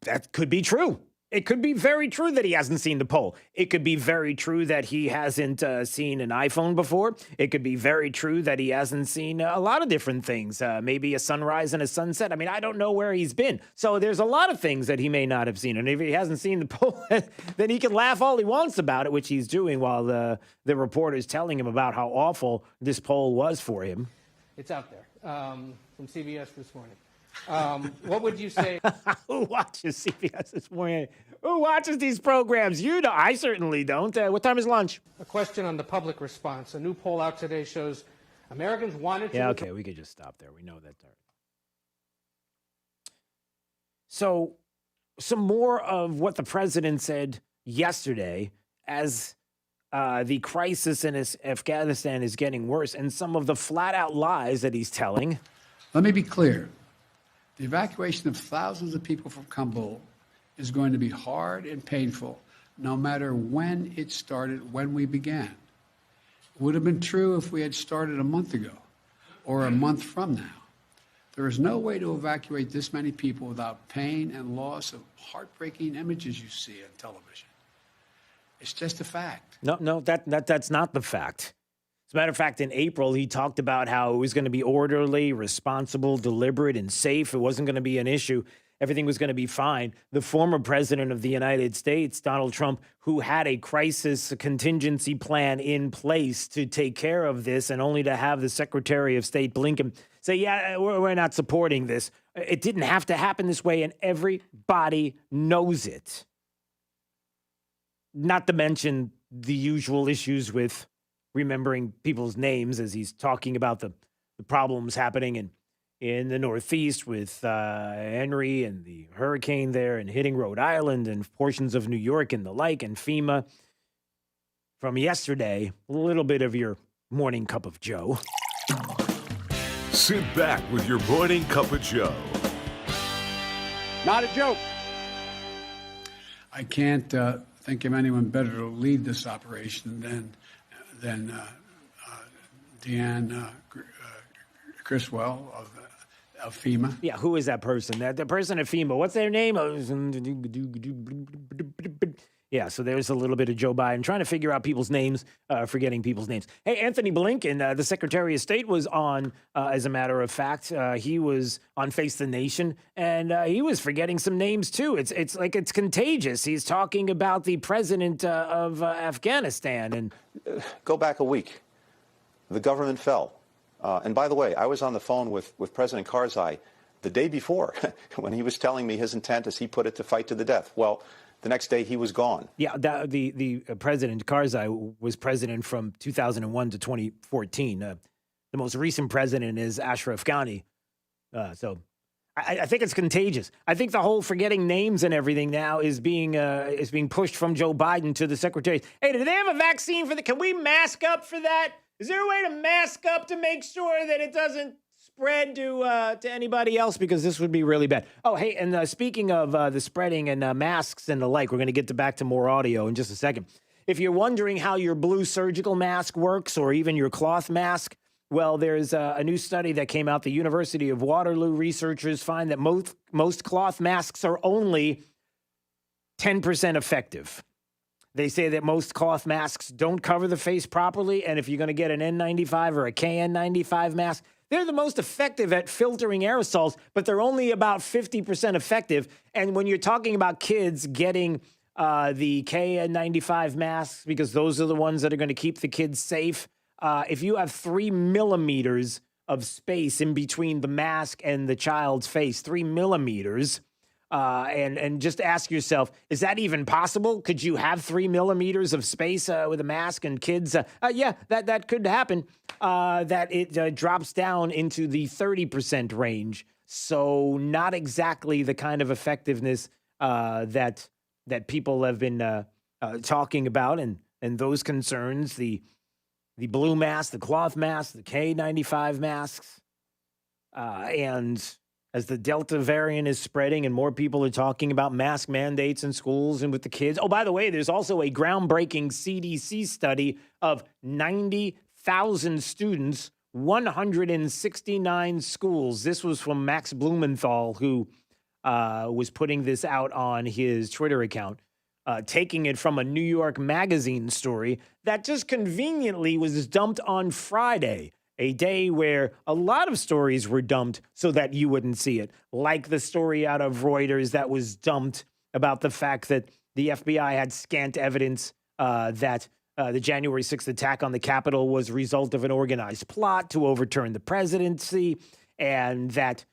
that could be true. It could be very true that he hasn't seen the poll. It could be very true that he hasn't seen an iPhone before. It could be very true that he hasn't seen a lot of different things, maybe a sunrise and a sunset. I mean, I don't know where he's been. So there's a lot of things that he may not have seen. And if he hasn't seen the poll, then he can laugh all he wants about it, which he's doing while the reporter's telling him about how awful this poll was for him. It's out there from CBS this morning. What would you say? Who watches CBS this morning? Who watches these programs? You don't. I certainly don't. What time is lunch? A question on the public response. A new poll out today shows Americans wanted to... Yeah, okay, we could just stop there. We know that. So, some more of what the president said yesterday as the crisis in Afghanistan is getting worse and some of the flat-out lies that he's telling. Let me be clear. The evacuation of thousands of people from Kabul is going to be hard and painful, no matter when it started, when we began. It would have been true if we had started a month ago or a month from now. There is no way to evacuate this many people without pain and loss of heartbreaking images you see on television. It's just a fact. No, that's not the fact. As a matter of fact, in April, he talked about how it was going to be orderly, responsible, deliberate, and safe. It wasn't going to be an issue. Everything was going to be fine. The former president of the United States, Donald Trump, who had a crisis contingency plan in place to take care of this, and only to have the Secretary of State, Blinken, say, yeah, we're not supporting this. It didn't have to happen this way, and everybody knows it. Not to mention the usual issues with remembering people's names as he's talking about the problems happening in the Northeast with Henry and the hurricane there and hitting Rhode Island and portions of New York and the like, and FEMA. From yesterday, a little bit of your morning cup of joe. Sit back with your morning cup of joe. Not a joke. I can't think of anyone better to lead this operation than Deanne Criswell of FEMA. Yeah, who is that person? The person at FEMA. What's their name? Yeah, so there's a little bit of Joe Biden trying to figure out people's names, forgetting people's names. Hey, Antony Blinken, the Secretary of State, was on, as a matter of fact. He was on Face the Nation, and he was forgetting some names, too. It's like it's contagious. He's talking about the president of Afghanistan. And go back a week. The government fell. And by the way, I was on the phone with President Karzai the day before when he was telling me his intent, as he put it, to fight to the death. Well, the next day he was gone. Yeah, the President Karzai was president from 2001 to 2014. The most recent president is Ashraf Ghani. So I think it's contagious. I think the whole forgetting names and everything now is being pushed from Joe Biden to the secretary. Hey, do they have a vaccine for can we mask up for that? Is there a way to mask up to make sure that it doesn't spread to anybody else? Because this would be really bad. Oh, hey, and speaking of the spreading and masks and the like, we're going to get back to more audio in just a second. If you're wondering how your blue surgical mask works or even your cloth mask, well, there's a new study that came out. The University of Waterloo researchers find that most cloth masks are only 10% effective. They say that most cloth masks don't cover the face properly, and if you're going to get an N95 or a KN95 mask, they're the most effective at filtering aerosols, but they're only about 50% effective. And when you're talking about kids getting the KN95 masks, because those are the ones that are going to keep the kids safe, if you have 3 millimeters of space in between the mask and the child's face, 3 millimeters, and just ask yourself, is that even possible? Could you have 3 millimeters of space with a mask and kids? Yeah, that could happen. That it drops down into the 30% range. So not exactly the kind of effectiveness that people have been talking about, and those concerns, the blue mask, the cloth mask, the K95 masks, and as the Delta variant is spreading and more people are talking about mask mandates in schools and with the kids. Oh, by the way, there's also a groundbreaking CDC study of 90,000 students, 169 schools. This was from Max Blumenthal, who was putting this out on his Twitter account, taking it from a New York Magazine story that just conveniently was dumped on Friday, a day where a lot of stories were dumped so that you wouldn't see it, like the story out of Reuters that was dumped about the fact that the FBI had scant evidence that the January 6th attack on the Capitol was a result of an organized plot to overturn the presidency, and that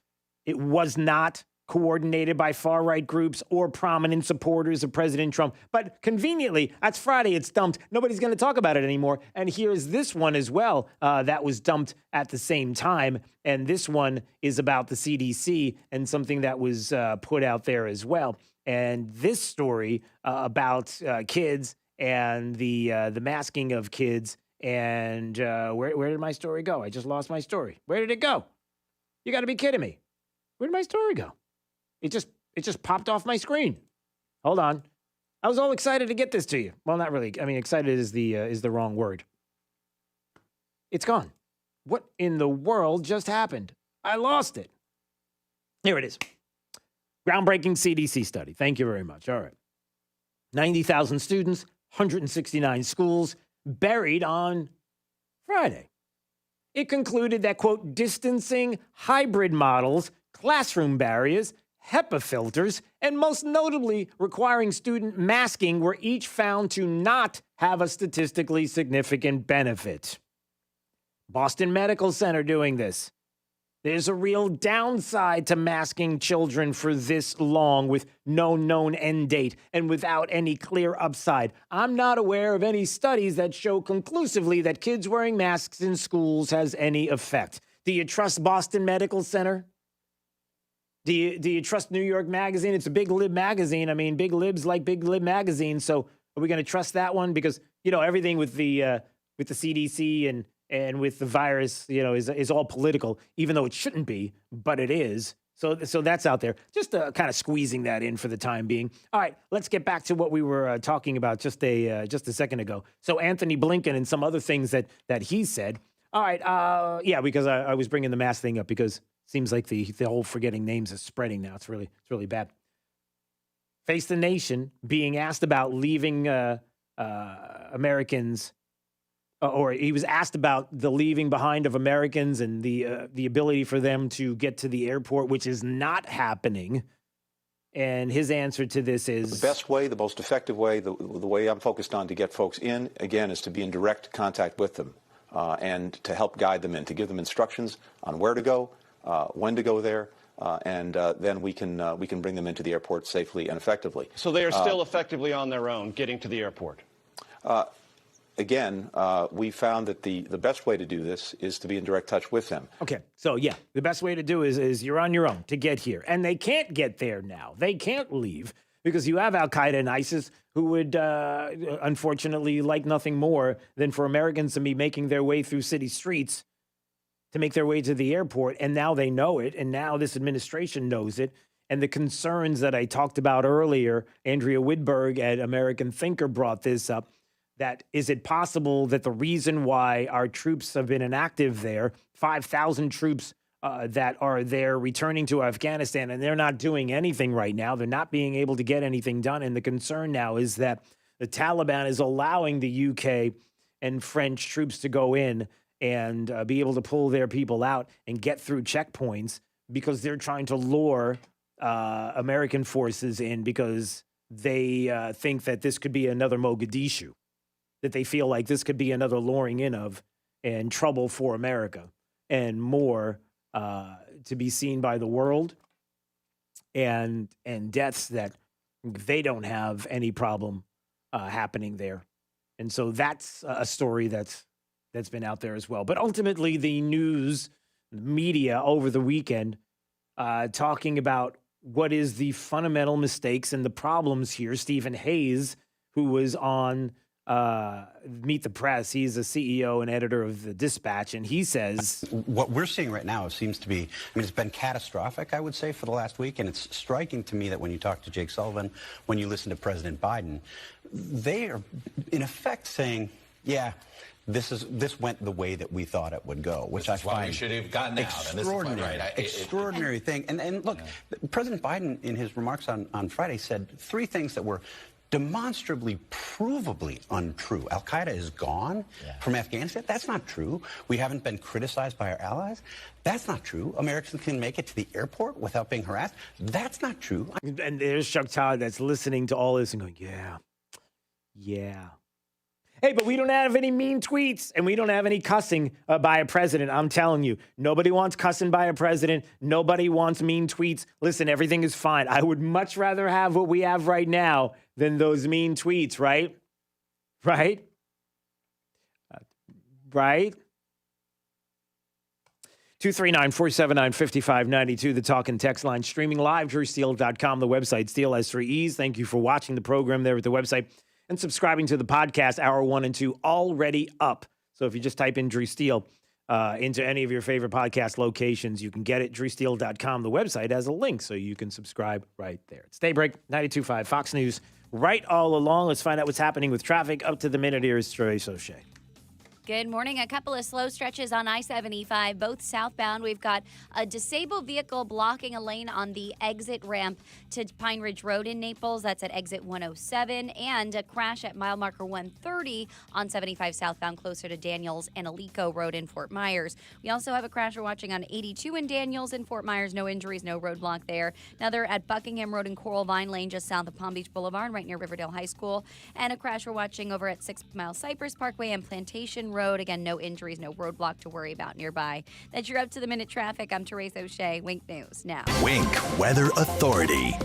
it was not coordinated by far-right groups or prominent supporters of President Trump. But conveniently, that's Friday, it's dumped. Nobody's going to talk about it anymore. And here's this one as well that was dumped at the same time. And this one is about the CDC and something that was put out there as well. And this story about kids and the masking of kids. And where did my story go? I just lost my story. Where did it go? You got to be kidding me. Where did my story go? It just popped off my screen. Hold on. I was all excited to get this to you. Well, not really. I mean, excited is the wrong word. It's gone. What in the world just happened? I lost it. Here it is. Groundbreaking CDC study. Thank you very much. All right. 90,000 students, 169 schools, buried on Friday. It concluded that, quote, distancing, hybrid models, classroom barriers, HEPA filters, and most notably requiring student masking were each found to not have a statistically significant benefit. Boston Medical Center doing this. There's a real downside to masking children for this long with no known end date and without any clear upside. I'm not aware of any studies that show conclusively that kids wearing masks in schools has any effect. Do you trust Boston Medical Center? Do you trust New York Magazine? It's a big lib magazine. I mean, big libs like big lib magazine. So are we going to trust that one? Because, everything with the CDC and with the virus, is all political, even though it shouldn't be, but it is. So that's out there. Just kind of squeezing that in for the time being. All right, let's get back to what we were talking about just a second ago. So Antony Blinken and some other things that he said. All right, because I was bringing the mask thing up because it seems like the whole forgetting names is spreading now. It's really bad. Face the Nation being asked about leaving Americans, or he was asked about the leaving behind of Americans and the ability for them to get to the airport, which is not happening. And his answer to this is... The best way, the most effective way, the way I'm focused on to get folks in, again, is to be in direct contact with them and to help guide them in, to give them instructions on where to go, when to go there, and then we can bring them into the airport safely and effectively. So they are still effectively on their own getting to the airport? Again, we found that the best way to do this is to be in direct touch with them. Okay, so yeah, the best way to do is you're on your own to get here. And they can't get there now. They can't leave because you have Al-Qaeda and ISIS who would, unfortunately, like nothing more than for Americans to be making their way through city streets to make their way to the airport. And now they know it. And now this administration knows it. And the concerns that I talked about earlier, Andrea Widberg at American Thinker brought this up, that is it possible that the reason why our troops have been inactive there, 5,000 troops that are there returning to Afghanistan, and they're not doing anything right now. They're not being able to get anything done. And the concern now is that the Taliban is allowing the UK and French troops to go in and be able to pull their people out and get through checkpoints because they're trying to lure American forces in because they think that this could be another Mogadishu, that they feel like this could be another luring in of and trouble for America and more to be seen by the world and deaths that they don't have any problem happening there. And so that's a story that's been out there as well. But ultimately, the news media over the weekend talking about what is the fundamental mistakes and the problems here. Stephen Hayes, who was on Meet the Press, he's a CEO and editor of the Dispatch, and he says... What we're seeing right now seems to be, it's been catastrophic, I would say, for the last week, and it's striking to me that when you talk to Jake Sullivan, when you listen to President Biden, they are, in effect, saying, yeah, this went the way that we thought it would go, which I find we should have gotten out. Extraordinary, extraordinary thing. And look, President Biden, in his remarks on Friday, said three things that were demonstrably, provably untrue. Al-Qaeda is gone from Afghanistan. That's not true. We haven't been criticized by our allies. That's not true. Americans can make it to the airport without being harassed. That's not true. And there's Chuck Todd that's listening to all this and going, yeah. Hey, but we don't have any mean tweets and we don't have any cussing by a president. I'm telling you, nobody wants cussing by a president. Nobody wants mean tweets. Listen, everything is fine. I would much rather have what we have right now than those mean tweets, right? Right? Right? 239-479-5592, the talk and text line. Streaming live, drewsteele.com, the website. Steele has 3 E's. Thank you for watching the program there at the website and subscribing to the podcast. Hour 1 and 2 already up. So if you just type in Drew Steele into any of your favorite podcast locations, you can get it. drewsteele.com. The website has a link, so you can subscribe right there. It's Daybreak, 92.5 Fox News, right all along. Let's find out what's happening with traffic. Up to the minute, here's Trace O'Shea. Good morning. A couple of slow stretches on I-75, both southbound. We've got a disabled vehicle blocking a lane on the exit ramp to Pine Ridge Road in Naples. That's at exit 107. And a crash at mile marker 130 on 75 southbound closer to Daniels and Alico Road in Fort Myers. We also have a crash we're watching on 82 in Daniels in Fort Myers. No injuries, no roadblock there. Another at Buckingham Road in Coral Vine Lane just south of Palm Beach Boulevard right near Riverdale High School. And a crash we're watching over at 6 Mile Cypress Parkway and Plantation Road. Again, no injuries, no roadblock to worry about nearby. That's your up-to-the-minute traffic. I'm Therese O'Shea. Wink News now. Wink Weather Authority.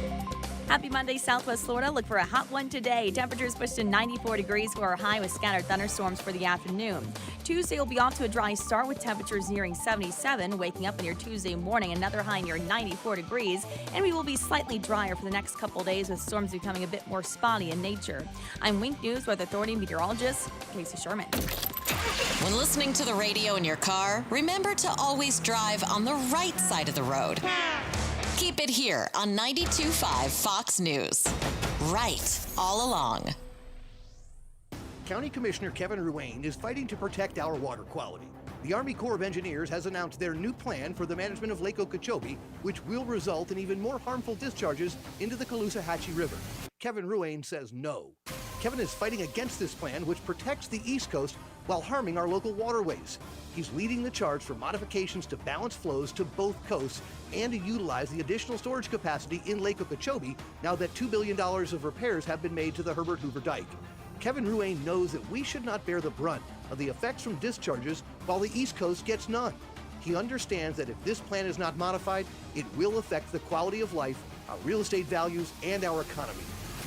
Happy Monday, Southwest Florida. Look for a hot one today. Temperatures pushed to 94 degrees for our high with scattered thunderstorms for the afternoon. Tuesday will be off to a dry start with temperatures nearing 77. Waking up near Tuesday morning, another high near 94 degrees. And we will be slightly drier for the next couple days with storms becoming a bit more spotty in nature. I'm Wink News Weather Authority meteorologist Casey Sherman. When listening to the radio in your car, remember to always drive on the right side of the road. Keep it here on 92.5 Fox News. Right all along. County Commissioner Kevin Ruane is fighting to protect our water quality. The Army Corps of Engineers has announced their new plan for the management of Lake Okeechobee, which will result in even more harmful discharges into the Caloosahatchee River. Kevin Ruane says no. Kevin is fighting against this plan, which protects the East Coast while harming our local waterways. He's leading the charge for modifications to balance flows to both coasts and to utilize the additional storage capacity in Lake Okeechobee now that $2 billion of repairs have been made to the Herbert Hoover Dike. Kevin Ruane knows that we should not bear the brunt of the effects from discharges while the East Coast gets none. He understands that if this plan is not modified, it will affect the quality of life, our real estate values, and our economy.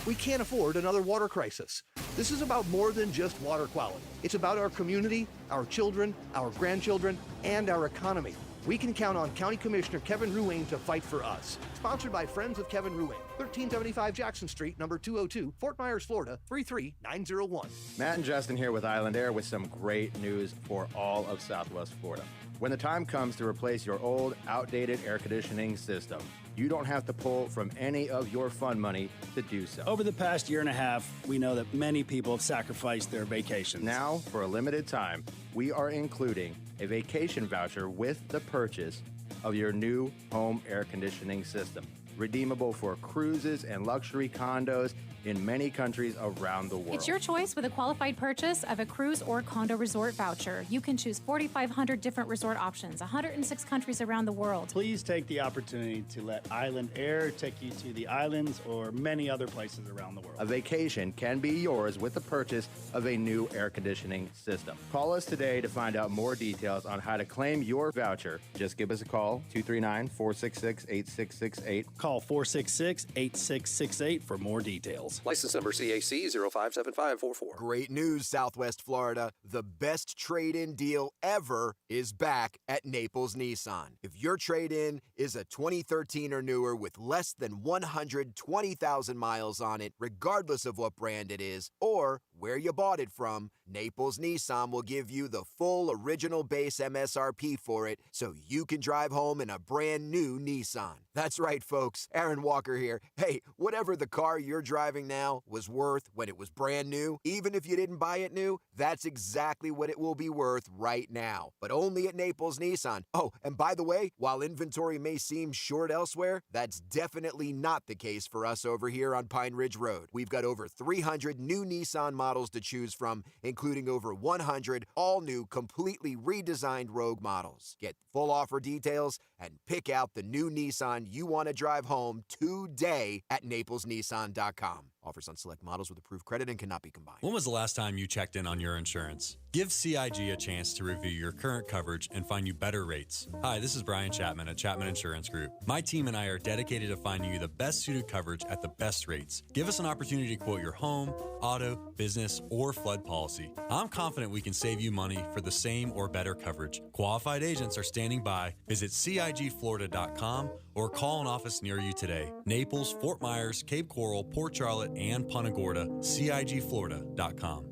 We can't afford another water crisis. This is about more than just water quality. It's about our community, our children, our grandchildren, and our economy. We can count on County Commissioner Kevin Ruane to fight for us. Sponsored by Friends of Kevin Ruane, 1375 Jackson Street, number 202, Fort Myers, Florida, 33901. Matt and Justin here with Island Air with some great news for all of Southwest Florida. When the time comes to replace your old, outdated air conditioning system, you don't have to pull from any of your fund money to do so. Over the past year and a half, we know that many people have sacrificed their vacations. Now, for a limited time, we are including a vacation voucher with the purchase of your new home air conditioning system, redeemable for cruises and luxury condos in many countries around the world. It's your choice with a qualified purchase of a cruise or condo resort voucher. You can choose 4,500 different resort options, 106 countries around the world. Please take the opportunity to let Island Air take you to the islands or many other places around the world. A vacation can be yours with the purchase of a new air conditioning system. Call us today to find out more details on how to claim your voucher. Just give us a call, 239-466-8668. Call 466-8668 for more details. License number CAC 057544. Great news, Southwest Florida. The best trade-in deal ever is back at Naples Nissan. If your trade-in is a 2013 or newer with less than 120,000 miles on it, regardless of what brand it is or where you bought it from, Naples Nissan will give you the full original base MSRP for it so you can drive home in a brand new Nissan. That's right, folks. Aaron Walker here. Hey, whatever the car you're driving now was worth when it was brand new, even if you didn't buy it new, that's exactly what it will be worth right now. But only at Naples Nissan. Oh, and by the way, while inventory may seem short elsewhere, that's definitely not the case for us over here on Pine Ridge Road. We've got over 300 new Nissan models to choose from, including over 100 all-new, completely redesigned Rogue models. Get full offer details and pick out the new Nissan you want to drive home today at naplesnissan.com. Offers on select models with approved credit and cannot be combined. When was the last time you checked in on your insurance? Give CIG a chance to review your current coverage and find you better rates. Hi, this is Brian Chapman at Chapman Insurance Group. My team and I are dedicated to finding you the best suited coverage at the best rates. Give us an opportunity to quote your home, auto, business, or flood policy. I'm confident we can save you money for the same or better coverage. Qualified agents are standing by. Visit CIGFlorida.com or call an office near you today. Naples, Fort Myers, Cape Coral, Port Charlotte, and Punta Gorda. CIGFlorida.com.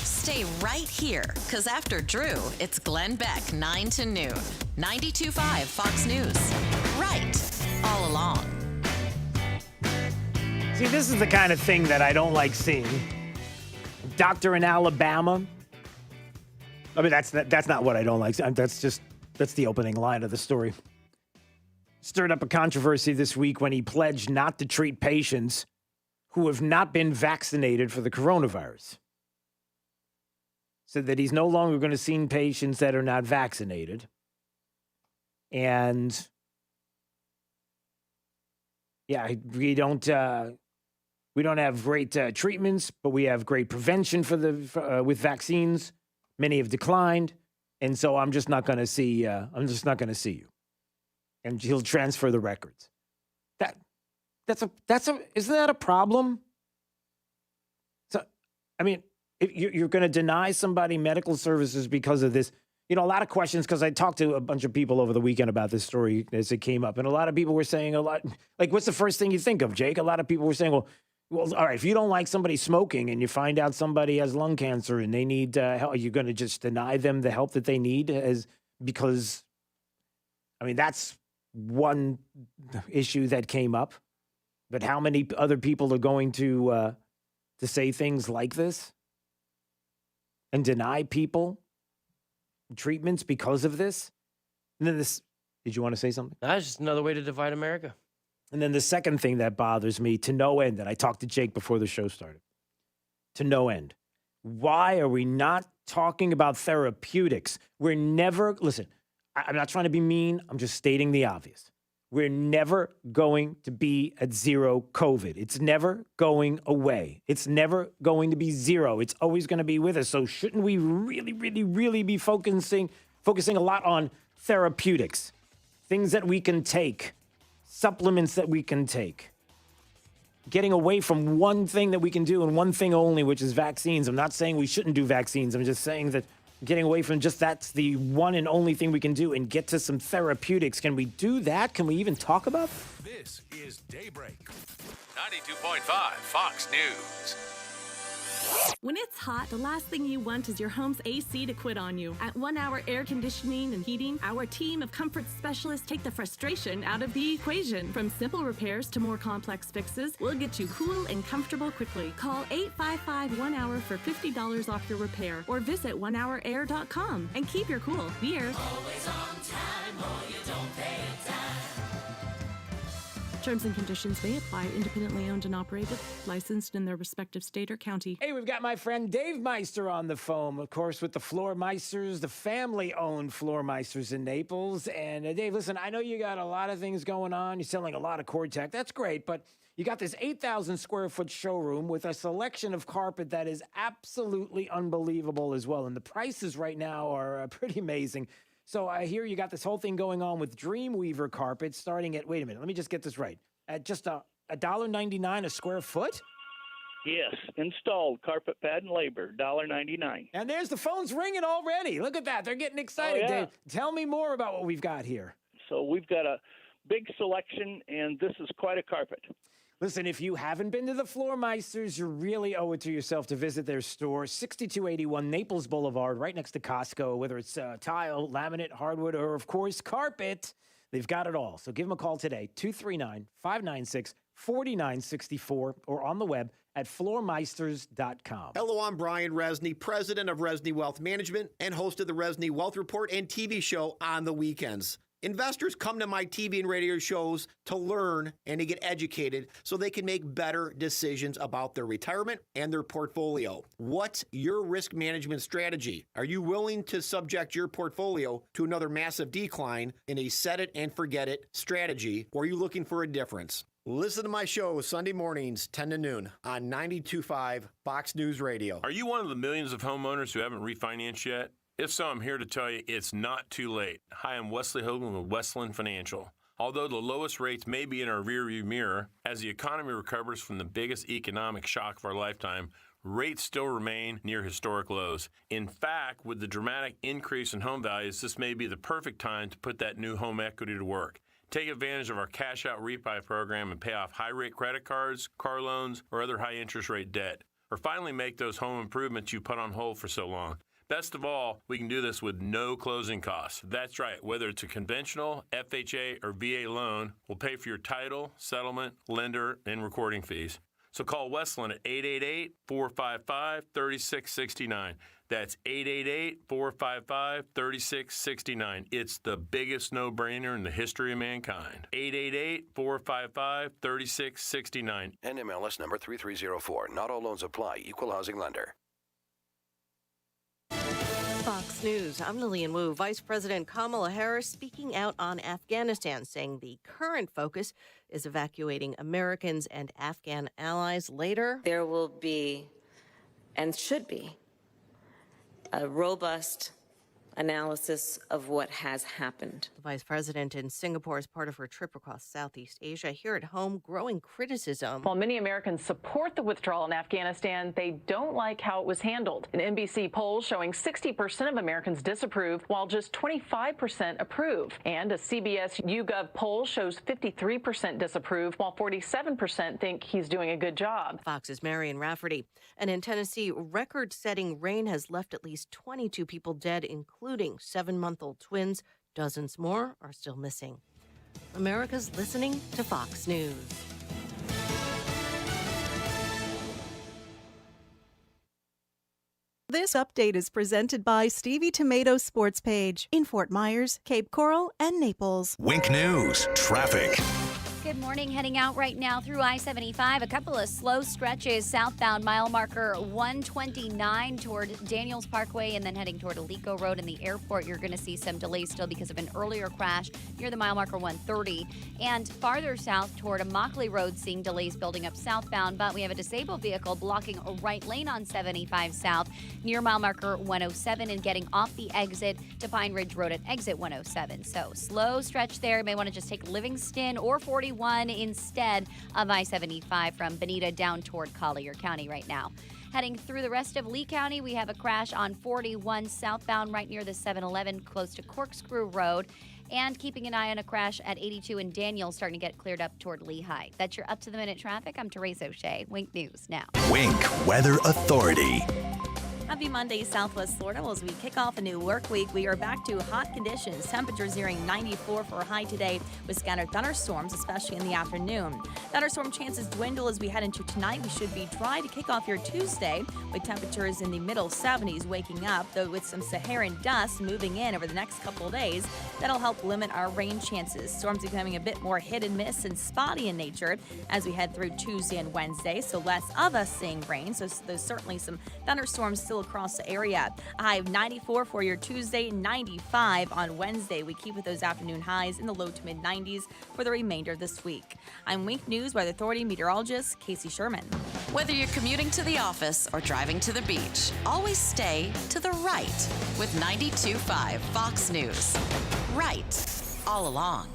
Stay right here, because after Drew, it's Glenn Beck, 9 to noon. 92.5 Fox News. Right all along. See, this is the kind of thing that I don't like seeing. Doctor in Alabama. I mean, that's not what I don't like. That's the opening line of the story. Stirred up a controversy this week when he pledged not to treat patients who have not been vaccinated for the coronavirus. Said that he's no longer going to see patients that are not vaccinated. And yeah, we don't have great treatments, but we have great prevention with vaccines. Many have declined, and so I'm just not going to see. I'm just not going to see you. And he'll transfer the records. isn't that a problem? So, I mean, if you're going to deny somebody medical services because of this. A lot of questions, because I talked to a bunch of people over the weekend about this story as it came up. And a lot of people were saying like, what's the first thing you think of, Jake? A lot of people were saying, well, all right, if you don't like somebody smoking and you find out somebody has lung cancer and they need help, are you going to just deny them the help that they need? Because, I mean, that's one issue that came up. But how many other people are going to say things like this and deny people treatments because of this? And then did you want to say something? That's just another way to divide America. And then the second thing that bothers me to no end, and I talked to Jake before the show started, to no end. Why are we not talking about therapeutics? Listen, I'm not trying to be mean. I'm just stating the obvious. We're never going to be at zero COVID. It's never going away. It's never going to be zero. It's always going to be with us. So shouldn't we really, really, really be focusing a lot on therapeutics, things that we can take, supplements that we can take, getting away from one thing that we can do and one thing only, which is vaccines. I'm not saying we shouldn't do vaccines. I'm just saying that getting away from just that's the one and only thing we can do and get to some therapeutics. Can we do that? Can we even talk about that? This is Daybreak. 92.5 Fox News. When it's hot, the last thing you want is your home's AC to quit on you. At 1 Hour Air Conditioning and Heating, our team of comfort specialists take the frustration out of the equation. From simple repairs to more complex fixes, we'll get you cool and comfortable quickly. Call 855-1HOUR for $50 off your repair or visit onehourair.com and keep your cool. We're always on time or you don't pay a dime. Terms and conditions may apply. Independently owned and operated, licensed in their respective state or county. Hey, we've got my friend Dave Meister on the phone, of course, with the Floor Meisters, the family-owned Floor Meisters in Naples. And Dave, listen, I know you got a lot of things going on. You're selling a lot of cord tech. That's great, but you got this 8,000 square foot showroom with a selection of carpet that is absolutely unbelievable as well. And the prices right now are pretty amazing. So I hear you got this whole thing going on with Dreamweaver carpet starting at, wait a minute, let me just get this right, at just $1.99 a square foot? Yes, installed carpet pad and labor, $1.99. And there's the phones ringing already. Look at that. They're getting excited. Oh, yeah. Dave, tell me more about what we've got here. So we've got a big selection, and this is quite a carpet. Listen, if you haven't been to the Floor Meisters, you really owe it to yourself to visit their store, 6281 Naples Boulevard, right next to Costco. Whether it's tile, laminate, hardwood, or, of course, carpet, they've got it all. So give them a call today, 239-596-4964, or on the web at floormeisters.com. Hello, I'm Brian Resney, president of Resney Wealth Management and host of the Resney Wealth Report and TV show on the weekends. Investors come to my TV and radio shows to learn and to get educated so they can make better decisions about their retirement and their portfolio. What's your risk management strategy? Are you willing to subject your portfolio to another massive decline in a set it and forget it strategy, or are you looking for a difference? Listen to my show Sunday mornings, 10 to noon on 92.5 Fox News Radio. Are you one of the millions of homeowners who haven't refinanced yet? If so, I'm here to tell you it's not too late. Hi, I'm Wesley Hogan with Westland Financial. Although the lowest rates may be in our rearview mirror, as the economy recovers from the biggest economic shock of our lifetime, rates still remain near historic lows. In fact, with the dramatic increase in home values, this may be the perfect time to put that new home equity to work. Take advantage of our cash-out refi program and pay off high-rate credit cards, car loans, or other high-interest rate debt. Or finally make those home improvements you put on hold for so long. Best of all, we can do this with no closing costs. That's right, whether it's a conventional, FHA, or VA loan, we'll pay for your title, settlement, lender, and recording fees. So call Westland at 888-455-3669. That's 888-455-3669. It's the biggest no-brainer in the history of mankind. 888-455-3669. NMLS number 3304. Not all loans apply. Equal housing lender. Fox News, I'm Lillian Wu. Vice President Kamala Harris speaking out on Afghanistan, saying the current focus is evacuating Americans and Afghan allies. Later, there will be and should be a robust analysis of what has happened. The vice president in Singapore is part of her trip across Southeast Asia. Here at home, growing criticism. While many Americans support the withdrawal in Afghanistan, they don't like how it was handled. An NBC poll showing 60% of Americans disapprove, while just 25% approve. And a CBS YouGov poll shows 53% disapprove, while 47% think he's doing a good job. Fox's Marion Rafferty. And in Tennessee, record-setting rain has left at least 22 people dead, including 7-month-old twins. Dozens more are still missing. America's listening to Fox News. This update is presented by Stevie Tomato Sports Page in Fort Myers, Cape Coral, and Naples. Wink News, traffic. Good morning. Heading out right now through I-75. A couple of slow stretches southbound mile marker 129 toward Daniels Parkway and then heading toward Alico Road and the airport. You're going to see some delays still because of an earlier crash near the mile marker 130. And farther south toward Immokalee Road, seeing delays building up southbound. But we have a disabled vehicle blocking a right lane on 75 south near mile marker 107 and getting off the exit to Pine Ridge Road at exit 107. So slow stretch there. You may want to just take Livingston or 41 instead of I-75 from Bonita down toward Collier County right now. Heading through the rest of Lee County, we have a crash on 41 southbound right near the 7-Eleven close to Corkscrew Road. And keeping an eye on a crash at 82 in Daniel starting to get cleared up toward Lehigh. That's your up-to-the-minute traffic. I'm Therese O'Shea. Wink News now. Wink Weather Authority. Happy Monday, Southwest Florida. Well, as we kick off a new work week, we are back to hot conditions. Temperatures nearing 94 for a high today with scattered thunderstorms, especially in the afternoon. Thunderstorm chances dwindle as we head into tonight. We should be dry to kick off your Tuesday with temperatures in the middle 70s waking up, though with some Saharan dust moving in over the next couple of days. That'll help limit our rain chances. Storms becoming a bit more hit and miss and spotty in nature as we head through Tuesday and Wednesday, so less of us seeing rain. So there's certainly some thunderstorms still across the area. A high of 94 for your Tuesday, 95 on Wednesday. We keep with those afternoon highs in the low to mid 90s for the remainder of this week. I'm Wink News Weather Authority meteorologist Casey Sherman. Whether you're commuting to the office or driving to the beach, always stay to the right with 92.5 Fox News. Right all along.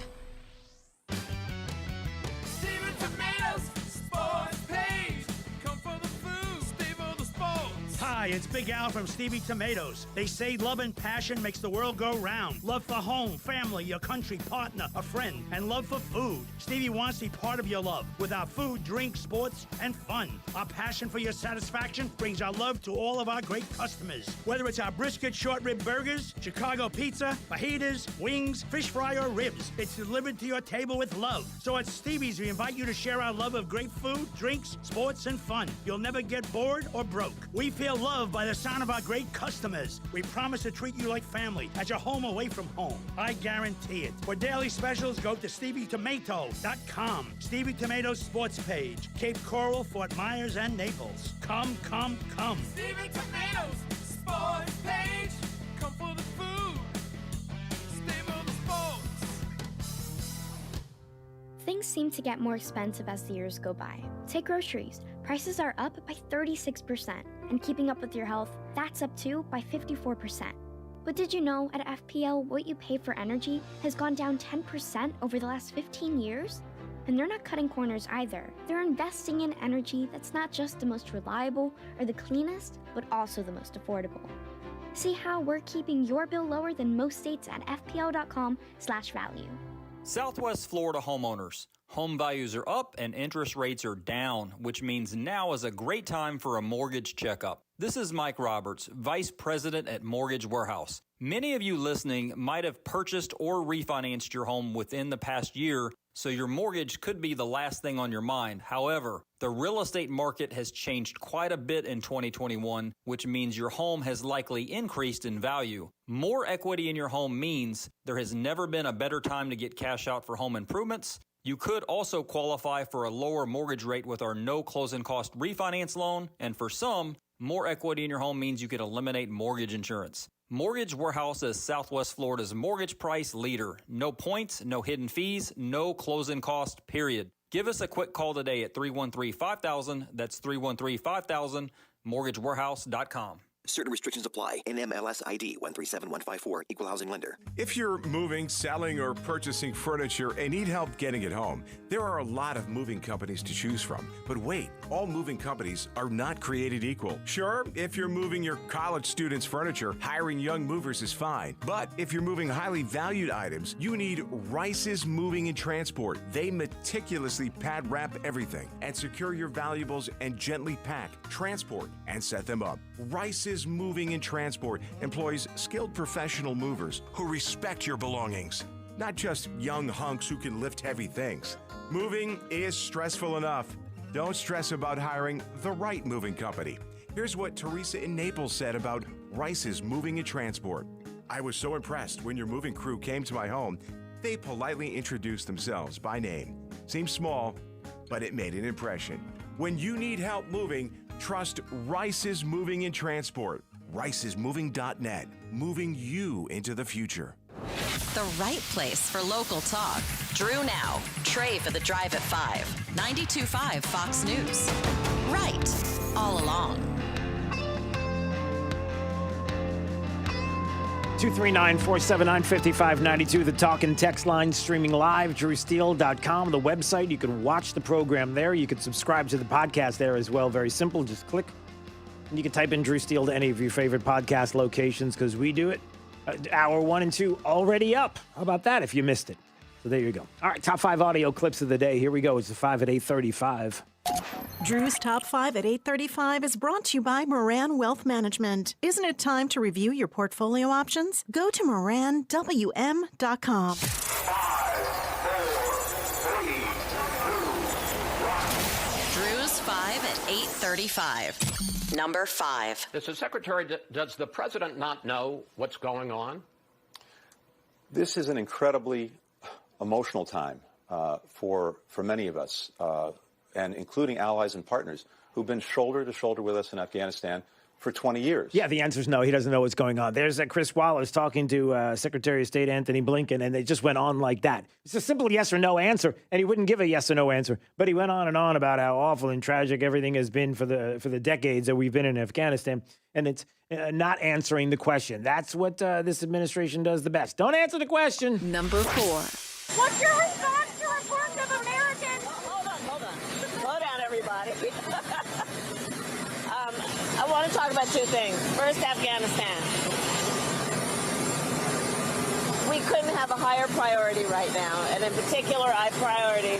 Hi, it's Big Al from Stevie Tomatoes. They say love and passion makes the world go round. Love for home, family, your country, partner, a friend, and love for food. Stevie wants to be part of your love with our food, drink, sports, and fun. Our passion for your satisfaction brings our love to all of our great customers. Whether it's our brisket short rib burgers, Chicago pizza, fajitas, wings, fish fry, or ribs, it's delivered to your table with love. So at Stevie's, we invite you to share our love of great food, drinks, sports, and fun. You'll never get bored or broke. We feel loved by the sound of our great customers. We promise to treat you like family at your home away from home. I guarantee it. For daily specials, go to StevieTomato.com. Stevie Tomatoes Sports Page, Cape Coral, Fort Myers, and Naples. Come, come, come. Stevie Tomatoes Sports Page. Come for the food. Stay for the sports. Things seem to get more expensive as the years go by. Take groceries. Prices are up by 36%. And keeping up with your health, that's up too by 54%. But did you know at FPL what you pay for energy has gone down 10% over the last 15 years? And they're not cutting corners either. They're investing in energy that's not just the most reliable or the cleanest, but also the most affordable. See how we're keeping your bill lower than most states at fpl.com/value. Southwest Florida homeowners. Home values are up and interest rates are down, which means now is a great time for a mortgage checkup. This is Mike Roberts, Vice President at Mortgage Warehouse. Many of you listening might have purchased or refinanced your home within the past year, so your mortgage could be the last thing on your mind. However, the real estate market has changed quite a bit in 2021, which means your home has likely increased in value. More equity in your home means there has never been a better time to get cash out for home improvements. You could also qualify for a lower mortgage rate with our no closing cost refinance loan, and for some, more equity in your home means you could eliminate mortgage insurance. Mortgage Warehouse is Southwest Florida's mortgage price leader. No points, no hidden fees, no closing cost, period. Give us a quick call today at 313-5000. That's 313-5000, mortgagewarehouse.com. Certain restrictions apply. NMLS ID 137154, Equal Housing Lender. If you're moving, selling, or purchasing furniture and need help getting it home, there are a lot of moving companies to choose from. But wait, all moving companies are not created equal. Sure, if you're moving your college students' furniture, hiring young movers is fine. But if you're moving highly valued items, you need Rice's Moving and Transport. They meticulously pad wrap everything and secure your valuables and gently pack, transport, and set them up. Rice's Moving and Transport employs skilled professional movers who respect your belongings, not just young hunks who can lift heavy things. Moving is stressful enough. Don't stress about hiring the right moving company. Here's what Teresa in Naples said about Rice's Moving and Transport. I was so impressed when your moving crew came to my home. They politely introduced themselves by name. Seems small, but it made an impression. When you need help moving, trust Rice's Moving and Transport. Rice'sMoving.net, moving you into the future. The right place for local talk. Drew now. Trey for the drive at 5. 92.5 Fox News. Right. All along. 239-479-5592, the talk and text line, streaming live, drewsteele.com, the website. You can watch the program there. You can subscribe to the podcast there as well. Very simple. Just click. And you can type in Drew Steele to any of your favorite podcast locations because we do it. Hour 1 and 2 already up. How about that if you missed it? So there you go. All right, top 5 audio clips of the day. Here we go. It's the 5 at 8:35. Drew's Top 5 at 8:35 is brought to you by Moran Wealth Management. Isn't it time to review your portfolio options? Go to moranwm.com. 5, 4, 3, 2, 1. Drew's 5 at 8:35. Number 5. Does the president not know what's going on? This is an incredibly emotional time for many of us, and including allies and partners who've been shoulder to shoulder with us in Afghanistan for 20 years. Yeah, the answer is no. He doesn't know what's going on. There's Chris Wallace talking to Secretary of State Antony Blinken, and they just went on like that. It's a simple yes or no answer, and he wouldn't give a yes or no answer. But he went on and on about how awful and tragic everything has been for the decades that we've been in Afghanistan, and it's not answering the question. That's what this administration does the best. Don't answer the question. Number 4. What's your response to reports of Americans? Hold on. Slow down, everybody. I want to talk about 2 things. First, Afghanistan. We couldn't have a higher priority right now, and in particular, our priority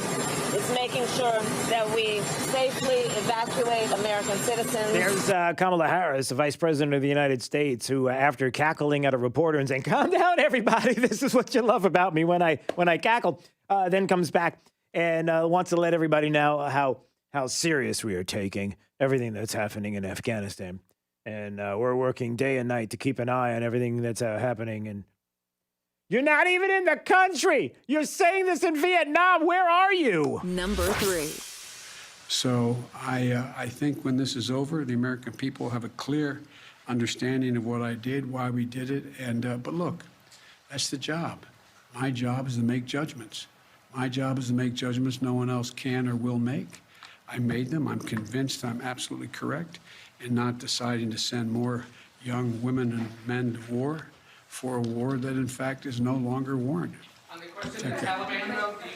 is making sure that we safely evacuate American citizens. There's Kamala Harris, the Vice President of the United States, who, after cackling at a reporter and saying, "Calm down, everybody. This is what you love about me when I cackle," then comes back and wants to let everybody know how serious we are taking everything that's happening in Afghanistan. And we're working day and night to keep an eye on everything that's happening. And you're not even in the country. You're saying this in Vietnam. Where are you? Number 3. So I think when this is over, the American people have a clear understanding of what I did, why we did it. And but look, that's the job. My job is to make judgments. My job is to make judgments no one else can or will make. I made them. I'm convinced I'm absolutely correct in not deciding to send more young women and men to war for a war that, in fact, is no longer warranted. On the question of the Taliban, though, do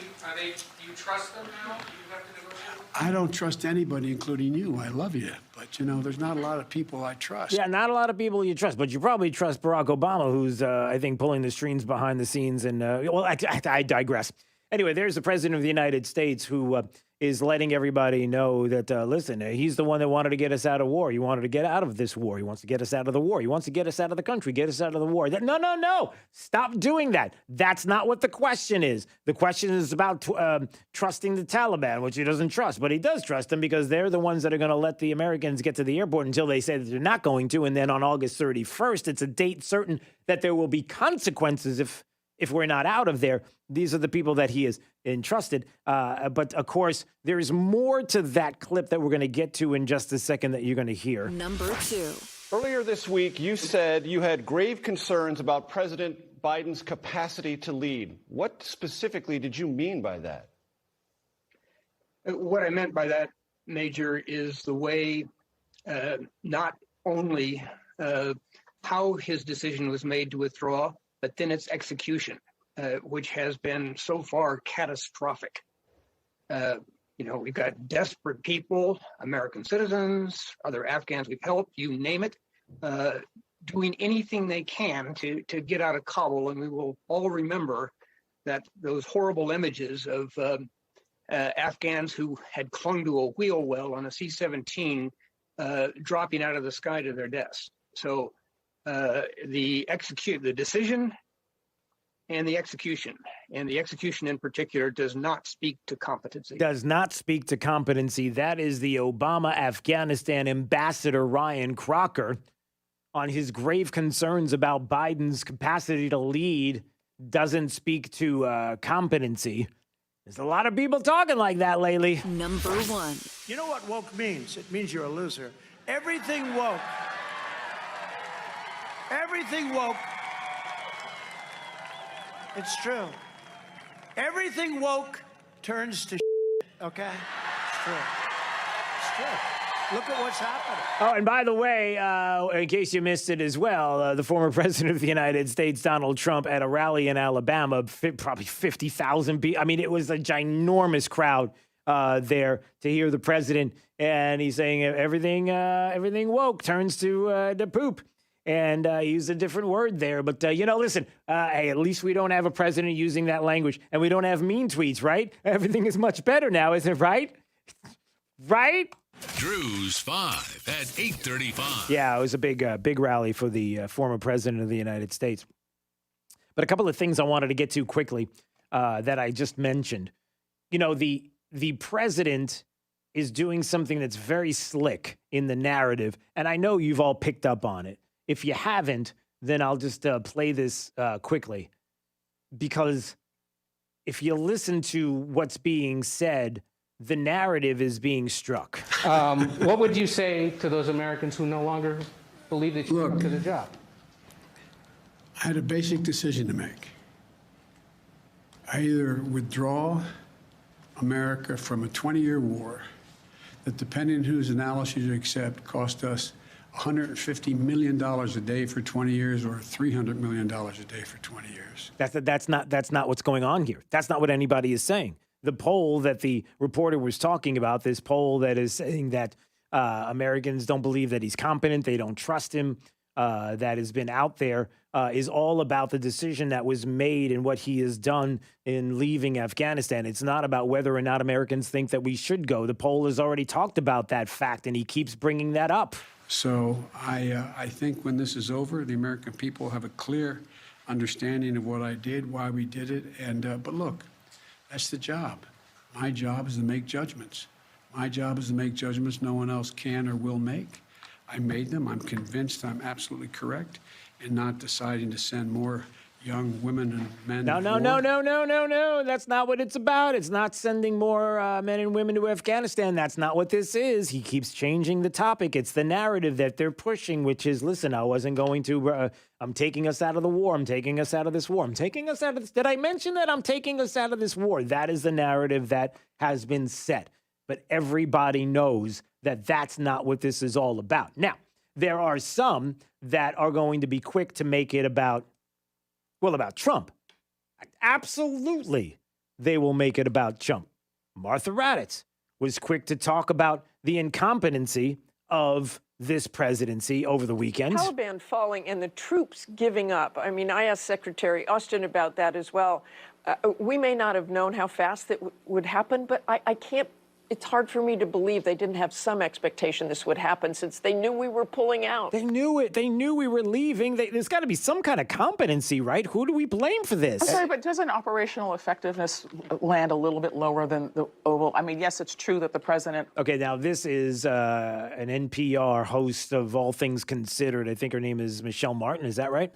you trust them now? Do you have to negotiate? I don't trust anybody, including you. I love you. But, there's not a lot of people I trust. Yeah, not a lot of people you trust, but you probably trust Barack Obama, who's, I think, pulling the strings behind the scenes. And, I digress. Anyway, there's the President of the United States who is letting everybody know that, listen, he's the one that wanted to get us out of war. He wanted to get out of this war. He wants to get us out of the war. He wants to get us out of the country, get us out of the war. No. Stop doing that. That's not what the question is. The question is about trusting the Taliban, which he doesn't trust. But he does trust them because they're the ones that are going to let the Americans get to the airport until they say that they're not going to. And then on August 31st, it's a date certain that there will be consequences if we're not out of there. These are the people that he has entrusted. But, of course, there is more to that clip that we're going to get to in just a second that you're going to hear. Number 2. Earlier this week, you said you had grave concerns about President Biden's capacity to lead. What specifically did you mean by that? What I meant by that, Major, is the way not only how his decision was made to withdraw, but then its execution, which has been so far catastrophic. We've got desperate people, American citizens, other Afghans we've helped, you name it, doing anything they can to get out of Kabul. And we will all remember that those horrible images of Afghans who had clung to a wheel well on a C-17 dropping out of the sky to their deaths. So the decision and the execution in particular does not speak to competency. Does not speak to competency. That is the Obama Afghanistan ambassador, Ryan Crocker, on his grave concerns about Biden's capacity to lead. Doesn't speak to competency. There's a lot of people talking like that lately. Number one. You know what woke means? It means you're a loser. Everything woke. Everything woke. It's true. Everything woke turns to okay? It's true. It's true. Look at what's happening. Oh, and by the way, in case you missed it as well, the former president of the United States, Donald Trump, at a rally in Alabama, probably 50,000 people. I mean, it was a ginormous crowd there to hear the president. And he's saying everything woke turns to the poop. And he used a different word there. But, listen, hey, at least we don't have a president using that language. And we don't have mean tweets, right? Everything is much better now, isn't it, right? Right? Drew's 5 at 8:35. Yeah, it was a big rally for the former president of the United States. But a couple of things I wanted to get to quickly that I just mentioned. The president is doing something that's very slick in the narrative, and I know you've all picked up on it. If you haven't, then I'll just play this quickly. Because if you listen to what's being said, the narrative is being struck. What would you say to those Americans who no longer believe that you're up to the job? I had a basic decision to make. I either withdraw America from a 20-year war that, depending on whose analysis you accept, cost us $150 million a day for 20 years or $300 million a day for 20 years. That's not what's going on here. That's not what anybody is saying. The poll that the reporter was talking about, this poll that is saying that Americans don't believe that he's competent, they don't trust him, that has been out there, is all about the decision that was made and what he has done in leaving Afghanistan. It's not about whether or not Americans think that we should go. The poll has already talked about that fact, and he keeps bringing that up. So I think when this is over, the American people have a clear understanding of what I did, why we did it. But look, that's the job. My job is to make judgments. My job is to make judgments no one else can or will make. I made them. I'm convinced I'm absolutely correct in not deciding to send more young women and men. No. That's not what it's about. It's not sending more men and women to Afghanistan. That's not what this is. He keeps changing the topic. It's the narrative that they're pushing, which is, listen, I wasn't going to, I'm taking us out of the war. I'm taking us out of this war. I'm taking us out of this. Did I mention that I'm taking us out of this war? That is the narrative that has been set. But everybody knows that that's not what this is all about. Now, there are some that are going to be quick to make it about Trump. Absolutely, they will make it about Trump. Martha Raddatz was quick to talk about the incompetency of this presidency over the weekend. Taliban falling and the troops giving up. I mean, I asked Secretary Austin about that as well. We may not have known how fast that would happen, but I can't. It's hard for me to believe they didn't have some expectation this would happen since they knew we were pulling out. They knew it. They knew we were leaving. There's got to be some kind of competency, right? Who do we blame for this? I'm sorry, but doesn't operational effectiveness land a little bit lower than the Oval? I mean, yes, it's true that the president... Okay, now this is an NPR host of All Things Considered. I think her name is Michelle Martin. Is that right?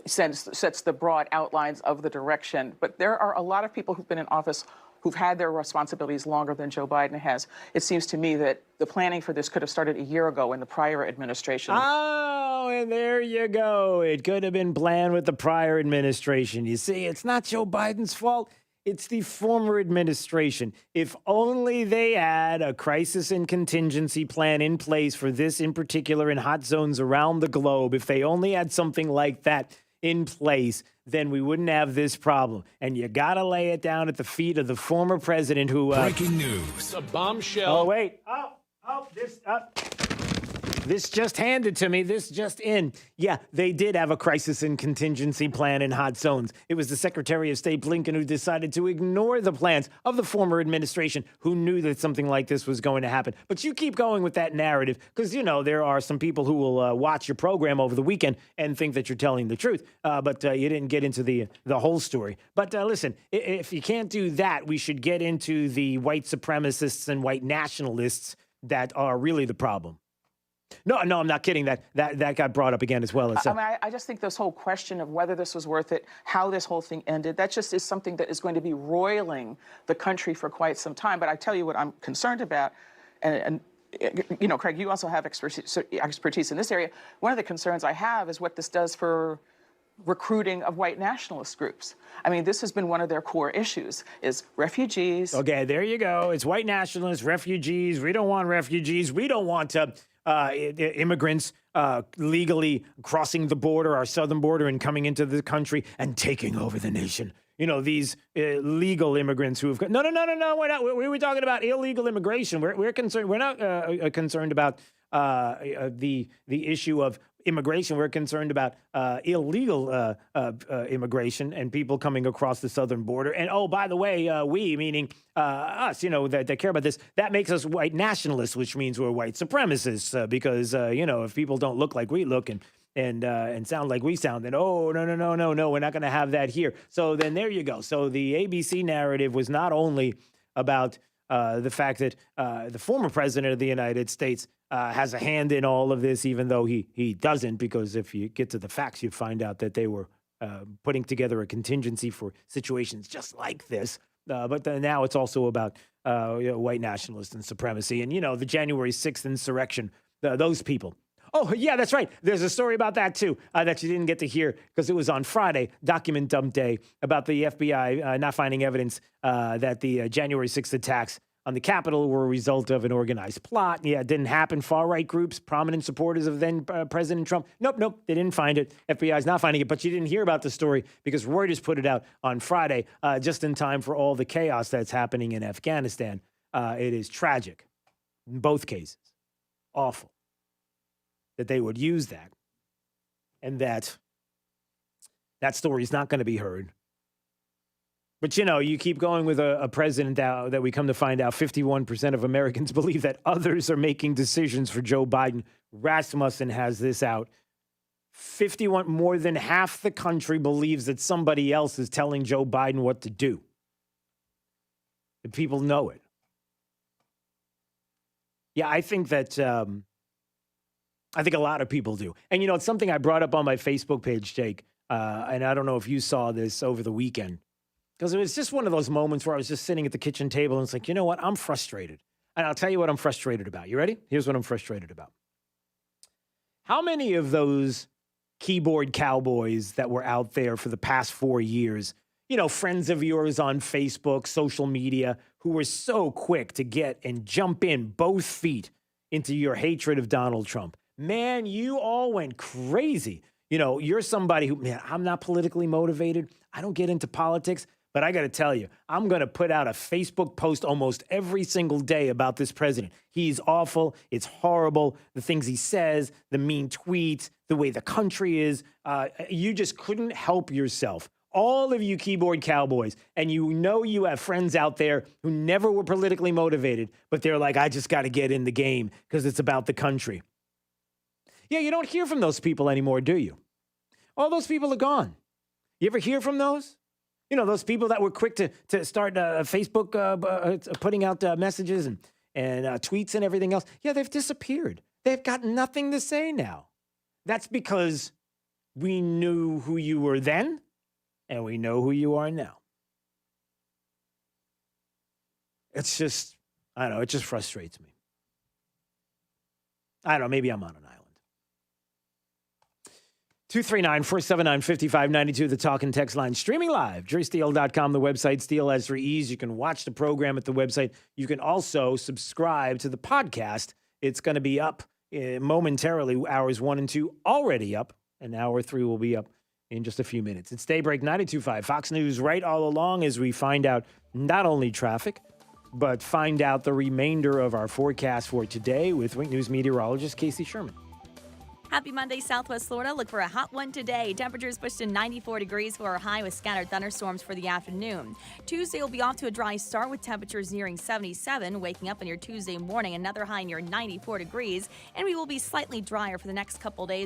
Sets the broad outlines of the direction. But there are a lot of people who've been in office who've had their responsibilities longer than Joe Biden has. It seems to me that the planning for this could have started a year ago in the prior administration. Oh, and there you go. It could have been planned with the prior administration. You see, it's not Joe Biden's fault. It's the former administration. If only they had a crisis and contingency plan in place for this in particular in hot zones around the globe, if they only had something like that in place, then we wouldn't have this problem. And you got to lay it down at the feet of the former president who... Breaking news. A bombshell. Oh, wait. This just handed to me. This just in. Yeah, they did have a crisis and contingency plan in hot zones. It was the Secretary of State Blinken who decided to ignore the plans of the former administration who knew that something like this was going to happen. But you keep going with that narrative because, you know, there are some people who will watch your program over the weekend and think that you're telling the truth. But you didn't get into the whole story. But listen, if you can't do that, we should get into the white supremacists and white nationalists that are really the problem. No, I'm not kidding. That got brought up again as well. I just think this whole question of whether this was worth it, how this whole thing ended, that just is something that is going to be roiling the country for quite some time. But I tell you what I'm concerned about, and you know, Craig, you also have expertise in this area. One of the concerns I have is what this does for recruiting of white nationalist groups. I mean, this has been one of their core issues, is refugees. Okay, there you go. It's white nationalists, refugees. We don't want refugees. We don't want immigrants legally crossing the border, our southern border, and coming into the country and taking over the nation. You know, these legal immigrants who have... No, we're not. We were talking about illegal immigration. We're concerned. We're not concerned about the issue of immigration. We're concerned about illegal immigration and people coming across the southern border. And, oh, by the way, we, meaning us, you know, that care about this, that makes us white nationalists, which means we're white supremacists because, you know, if people don't look like we look and sound like we sound, then, oh, no, we're not going to have that here. So then there you go. So the ABC narrative was not only about the fact that the former president of the United States has a hand in all of this, even though he doesn't, because if you get to the facts, you find out that they were putting together a contingency for situations just like this. But then now it's also about white nationalists and supremacy. And, you know, the January 6th insurrection, those people. Oh, yeah, that's right. There's a story about that, too, that you didn't get to hear because it was on Friday, Document Dump Day, about the FBI not finding evidence that the January 6th attacks on the Capitol were a result of an organized plot. Yeah, it didn't happen. Far-right groups, prominent supporters of then President Trump. Nope, they didn't find it. FBI's not finding it, but you didn't hear about the story because Reuters put it out on Friday, just in time for all the chaos that's happening in Afghanistan. It is tragic in both cases. Awful that they would use that and that story is not going to be heard. But, you know, you keep going with a president that we come to find out 51% of Americans believe that others are making decisions for Joe Biden. Rasmussen has this out. 51, more than half the country believes that somebody else is telling Joe Biden what to do. The people know it. Yeah, I think that... I think a lot of people do. And, you know, it's something I brought up on my Facebook page, Jake, and I don't know if you saw this over the weekend, because it was just one of those moments where I was just sitting at the kitchen table and it's like, you know what? I'm frustrated. And I'll tell you what I'm frustrated about. You ready? Here's what I'm frustrated about. How many of those keyboard cowboys that were out there for the past 4 years, you know, friends of yours on Facebook, social media, who were so quick to get and jump in both feet into your hatred of Donald Trump? Man, you all went crazy. You know, you're somebody who, man, I'm not politically motivated. I don't get into politics. But I got to tell you, I'm going to put out a Facebook post almost every single day about this president. He's awful. It's horrible. The things he says, the mean tweets, the way the country is. You just couldn't help yourself. All of you keyboard cowboys, and you know you have friends out there who never were politically motivated, but they're like, I just got to get in the game because it's about the country. Yeah, you don't hear from those people anymore, do you? All those people are gone. You ever hear from those? You know, those people that were quick to start Facebook putting out messages and tweets and everything else. Yeah, they've disappeared. They've got nothing to say now. That's because we knew who you were then and we know who you are now. It's just, I don't know, it just frustrates me. I don't know, maybe I'm on an island. 239-479-5592, the talk and text line. Streaming live, DreSteele.com, the website. Steele has 3 E's. You can watch the program at the website. You can also subscribe to the podcast. It's going to be up momentarily. Hours 1 and 2 already up, and hour 3 will be up in just a few minutes. It's Daybreak 92.5, Fox News, right all along as we find out not only traffic, but find out the remainder of our forecast for today with Wink News meteorologist Casey Sherman. Happy Monday, Southwest Florida. Look for a hot one today. Temperatures pushed to 94 degrees for our high with scattered thunderstorms for the afternoon. Tuesday will be off to a dry start with temperatures nearing 77, waking up on your Tuesday morning, another high near 94 degrees, and we will be slightly drier for the next couple days.